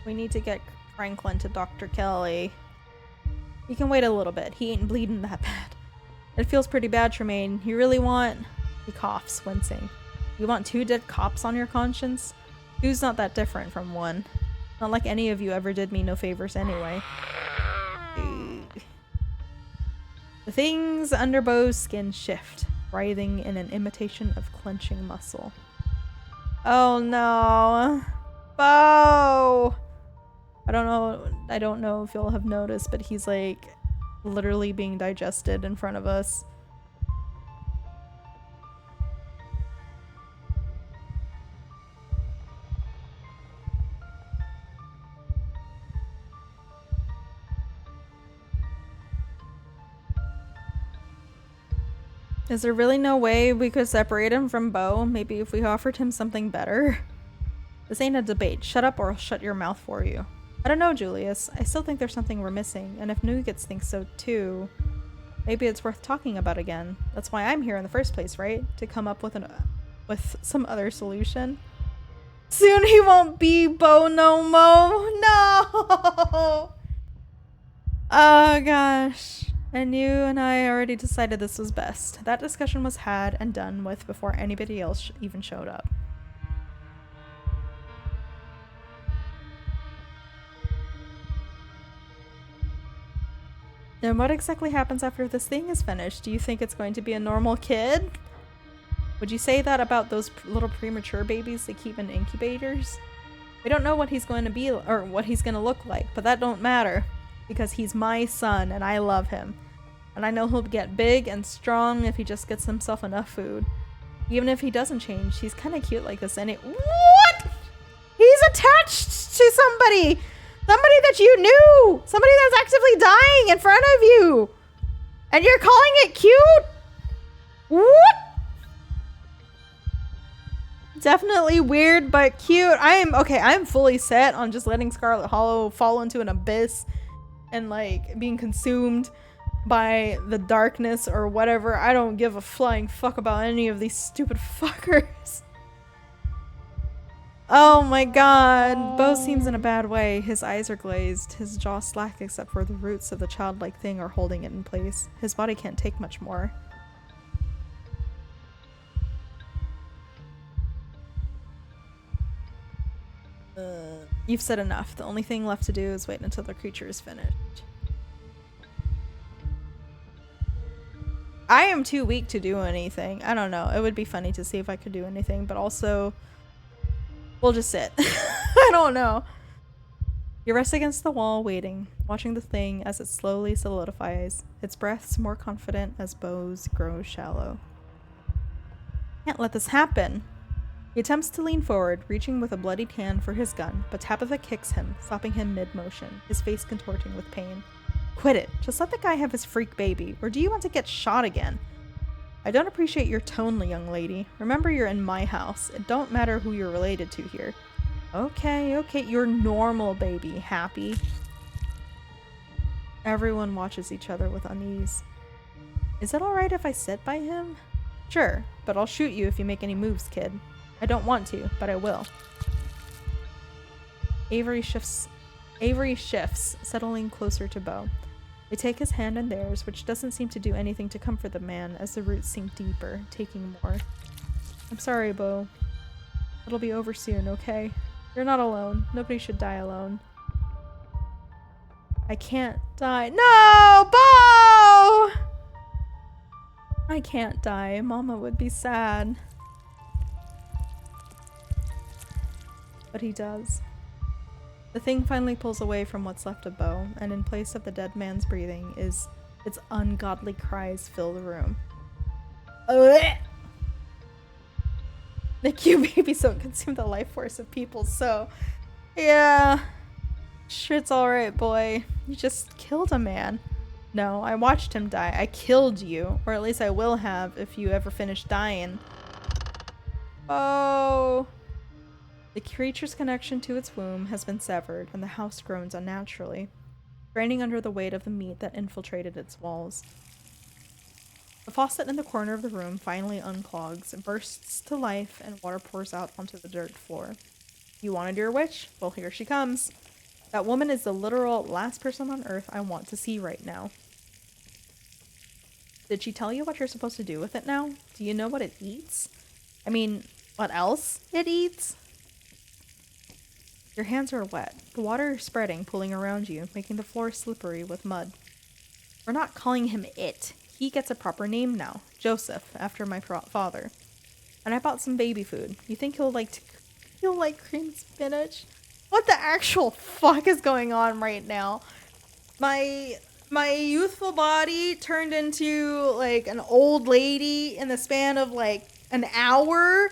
We need to get Franklin to Dr. Kelly. You can wait a little bit. He ain't bleeding that bad. It feels pretty bad, Tremaine. You really want... He coughs, wincing. You want 2 dead cops on your conscience? 2's not that different from 1. Not like any of you ever did me no favors anyway. The things under Bo's skin shift, writhing in an imitation of clenching muscle. Oh no. Bo! I don't know if you'll have noticed, but he's like literally being digested in front of us. Is there really no way we could separate him from Bo? Maybe if we offered him something better? This ain't a debate. Shut up or I'll shut your mouth for you. I don't know, Julius. I still think there's something we're missing, and if Nuggets thinks so too, maybe it's worth talking about again. That's why I'm here in the first place, right? To come up with some other solution. Soon he won't be Bo no mo. No! Oh gosh. And you and I already decided this was best. That discussion was had and done with before anybody else even showed up. And what exactly happens after this thing is finished? Do you think it's going to be a normal kid? Would you say that about those little premature babies they keep in incubators? We don't know what he's going to be or what he's going to look like, but that don't matter because he's my son and I love him. And I know he'll get big and strong if he just gets himself enough food. Even if he doesn't change, he's kind of cute like this and What? He's attached to somebody! Somebody that you knew! Somebody that's actively dying in front of you! And you're calling it cute? What? Definitely weird, but cute. I'm fully set on just letting Scarlet Hollow fall into an abyss and like being consumed by the darkness or whatever. I don't give a flying fuck about any of these stupid fuckers. Oh my god. Bo seems in a bad way. His eyes are glazed, his jaw slack except for the roots of the childlike thing are holding it in place. His body can't take much more. You've said enough. The only thing left to do is wait until the creature is finished. I am too weak to do anything. I don't know. It would be funny to see if I could do anything, but also we'll just sit. I don't know. You rest against the wall, waiting, watching the thing as it slowly solidifies, its breaths more confident as Bo's grow shallow. Can't let this happen. He attempts to lean forward, reaching with a bloodied hand for his gun, but Tabitha kicks him, stopping him mid-motion, his face contorting with pain. Quit it. Just let the guy have his freak baby, or do you want to get shot again? I don't appreciate your tone, young lady. Remember, you're in my house. It don't matter who you're related to here. Okay, you're normal, baby. Happy. Everyone watches each other with unease. Is it alright if I sit by him? Sure, but I'll shoot you if you make any moves, kid. I don't want to, but I will. Avery shifts, settling closer to Bo. They take his hand in theirs, which doesn't seem to do anything to comfort the man as the roots sink deeper, taking more. I'm sorry, Bo. It'll be over soon, okay? You're not alone. Nobody should die alone. I can't die. No, Bo! I can't die. Mama would be sad. But he does. The thing finally pulls away from what's left of Bo, and in place of the dead man's breathing is its ungodly cries fill the room. Ugh! The cute babies don't consume the life force of people, so yeah. Shit's alright, boy. You just killed a man. No, I watched him die. I killed you, or at least I will have if you ever finish dying. Oh. The creature's connection to its womb has been severed, and the house groans unnaturally, straining under the weight of the meat that infiltrated its walls. The faucet in the corner of the room finally unclogs, bursts to life, and water pours out onto the dirt floor. You wanted your witch? Well, here she comes. That woman is the literal last person on Earth I want to see right now. Did she tell you what you're supposed to do with it now? Do you know what it eats? I mean, what else it eats? Your hands are wet. The water is spreading, pooling around you, making the floor slippery with mud. We're not calling him it. He gets a proper name now. Joseph, after my father. And I bought some baby food. You think he'll like cream spinach? What the actual fuck is going on right now? My youthful body turned into like an old lady in the span of like an hour.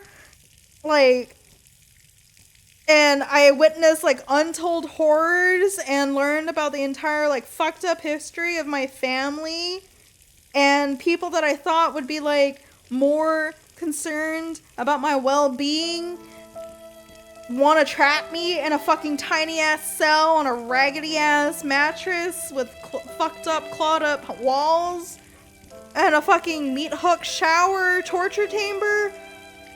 And I witnessed like untold horrors and learned about the entire like fucked up history of my family. And people that I thought would be like more concerned about my well-being want to trap me in a fucking tiny ass cell on a raggedy ass mattress with fucked up, clawed up walls and a fucking meat hook shower torture chamber.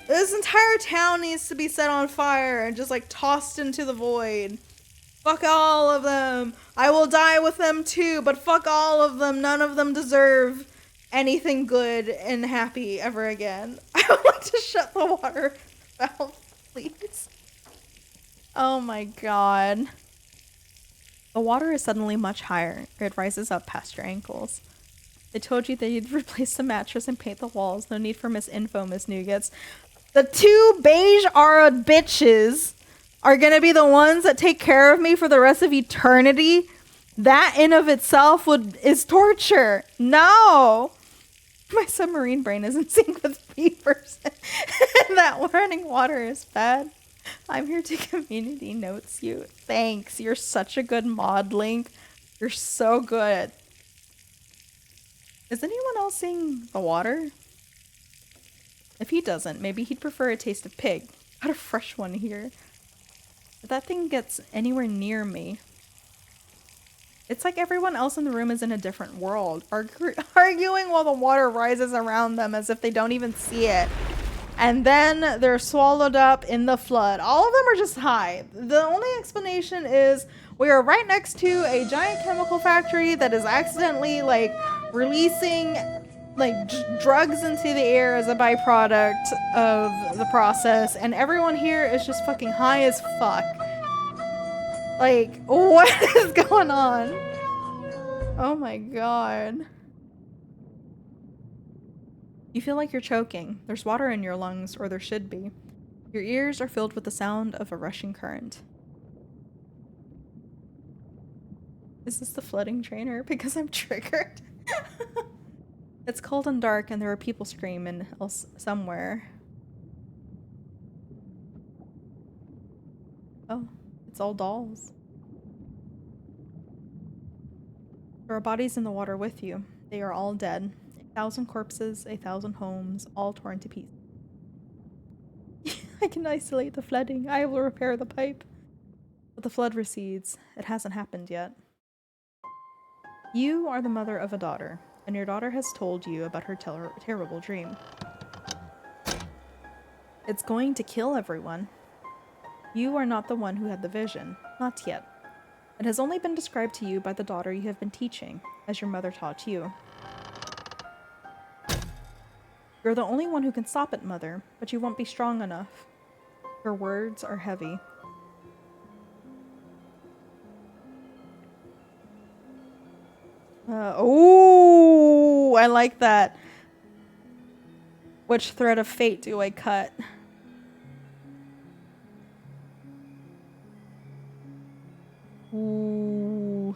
This entire town needs to be set on fire and just like tossed into the void. Fuck all of them. I will die with them too, but fuck all of them. None of them deserve anything good and happy ever again. I would like to shut the water valve, please. Oh my god. The water is suddenly much higher. It rises up past your ankles. They told you that you'd replace the mattress and paint the walls. No need for Miss Info, Miss Nougats. The two beige aura bitches are gonna be the ones that take care of me for the rest of eternity. That in of itself is torture. No! My submarine brain is in sync with beavers. That running water is bad. I'm here to community notes you. Thanks. You're such a good mod, Link. You're so good. Is anyone else seeing the water? If he doesn't, maybe he'd prefer a taste of pig. Got a fresh one here. If that thing gets anywhere near me, it's like everyone else in the room is in a different world, arguing while the water rises around them as if they don't even see it. And then they're swallowed up in the flood. All of them are just high. The only explanation is we are right next to a giant chemical factory that is accidentally like releasing like drugs into the air as a byproduct of the process, and everyone here is just fucking high as fuck. Like, what is going on? Oh my god. You feel like you're choking. There's water in your lungs, or there should be. Your ears are filled with the sound of a rushing current. Is this the flooding trainer? Because I'm triggered. It's cold and dark, and there are people screaming somewhere. Oh, it's all dolls. There are bodies in the water with you. They are all dead. 1,000 corpses, 1,000 homes, all torn to pieces. I can isolate the flooding. I will repair the pipe. But the flood recedes. It hasn't happened yet. You are the mother of a daughter, and your daughter has told you about her terrible dream. It's going to kill everyone. You are not the one who had the vision. Not yet. It has only been described to you by the daughter you have been teaching, as your mother taught you. You're the only one who can stop it, Mother, but you won't be strong enough. Her words are heavy. Oh, I like that. Which thread of fate do I cut? Ooh.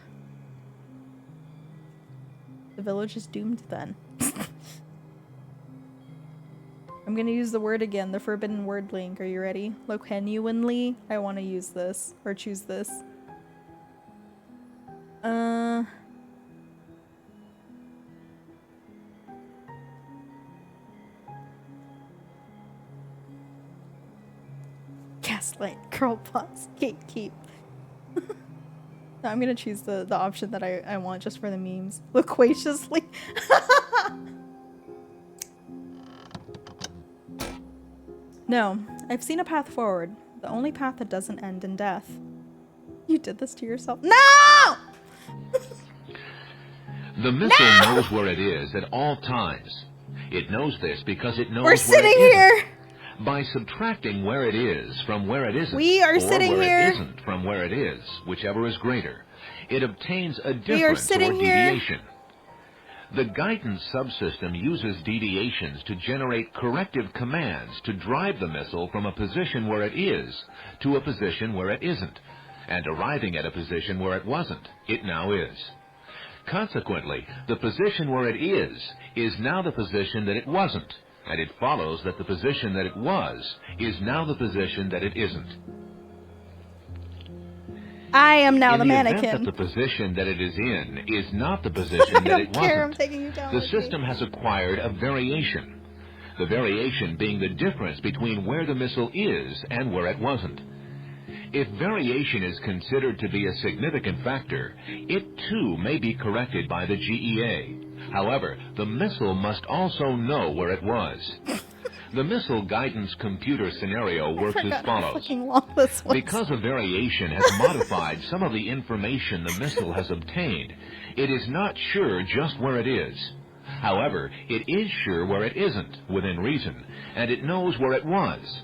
The village is doomed then. I'm gonna use the word again, the forbidden word, Link. Are you ready? Genuinely, I want to use this, or choose this. Gaslight, girl boss, gatekeep. No, I'm gonna choose the option that I want just for the memes. Loquaciously. No, I've seen a path forward. The only path that doesn't end in death. You did this to yourself. No! The missile knows where it is at all times. It knows this because it knows We're sitting here. By subtracting where it is from where it isn't, we are sitting where here. It isn't from where it is, whichever is greater, it obtains a we are difference sitting or here. deviation. The guidance subsystem uses deviations to generate corrective commands to drive the missile from a position where it is to a position where it isn't, and arriving at a position where it wasn't, it now is. Consequently, the position where it is now the position that it wasn't, and it follows that the position that it was is now the position that it isn't. I am now the mannequin. In the event that the position that it is in is not the position that it wasn't, I'm taking you down the system has acquired a variation. The variation being the difference between where the missile is and where it wasn't. If variation is considered to be a significant factor, it too may be corrected by the GEA. However, the missile must also know where it was. The missile guidance computer scenario works as follows. Because a variation has modified some of the information the missile has obtained, it is not sure just where it is. However, it is sure where it isn't, within reason, and it knows where it was.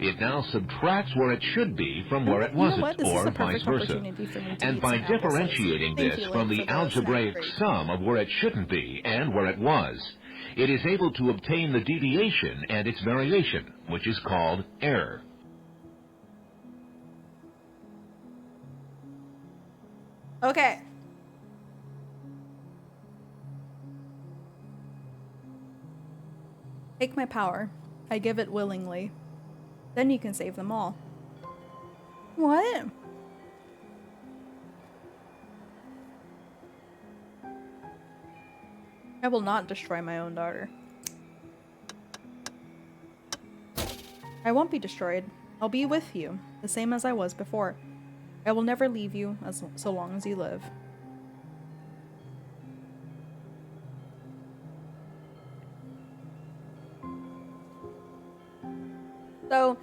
It now subtracts where it should be from where it You know wasn't, what? This is or a vice perfect versa. opportunity for me to And eat by some apple slices. differentiating Thank this you, from Link, the for algebraic snack treat. sum of where it shouldn't be and where it was, it is able to obtain the deviation and its variation, which is called error. Okay. Take my power. I give it willingly. Then you can save them all. What? I will not destroy my own daughter. I won't be destroyed. I'll be with you, the same as I was before. I will never leave you so long as you live. So,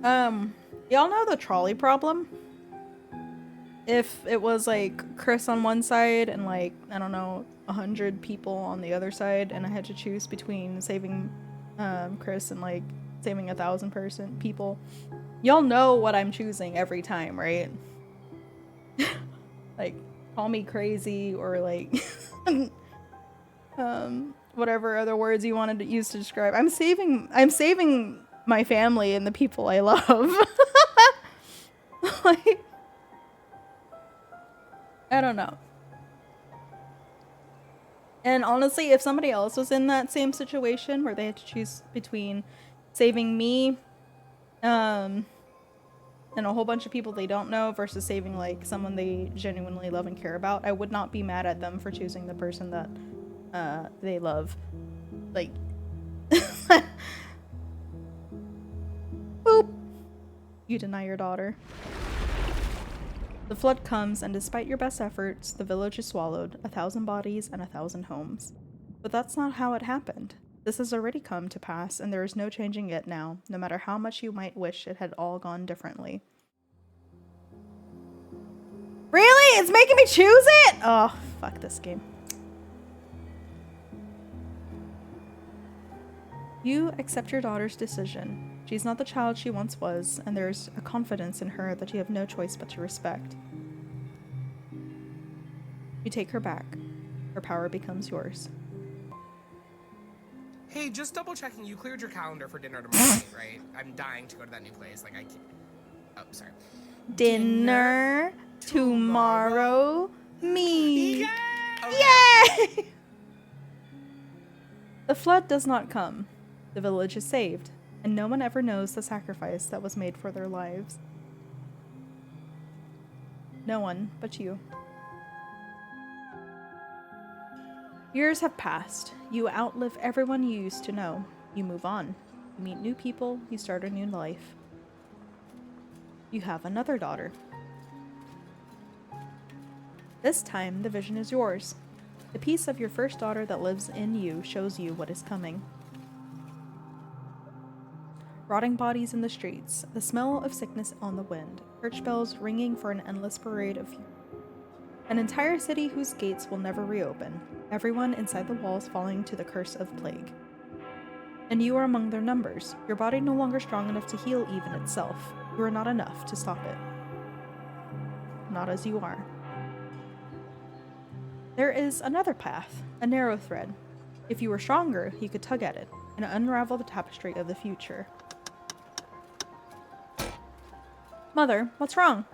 y'all know the trolley problem? If it was like Chris on one side and like, I don't know, 100 people on the other side, and I had to choose between saving Chris and like saving 1,000 people, y'all know what I'm choosing every time, right? Like, call me crazy or like whatever other words you wanted to use to describe. I'm saving my family and the people I love. Like, I don't know. And honestly, if somebody else was in that same situation where they had to choose between saving me and a whole bunch of people they don't know versus saving like someone they genuinely love and care about, I would not be mad at them for choosing the person that they love. Like, boop. You deny your daughter. The flood comes, and despite your best efforts, the village is swallowed, 1,000 bodies and 1,000 homes. But that's not how it happened. This has already come to pass, and there is no changing it now, no matter how much you might wish it had all gone differently. Really? It's making me choose it? Oh, fuck this game. You accept your daughter's decision. She's not the child she once was, and there's a confidence in her that you have no choice but to respect. You take her back. Her power becomes yours. Hey, just double checking. You cleared your calendar for dinner tomorrow night, right? I'm dying to go to that new place. Like, I can't. Oh, sorry. Dinner tomorrow. Me. Yeah! Okay. Yay! The flood does not come. The village is saved, and no one ever knows the sacrifice that was made for their lives. No one but you. Years have passed. You outlive everyone you used to know. You move on. You meet new people. You start a new life. You have another daughter. This time, the vision is yours. The piece of your first daughter that lives in you shows you what is coming. Rotting bodies in the streets, the smell of sickness on the wind, church bells ringing for an endless parade of an entire city whose gates will never reopen, everyone inside the walls falling to the curse of plague. And you are among their numbers, your body no longer strong enough to heal even itself. You are not enough to stop it. Not as you are. There is another path, a narrow thread. If you were stronger, you could tug at it and unravel the tapestry of the future. Mother, what's wrong?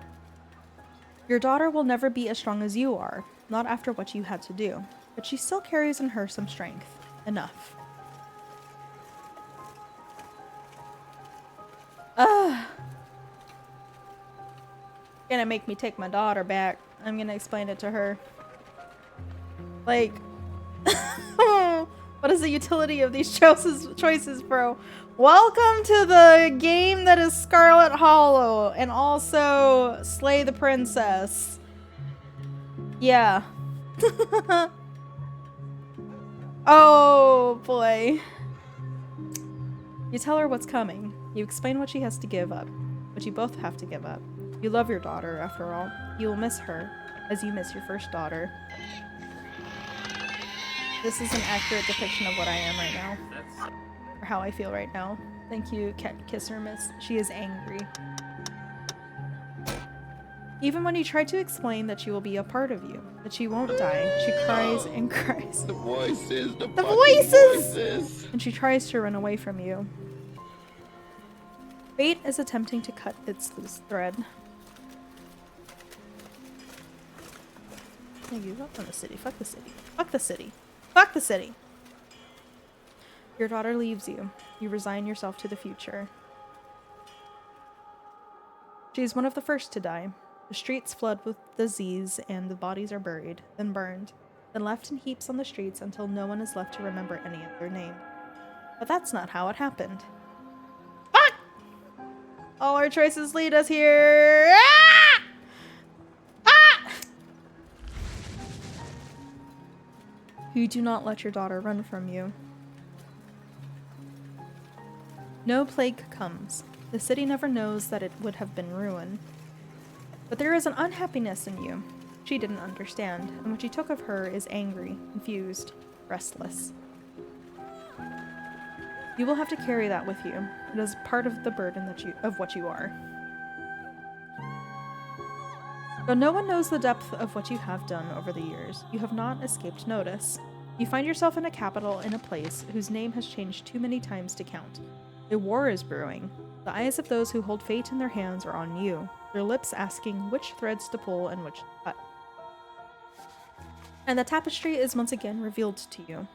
Your daughter will never be as strong as you are, not after what you had to do, but she still carries in her some strength. Enough. Gonna make me take my daughter back. I'm gonna explain it to her. Like, what is the utility of these choices, bro? Welcome to the game that is Scarlet Hollow, and also Slay the Princess. Yeah. Oh, boy. You tell her what's coming. You explain what she has to give up. What you both have to give up. You love your daughter, after all. You will miss her, as you miss your first daughter. This is an accurate depiction of what I am right now. Or how I feel right now. Thank you, Cat Kisser Miss. She is angry. Even when you try to explain that she will be a part of you, that she won't die, she cries and cries. The voices, the voices! And she tries to run away from you. Fate is attempting to cut its loose thread. I give up on the city. Fuck the city. Fuck the city. Fuck the city! Your daughter leaves you. You resign yourself to the future. She is one of the first to die. The streets flood with disease and the bodies are buried, then burned, then left in heaps on the streets until no one is left to remember any of their name. But that's not how it happened. Fuck! All our choices lead us here. Ah! Ah! You do not let your daughter run from you. No plague comes. The city never knows that it would have been ruined. But there is an unhappiness in you. She didn't understand, and what you took of her is angry, confused, restless. You will have to carry that with you. It is part of the burden of what you are. Though no one knows the depth of what you have done over the years, you have not escaped notice. You find yourself in a capital in a place whose name has changed too many times to count. A war is brewing. The eyes of those who hold fate in their hands are on you, their lips asking which threads to pull and which to cut. And the tapestry is once again revealed to you.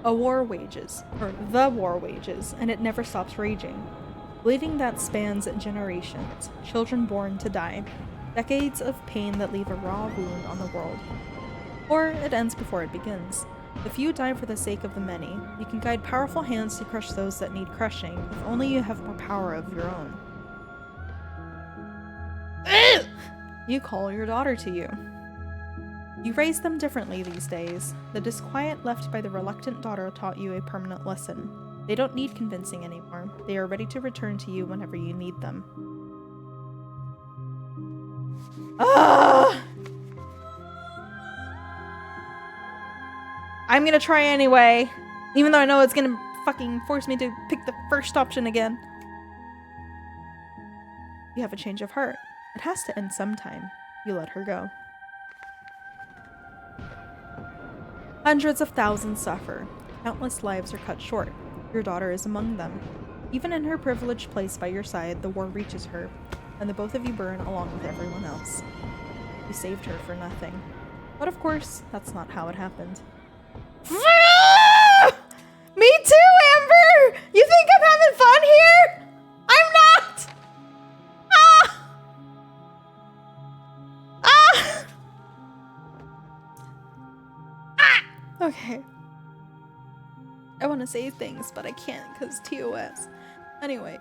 The war wages, and it never stops raging. Bleeding that spans generations, children born to die, decades of pain that leave a raw wound on the world. Or it ends before it begins. The few die for the sake of the many. You can guide powerful hands to crush those that need crushing, if only you have more power of your own. You call your daughter to you. You raise them differently these days. The disquiet left by the reluctant daughter taught you a permanent lesson. They don't need convincing anymore. They are ready to return to you whenever you need them. Ah! I'm gonna try anyway, even though I know it's gonna fucking force me to pick the first option again. You have a change of heart. It has to end sometime. You let her go. Hundreds of thousands suffer. Countless lives are cut short. Your daughter is among them. Even in her privileged place by your side, the war reaches her, and the both of you burn along with everyone else. You saved her for nothing. But of course, that's not how it happened. Me too, Amber! You think I'm having fun here? I'm not! Ah! Ah! Ah! Okay. I want to say things, but I can't because TOS. Anyway,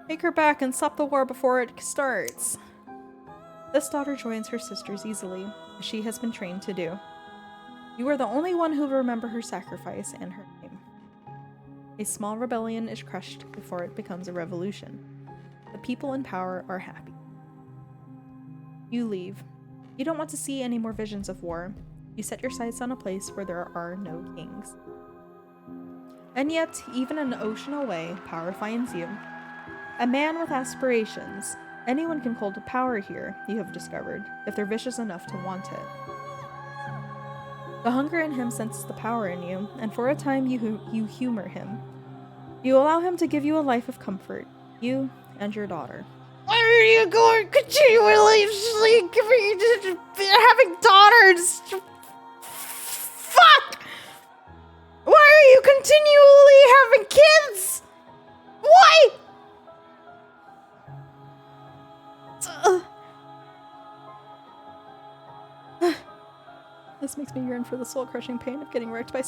take her back and stop the war before it starts. This daughter joins her sisters easily, as she has been trained to do. You are the only one who will remember her sacrifice and her name. A small rebellion is crushed before it becomes a revolution. The people in power are happy. You leave. You don't want to see any more visions of war. You set your sights on a place where there are no kings. And yet, even an ocean away, power finds you. A man with aspirations. Anyone can hold power here, you have discovered, if they're vicious enough to want it. The hunger in him senses the power in you, and for a time you humor him. You allow him to give you a life of comfort, you and your daughter. Why are you going continually having daughters? Fuck! Why are you continually having kids? Why? This makes me yearn for the soul-crushing pain of getting wrecked by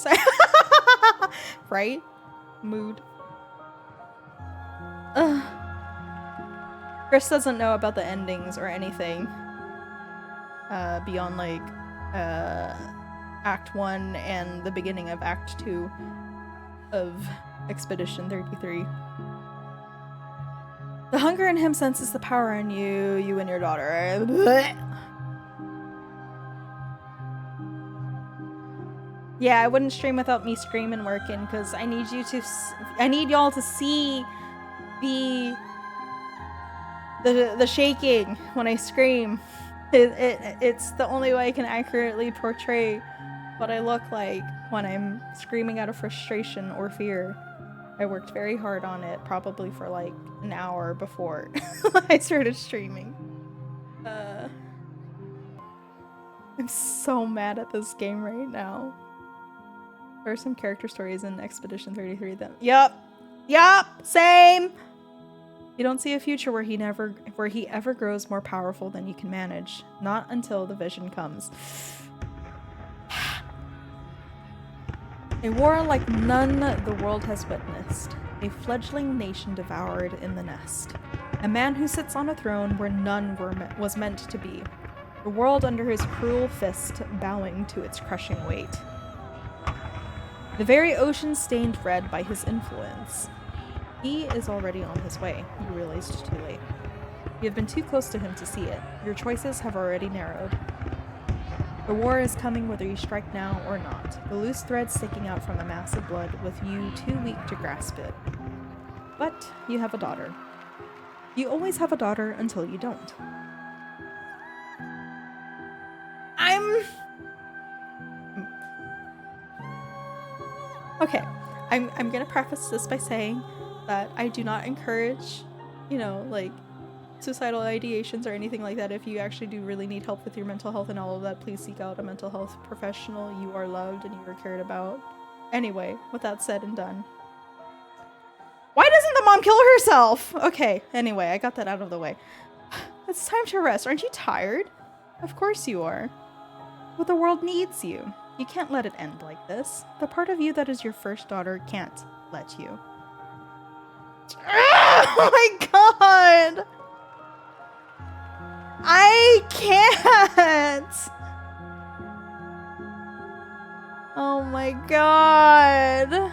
right? Mood. Chris doesn't know about the endings or anything beyond like Act 1 and the beginning of Act 2 of Expedition 33. The hunger in him senses the power in you, you and your daughter. Blech. Yeah, I wouldn't stream without me screaming working, because I need you to, I need y'all to see the shaking when I scream. It's the only way I can accurately portray what I look like when I'm screaming out of frustration or fear. I worked very hard on it, probably for like an hour before I started streaming. I'm so mad at this game right now. There are some character stories in Expedition 33 that— Yup! Same! You don't see a future where he ever grows more powerful than you can manage. Not until the vision comes. A war like none the world has witnessed. A fledgling nation devoured in the nest. A man who sits on a throne where none was meant to be. The world under his cruel fist bowing to its crushing weight. The very ocean stained red by his influence. He is already on his way, you realized too late. You have been too close to him to see it. Your choices have already narrowed. The war is coming whether you strike now or not. The loose thread sticking out from the mass of blood with you too weak to grasp it. But you have a daughter. You always have a daughter until you don't. Okay, I'm gonna preface this by saying that I do not encourage, you know, like, suicidal ideations or anything like that. If you actually do really need help with your mental health and all of that, please seek out a mental health professional. You are loved and you are cared about. Anyway, with that said and done. Why doesn't the mom kill herself? Okay, anyway, I got that out of the way. It's time to rest. Aren't you tired? Of course you are. But the world needs you. You can't let it end like this. The part of you that is your first daughter can't let you. Oh my god! I can't! Oh my god!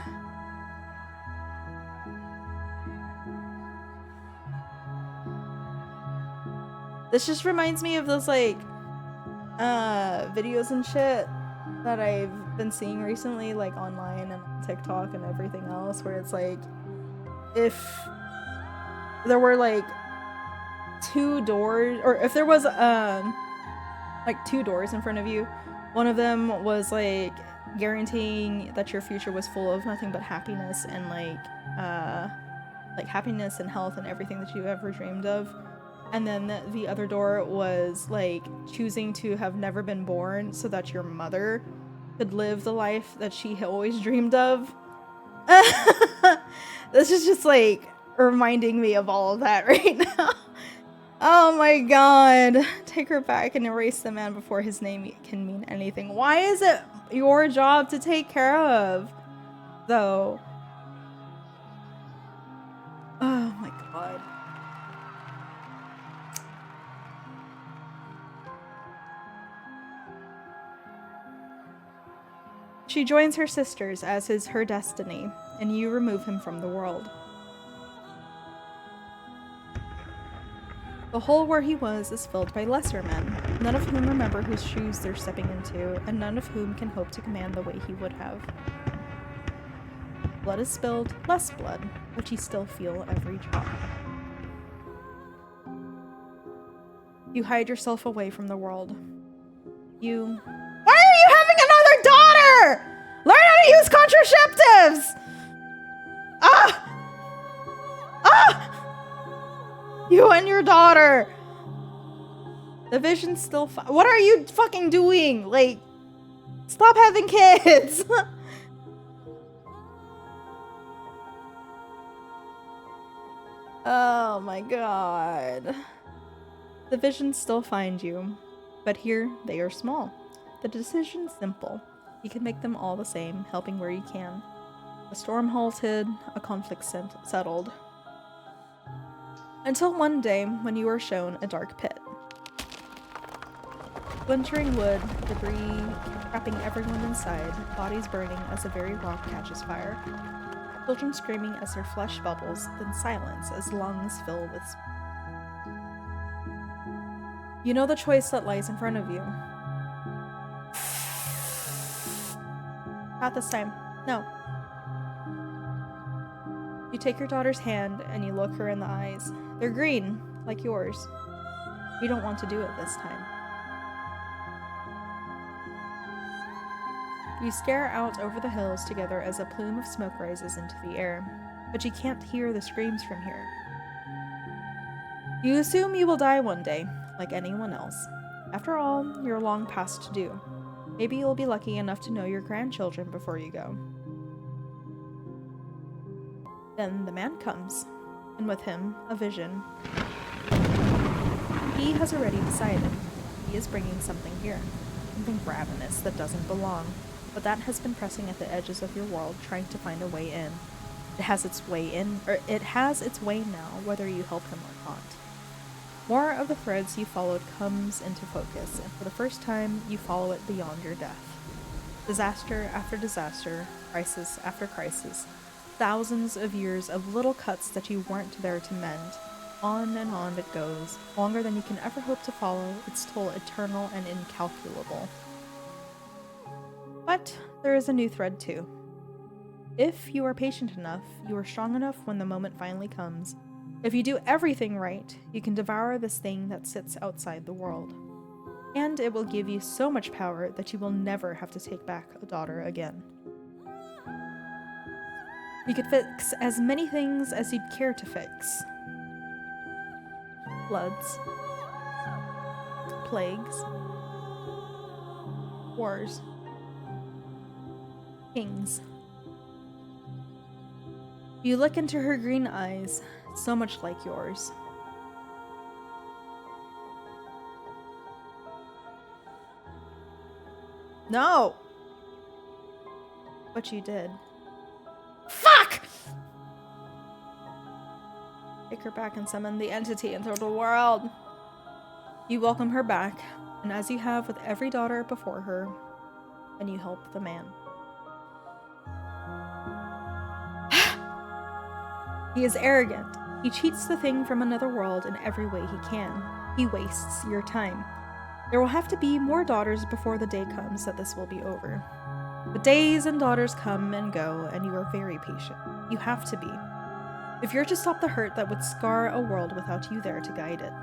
This just reminds me of those, like, videos and shit that I've been seeing recently, like, online and on TikTok and everything else, where it's like, if there were, like, two doors, or if there was, like, two doors in front of you, one of them was, like, guaranteeing that your future was full of nothing but happiness and, like, happiness and health and everything that you ever dreamed of. And then the other door was, like, choosing to have never been born so that your mother could live the life that she had always dreamed of. This is just, like, reminding me of all of that right now. Oh my god. Take her back and erase the man before his name can mean anything. Why is it your job to take care of, though? Oh my god. She joins her sisters, as is her destiny, and you remove him from the world. The hole where he was is filled by lesser men, none of whom remember whose shoes they're stepping into, and none of whom can hope to command the way he would have. Blood is spilled, less blood, which you still feel every drop. You hide yourself away from the world. You... Why are you having another daughter? Learn how to use contraceptives! You and your daughter! The vision's still what are you fucking doing? Like, stop having kids! Oh my god. The visions still find you, but here they are small. The decision's simple. You can make them all the same, helping where you can. A storm halted, a conflict settled. Until one day, when you are shown a dark pit. Splintering wood, debris trapping everyone inside, bodies burning as the very rock catches fire. Children screaming as their flesh bubbles, then silence as lungs fill with... You know the choice that lies in front of you. Not this time. No. You take your daughter's hand and you look her in the eyes. They're green, like yours. You don't want to do it this time. You stare out over the hills together as a plume of smoke rises into the air, but you can't hear the screams from here. You assume you will die one day, like anyone else. After all, you're long past due. Maybe you'll be lucky enough to know your grandchildren before you go. Then the man comes, and with him, a vision. He has already decided. He is bringing something here. Something ravenous that doesn't belong, but that has been pressing at the edges of your world, trying to find a way in. It has its way now, whether you help him or not. More of the threads you followed comes into focus, and for the first time, you follow it beyond your death. Disaster after disaster, crisis after crisis, thousands of years of little cuts that you weren't there to mend. On and on it goes, longer than you can ever hope to follow, its toll eternal and incalculable. But there is a new thread too. If you are patient enough, you are strong enough when the moment finally comes. If you do everything right, you can devour this thing that sits outside the world. And it will give you so much power that you will never have to take back a daughter again. You could fix as many things as you'd care to fix. Floods, plagues, wars, kings. You look into her green eyes, so much like yours. No! But you did. Fuck! Take her back and summon the entity into the world. You welcome her back, and as you have with every daughter before her, and you help the man. He is arrogant. He cheats the thing from another world in every way he can. He wastes your time. There will have to be more daughters before the day comes that this will be over. The days and daughters come and go, and you are very patient. You have to be. If you're to stop the hurt that would scar a world without you there to guide it.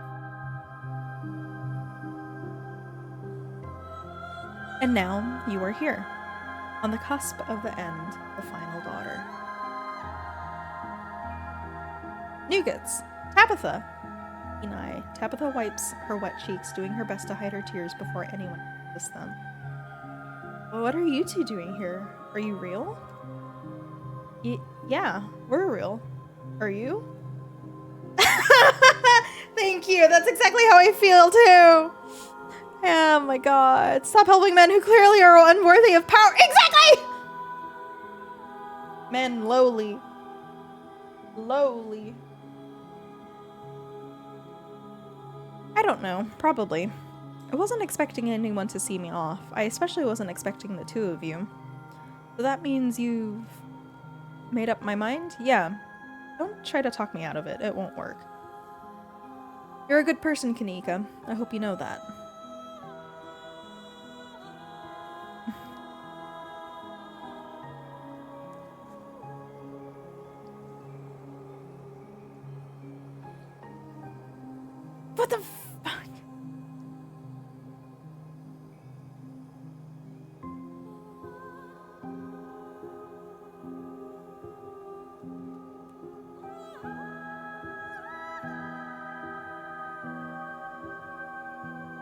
And now, you are here. On the cusp of the end, the final daughter. Nougats! Tabitha! Eye. Tabitha wipes her wet cheeks, doing her best to hide her tears before anyone notices them. What are you two doing here? Are you real? Yeah, we're real. Are you? Thank you! That's exactly how I feel too! Oh my god. Stop helping men who clearly are unworthy of power. Exactly! Men lowly. Lowly. I don't know. Probably. I wasn't expecting anyone to see me off. I especially wasn't expecting the two of you. So that means you've made up my mind? Yeah. Don't try to talk me out of it. It won't work. You're a good person, Kanika. I hope you know that. What the fuck?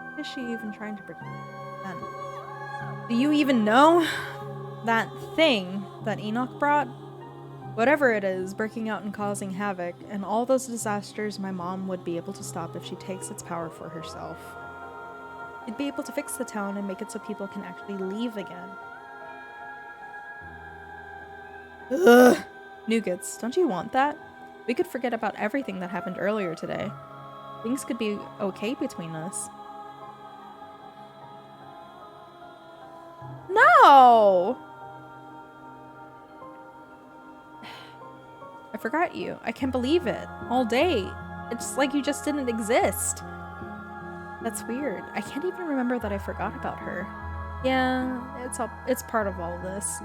What is she even trying to protect then? Do you even know? That thing that Enoch brought? Whatever it is, breaking out and causing havoc, and all those disasters my mom would be able to stop if she takes its power for herself. She'd be able to fix the town and make it so people can actually leave again. Ugh! Nougats, don't you want that? We could forget about everything that happened earlier today. Things could be okay between us. No! I forgot you. I can't believe it. All day. It's like you just didn't exist. That's weird. I can't even remember that I forgot about her. Yeah, it's part of all this.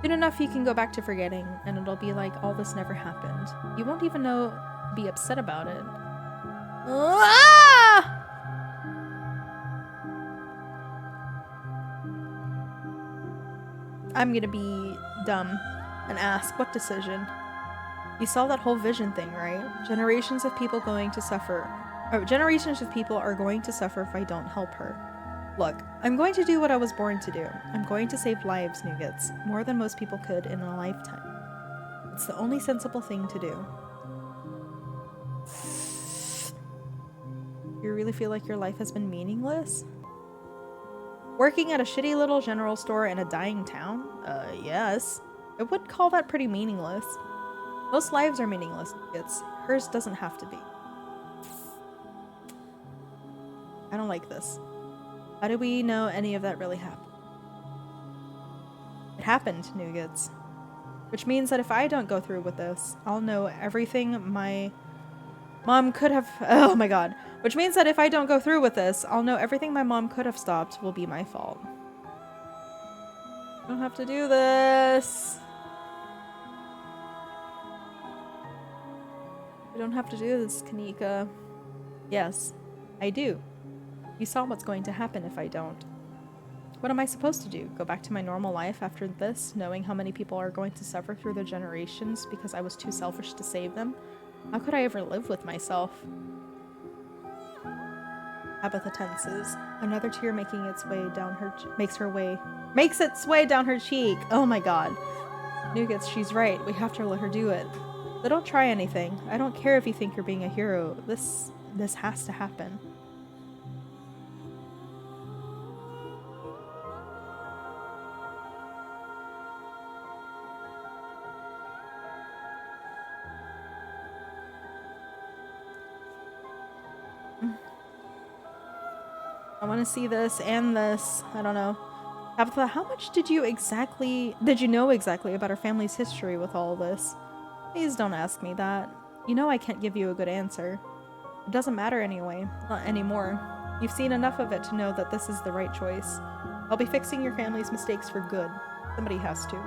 Soon enough you can go back to forgetting, and it'll be like all this never happened. You won't even be upset about it. Ah! I'm gonna be dumb and ask, what decision? You saw that whole vision thing, right? Generations of people are going to suffer if I don't help her. Look, I'm going to do what I was born to do. I'm going to save lives, Nuggets, more than most people could in a lifetime. It's the only sensible thing to do. You really feel like your life has been meaningless? Working at a shitty little general store in a dying town? Yes. I would call that pretty meaningless. Most lives are meaningless, Nuggets. Hers doesn't have to be. I don't like this. How do we know any of that really happened? It happened, Nuggets. Which means that if I don't go through with this, I'll know everything my mom could have— oh my god. Which means that if I don't go through with this, I'll know everything my mom could have stopped will be my fault. I don't have to do this. I don't have to do this, Kanika. Yes, I do. You saw what's going to happen if I don't. What am I supposed to do? Go back to my normal life after this, knowing how many people are going to suffer through the generations because I was too selfish to save them? How could I ever live with myself? Abatha tenses. Another tear making its way down her makes its way down her cheek. Oh my god. Nuggets, she's right. We have to let her do it. But don't try anything. I don't care if you think you're being a hero. This has to happen. I want to see this and this. I don't know. Tabitha, how much did you know exactly about our family's history with all this? Please don't ask me that. You know I can't give you a good answer. It doesn't matter anyway. Not anymore. You've seen enough of it to know that this is the right choice. I'll be fixing your family's mistakes for good. Somebody has to.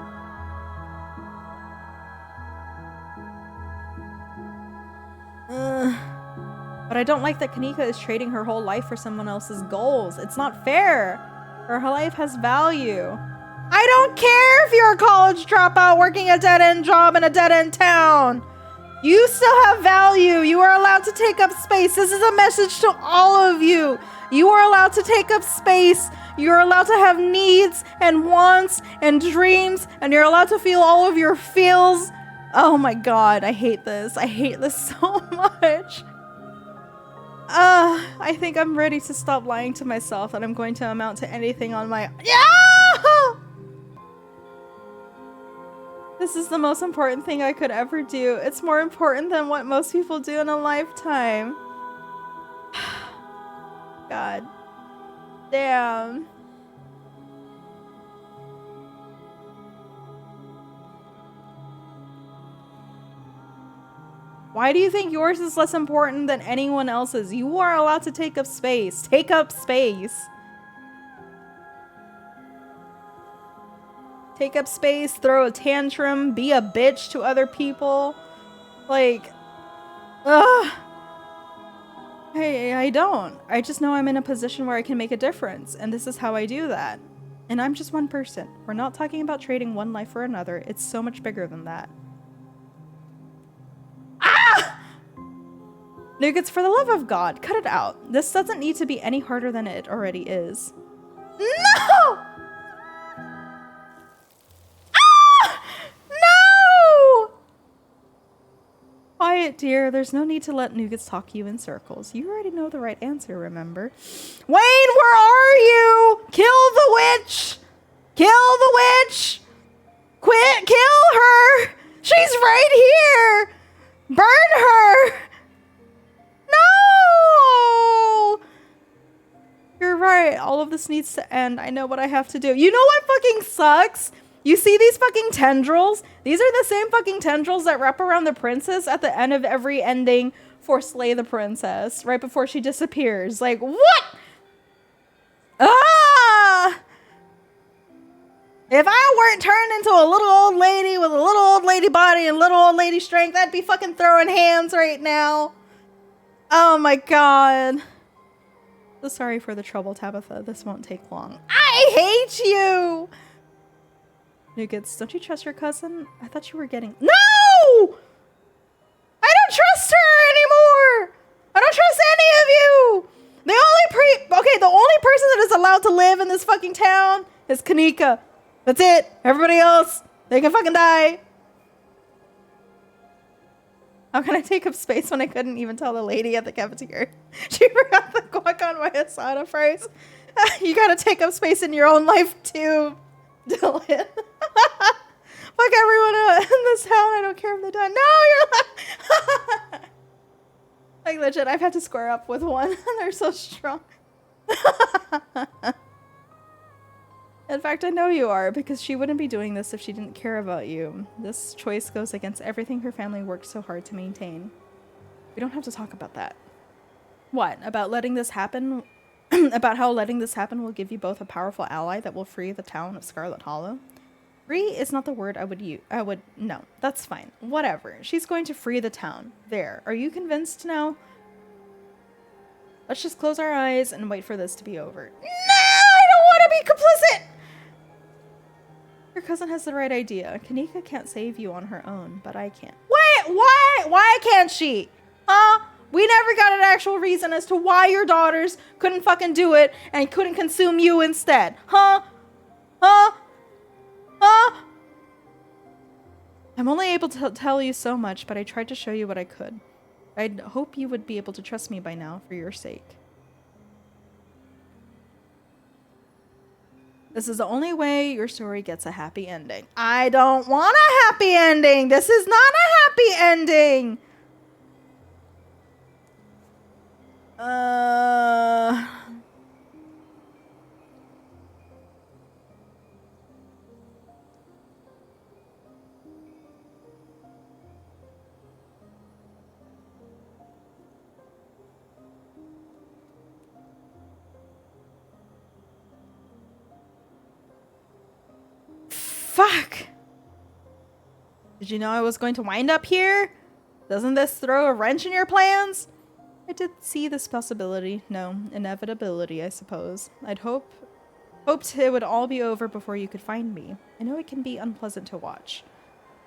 But I don't like that Kanika is trading her whole life for someone else's goals. It's not fair. Her life has value. I don't care if you're a college dropout working a dead-end job in a dead-end town. You still have value. You are allowed to take up space. This is a message to all of you. You are allowed to take up space. You're allowed to have needs and wants and dreams, and you're allowed to feel all of your feels. Oh my god, I hate this. I hate this so much. I think I'm ready to stop lying to myself that I'm going to amount to anything on my— yeah! This is the most important thing I could ever do. It's more important than what most people do in a lifetime. God. Damn. Why do you think yours is less important than anyone else's? You are allowed to take up space. Take up space. Take up space, throw a tantrum, be a bitch to other people. Like, ugh. I don't. I just know I'm in a position where I can make a difference, and this is how I do that. And I'm just one person. We're not talking about trading one life for another. It's so much bigger than that. Nuggets, for the love of God, cut it out. This doesn't need to be any harder than it already is. No! Ah! No! Quiet, dear. There's no need to let Nuggets talk you in circles. You already know the right answer, remember? Wayne, where are you? Kill the witch! Kill the witch! Quit! Kill her! She's right here! Burn her! No! You're right. All of this needs to end. I know what I have to do. You know what fucking sucks? You see these fucking tendrils? These are the same fucking tendrils that wrap around the princess at the end of every ending for Slay the Princess, right before she disappears. Like, what? Ah! If I weren't turned into a little old lady with a little old lady body and little old lady strength, I'd be fucking throwing hands right now. Oh my god. So sorry for the trouble, Tabitha. This won't take long. I hate you! Nuggets, don't you trust your cousin? I thought you were getting— No! I don't trust her anymore! I don't trust any of you! The only person that is allowed to live in this fucking town is Kanika. That's it. Everybody else, they can fucking die. How can I take up space when I couldn't even tell the lady at the cafeteria? She forgot the guac on my asada fries. You gotta take up space in your own life too, Dylan. Fuck everyone in this town. I don't care if they die. No, you're like legit. I've had to square up with one. They're so strong. In fact, I know you are, because she wouldn't be doing this if she didn't care about you. This choice goes against everything her family worked so hard to maintain. We don't have to talk about that. What? About letting this happen? About how letting this happen will give you both a powerful ally that will free the town of Scarlet Hollow? Free is not the word I would use. No, that's fine. Whatever. She's going to free the town. There. Are you convinced now? Let's just close our eyes and wait for this to be over. No! I don't want to be complicit! Your cousin has the right idea. Kanika can't save you on her own, but I can. Wait, why can't she? Huh? We never got an actual reason as to why your daughters couldn't fucking do it and couldn't consume you instead. Huh? Huh? Huh? I'm only able to tell you so much, but I tried to show you what I could. I'd hope you would be able to trust me by now for your sake. This is the only way your story gets a happy ending. I don't want a happy ending. This is not a happy ending. Fuck! Did you know I was going to wind up here? Doesn't this throw a wrench in your plans? I did see this possibility. No, inevitability, I suppose. I'd hoped it would all be over before you could find me. I know it can be unpleasant to watch.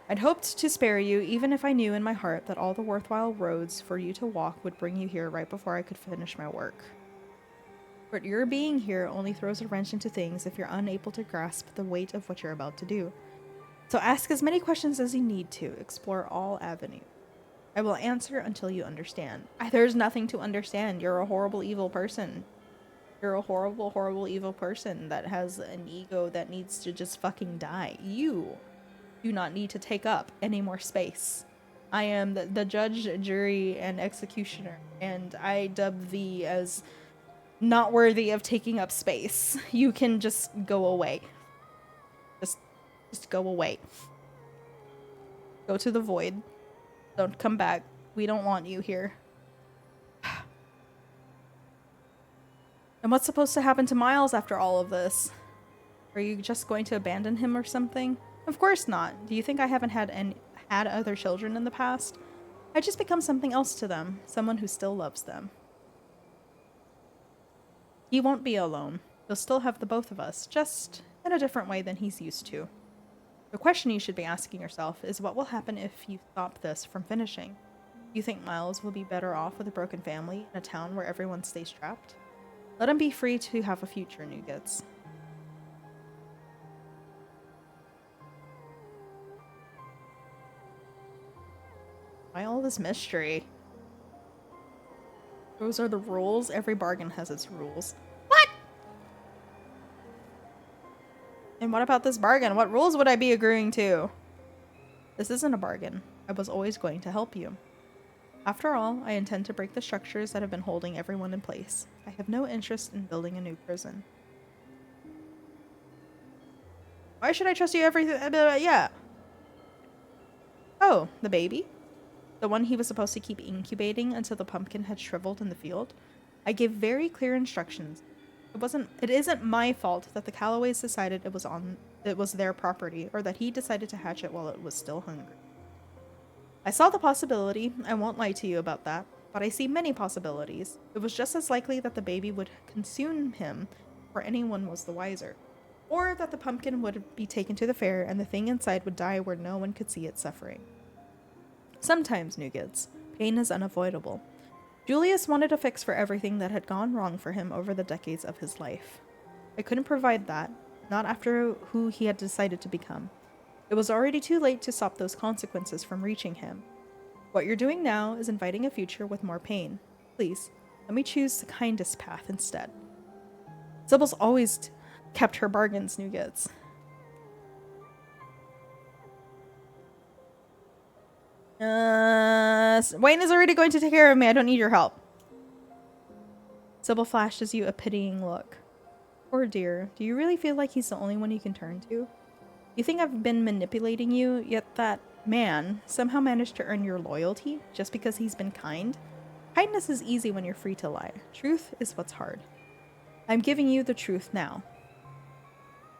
I'd hoped to spare you, even if I knew in my heart that all the worthwhile roads for you to walk would bring you here right before I could finish my work. But your being here only throws a wrench into things if you're unable to grasp the weight of what you're about to do. So ask as many questions as you need to. Explore all avenues. I will answer until you understand. There's nothing to understand. You're a horrible, evil person. You're a horrible, horrible, evil person that has an ego that needs to just fucking die. You do not need to take up any more space. I am the judge, jury, and executioner, and I dub thee as not worthy of taking up space. You can just go away. Just go away. Go to the void. Don't come back. We don't want you here. And what's supposed to happen to Miles after all of this? Are you just going to abandon him or something? Of course not. Do you think I haven't had other children in the past? I just become something else to them. Someone who still loves them. He won't be alone. He'll still have the both of us, just in a different way than he's used to. The question you should be asking yourself is what will happen if you stop this from finishing? Do you think Miles will be better off with a broken family in a town where everyone stays trapped? Let him be free to have a future, Nuggets. Why all this mystery? Those are the rules. Every bargain has its rules. What? And what about this bargain? What rules would I be agreeing to? This isn't a bargain. I was always going to help you. After all, I intend to break the structures that have been holding everyone in place. I have no interest in building a new prison. Why should I trust you everything? Yeah. Oh, the baby? The one he was supposed to keep incubating until the pumpkin had shriveled in the field? I gave very clear instructions. It isn't my fault that the Callaways decided it was on it was their property, or that he decided to hatch it while it was still hungry. I saw the possibility, I won't lie to you about that, but I see many possibilities. It was just as likely that the baby would consume him before anyone was the wiser. Or that the pumpkin would be taken to the fair and the thing inside would die where no one could see it suffering. Sometimes, Nougats, pain is unavoidable. Julius wanted a fix for everything that had gone wrong for him over the decades of his life. I couldn't provide that, not after who he had decided to become. It was already too late to stop those consequences from reaching him. What you're doing now is inviting a future with more pain. Please, let me choose the kindest path instead. Sybil's always kept her bargains, Nougats. Wayne is already going to take care of me. I don't need your help. Sybil flashes you a pitying look. Poor dear, do you really feel like he's the only one you can turn to? You think I've been manipulating you, yet that man somehow managed to earn your loyalty just because he's been kind? Kindness is easy when you're free to lie. Truth is what's hard. I'm giving you the truth now.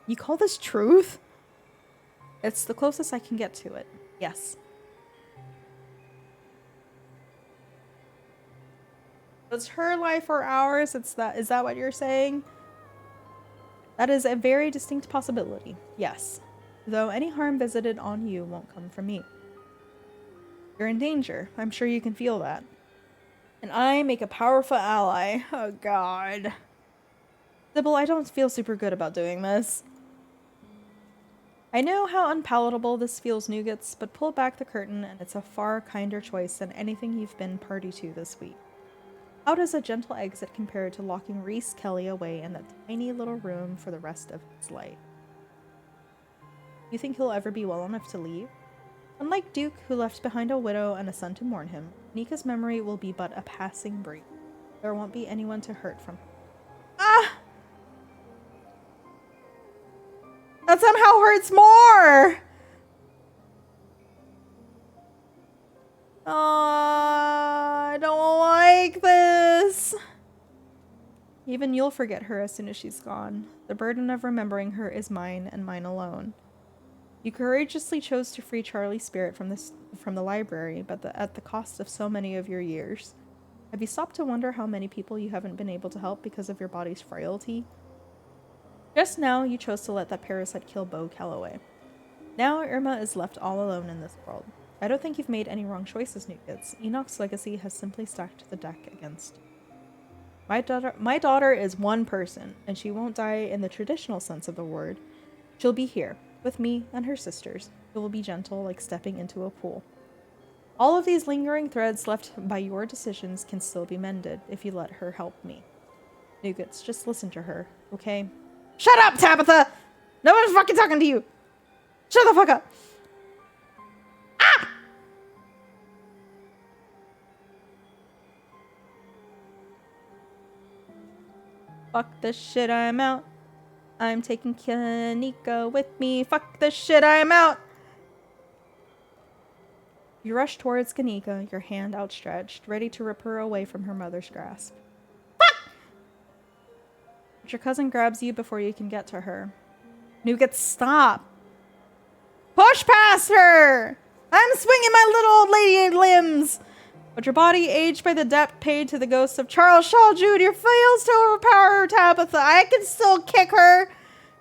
You call this truth? It's the closest I can get to it. Yes. It's her life or ours? Is that what you're saying? That is a very distinct possibility. Yes. Though any harm visited on you won't come from me. You're in danger. I'm sure you can feel that. And I make a powerful ally. Oh god. Sybil, I don't feel super good about doing this. I know how unpalatable this feels, Nougats, but pull back the curtain and it's a far kinder choice than anything you've been party to this week. How does a gentle exit compare to locking Reese Kelly away in that tiny little room for the rest of his life? You think he'll ever be well enough to leave? Unlike Duke, who left behind a widow and a son to mourn him, Nika's memory will be but a passing breeze. There won't be anyone to hurt from him. Ah! That somehow hurts more! I don't like this. Even you'll forget her as soon as she's gone. The burden of remembering her is mine and mine alone. You courageously chose to free Charlie's spirit from the library, but at the cost of so many of your years. Have you stopped to wonder how many people you haven't been able to help because of your body's frailty? Just now, you chose to let that parasite kill Beau Calloway. Now, Irma is left all alone in this world. I don't think you've made any wrong choices, Nougats. Enoch's legacy has simply stacked the deck against you. My daughter is one person, and she won't die in the traditional sense of the word. She'll be here, with me and her sisters. It will be gentle, like stepping into a pool. All of these lingering threads left by your decisions can still be mended if you let her help me. Nougats, just listen to her, okay? Shut up, Tabitha! No one's fucking talking to you! Shut the fuck up! Ah! Fuck this shit, I'm out. I'm taking Kanika with me. Fuck this shit, I'm out! You rush towards Kanika, your hand outstretched, ready to rip her away from her mother's grasp. Fuck! But your cousin grabs you before you can get to her. Nougat, stop! Push past her! I'm swinging my little old lady limbs! But your body, aged by the debt paid to the ghost of Charles Shaw Jr., fails to overpower Tabitha. I can still kick her!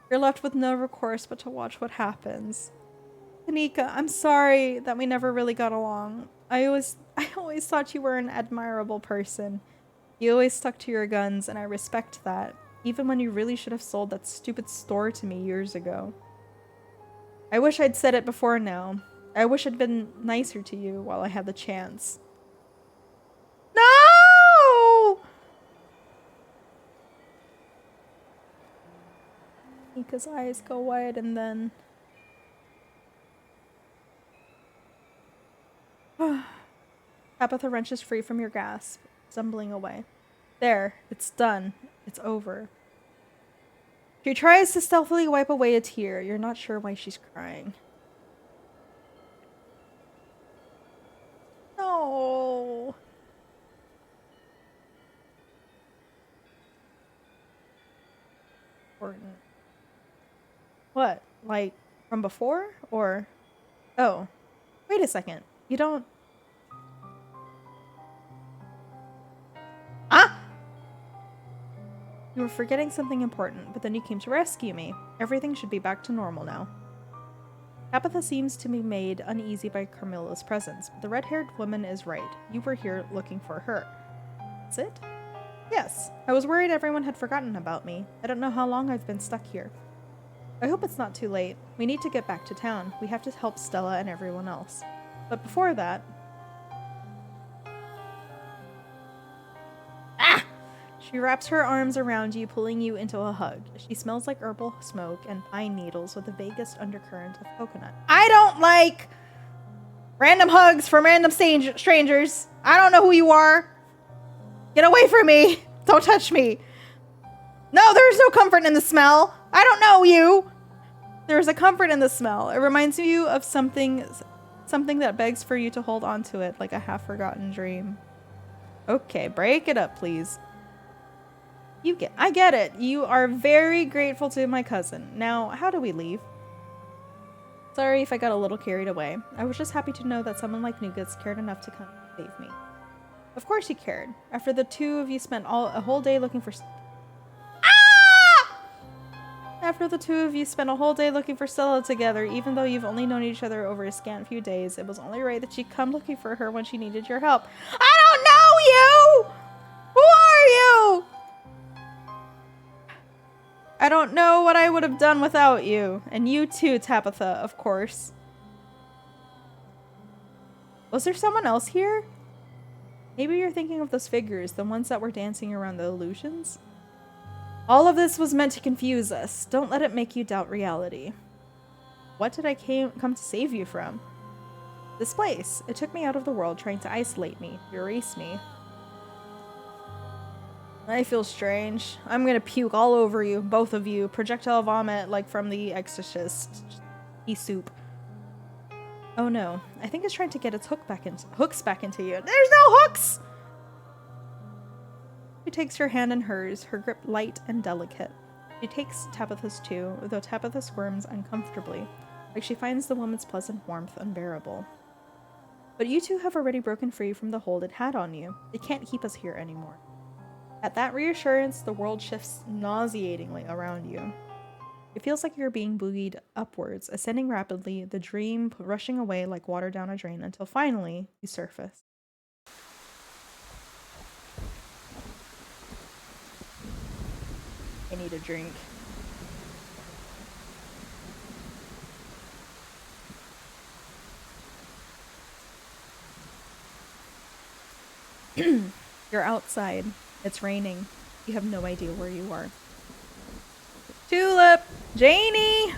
You're left with no recourse but to watch what happens. Kanika, I'm sorry that we never really got along. I always thought you were an admirable person. You always stuck to your guns, and I respect that, even when you really should have sold that stupid store to me years ago. I wish I'd said it before now. I wish I'd been nicer to you while I had the chance. No! Nika's eyes go wide and then... Tabitha wrenches free from your grasp, stumbling away. There, it's done. It's over. She tries to stealthily wipe away a tear. You're not sure why she's crying. No. Important. What? like, from before? Or... Oh. Wait a second. You don't... Ah! You were forgetting something important, but then you came to rescue me. Everything should be back to normal now. Tabitha seems to be made uneasy by Carmilla's presence, but the red-haired woman is right. You were here looking for her. That's it? Yes. I was worried everyone had forgotten about me. I don't know how long I've been stuck here. I hope it's not too late. We need to get back to town. We have to help Stella and everyone else. But before that... Ah! She wraps her arms around you, pulling you into a hug. She smells like herbal smoke and pine needles with the vaguest undercurrent of coconut. I don't like random hugs from random strangers. I don't know who you are. Get away from me. Don't touch me. No, there's no comfort in the smell. I don't know you. There's a comfort in the smell. It reminds you of something that begs for you to hold on to it, like a half-forgotten dream. Okay, break it up, please. I get it. You are very grateful to my cousin. Now, how do we leave? Sorry if I got a little carried away. I was just happy to know that someone like Nougats cared enough to come save me. Of course he cared. After the two of you spent a whole day looking for... After the two of you spent a whole day looking for Stella together, even though you've only known each other over a scant few days, it was only right that you'd come looking for her when she needed your help. I don't know you! Who are you? I don't know what I would have done without you. And you too, Tabitha, of course. Was there someone else here? Maybe you're thinking of those figures, the ones that were dancing around the illusions? All of this was meant to confuse us. Don't let it make you doubt reality. What did I come to save you from? This place. It took me out of the world, trying to isolate me, erase me. I feel strange. I'm gonna puke all over you, both of you. Projectile vomit like from The Exorcist. Pea soup. Oh no. I think it's trying to get its hooks back into you. There's no hooks! She takes your hand in hers, her grip light and delicate. She takes Tabitha's too, though Tabitha squirms uncomfortably, like she finds the woman's pleasant warmth unbearable. But you two have already broken free from the hold it had on you. It can't keep us here anymore. At that reassurance, the world shifts nauseatingly around you. It feels like you're being boogied upwards, ascending rapidly, the dream rushing away like water down a drain until finally you surface. I need a drink. You're outside. It's raining. You have no idea where you are. Tulip! Janie!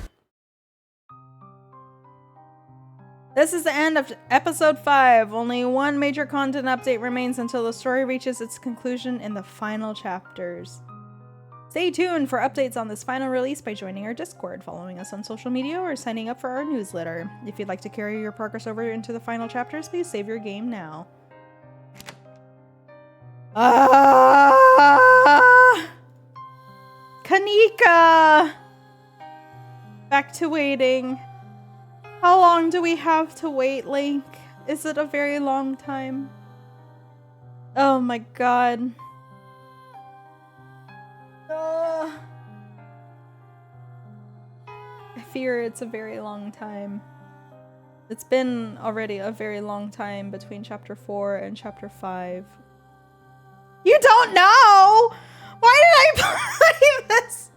This is the end of episode 5. Only one major content update remains until the story reaches its conclusion in the final chapters. Stay tuned for updates on this final release by joining our Discord, following us on social media, or signing up for our newsletter. If you'd like to carry your progress over into the final chapters, please save your game now. Kanika! Back to waiting. How long do we have to wait, Link? Is it a very long time? Oh my god. I fear it's a very long time. It's been already a very long time between chapter 4 and chapter 5. You don't know! Why did I play this?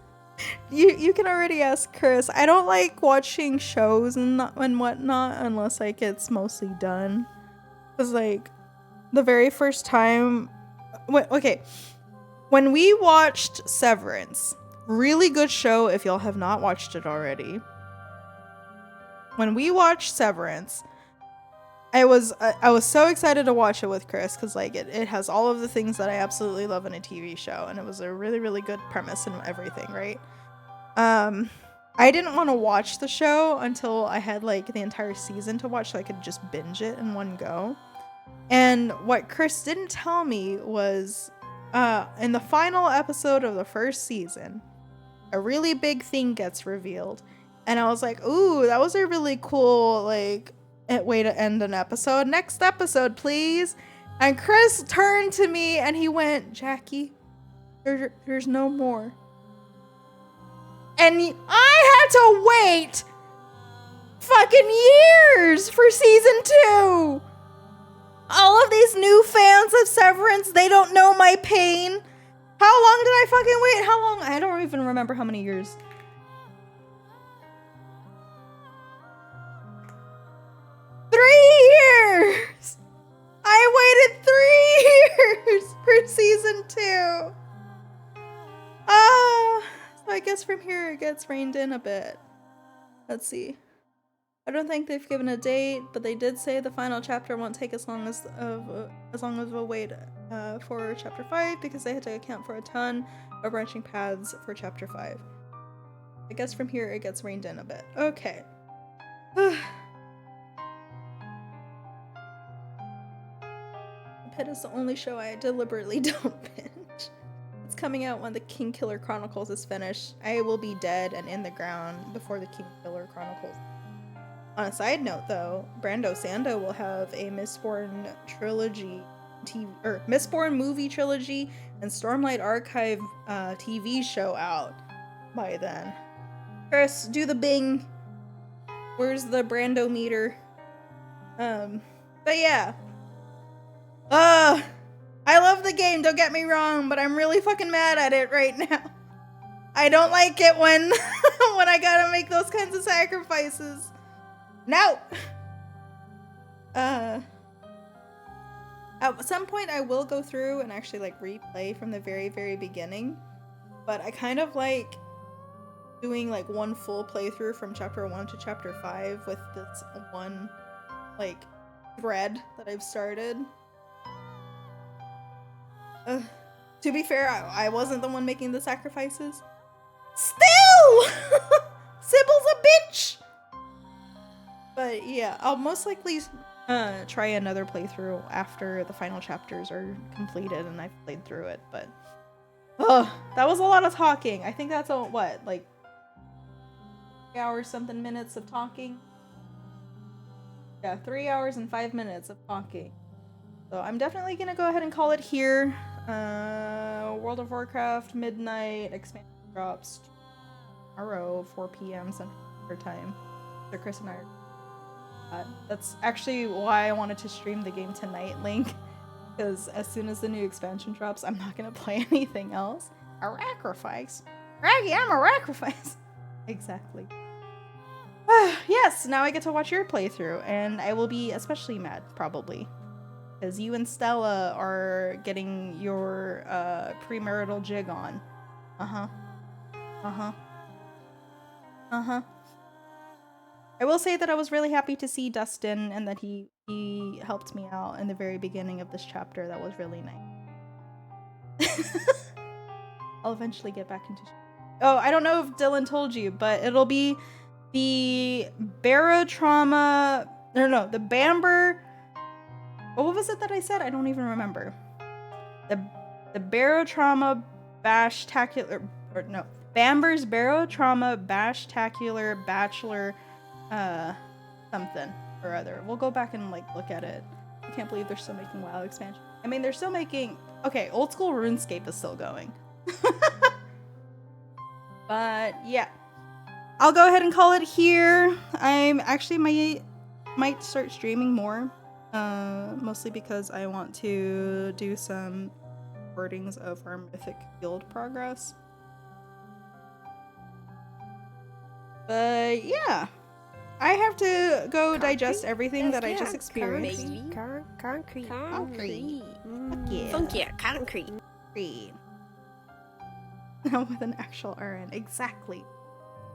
You can already ask Chris. I don't like watching shows and whatnot unless like it's mostly done. Cause like the very first time, when we watched Severance, really good show if y'all have not watched it already. When we watched Severance, I was so excited to watch it with Chris because like it has all of the things that I absolutely love in a TV show, and it was a really, really good premise and everything, right? I didn't want to watch the show until I had like the entire season to watch so I could just binge it in one go. And what Chris didn't tell me was in the final episode of the first season, a really big thing gets revealed. And I was like, ooh, that was a really cool, like, way to end an episode. Next episode, please. And Chris turned to me and he went, Jackie, there's no more. And I had to wait fucking years for season 2. All of these new fans of Severance, they don't know my pain. How long did I fucking wait? How long? I don't even remember how many years. 3 years! I waited 3 years for season 2. So I guess from here it gets reined in a bit. Let's see. I don't think they've given a date, but they did say the final chapter won't take as long as a wait for chapter 5 because they had to account for a ton of branching paths for chapter 5. I guess from here it gets reined in a bit. Okay. The Pit is the only show I deliberately don't binge. It's coming out when the King Killer Chronicles is finished. I will be dead and in the ground before the King Killer Chronicles. On a side note, though, Brando Sando will have a Mistborn trilogy, Mistborn movie trilogy and Stormlight Archive TV show out by then. Chris, do the bing. Where's the Brando meter? But yeah. I love the game, don't get me wrong, but I'm really fucking mad at it right now. I don't like it when when I gotta make those kinds of sacrifices. No! At some point I will go through and actually like replay from the very, very beginning. But I kind of like doing like one full playthrough from chapter 1 to chapter 5 with this one like thread that I've started. To be fair, I wasn't the one making the sacrifices. Still! Sybil's a bitch! But yeah, I'll most likely try another playthrough after the final chapters are completed and I've played through it, but that was a lot of talking. I think that's like 3 hours something minutes of talking. Yeah, 3 hours and 5 minutes of talking. So I'm definitely gonna go ahead and call it here. World of Warcraft Midnight expansion drops tomorrow, 4 p.m. Central Time. So Chris and I are that's actually why I wanted to stream the game tonight, Link, because as soon as the new expansion drops, I'm not gonna play anything else. A sacrifice, Raggy, I'm a sacrifice. Exactly. Yes, now I get to watch your playthrough, and I will be especially mad probably, because you and Stella are getting your premarital jig on. I will say that I was really happy to see Dustin and that he helped me out in the very beginning of this chapter. That was really nice. I'll eventually get back into... Oh, I don't know if Dylan told you, but it'll be the barotrauma... No, the Bamber... What was it that I said? I don't even remember. The barotrauma bashtacular... Or no. Bamber's barotrauma bashtacular bachelor... something or other. We'll go back and like look at it. I can't believe they're still making WoW expansion. I mean, they're still making... Okay, old school RuneScape is still going. But yeah, I'll go ahead and call it here. I'm actually might start streaming more, mostly because I want to do some recordings of our Mythic Guild progress. But yeah, I have to go digest everything that I just experienced. Concrete. Yeah. Funky concrete. Now with an actual RN. Exactly.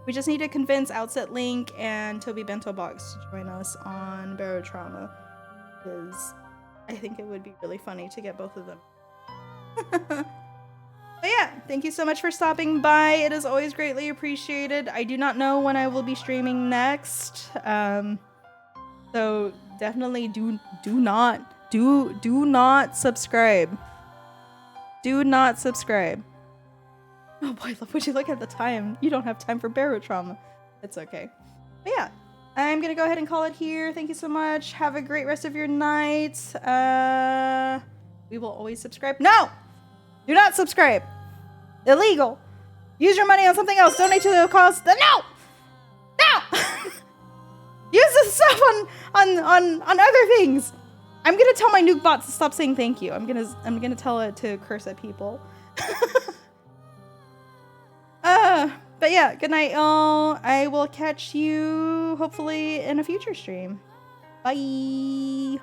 We just need to convince Outset Link and Toby Bento Box to join us on Barotrauma, because I think it would be really funny to get both of them. But yeah, thank you so much for stopping by. It is always greatly appreciated. I do not know when I will be streaming next. So definitely do not subscribe. Do not subscribe. Oh boy, would you look at the time? You don't have time for barotrauma. It's okay. But yeah, I'm gonna go ahead and call it here. Thank you so much. Have a great rest of your night. We will always subscribe. No! Do not subscribe. Illegal. Use your money on something else. Donate to the cause. No! No! Use this stuff on other things. I'm gonna tell my nuke bot to stop saying thank you. I'm gonna tell it to curse at people. But yeah, good night, y'all. I will catch you hopefully in a future stream. Bye.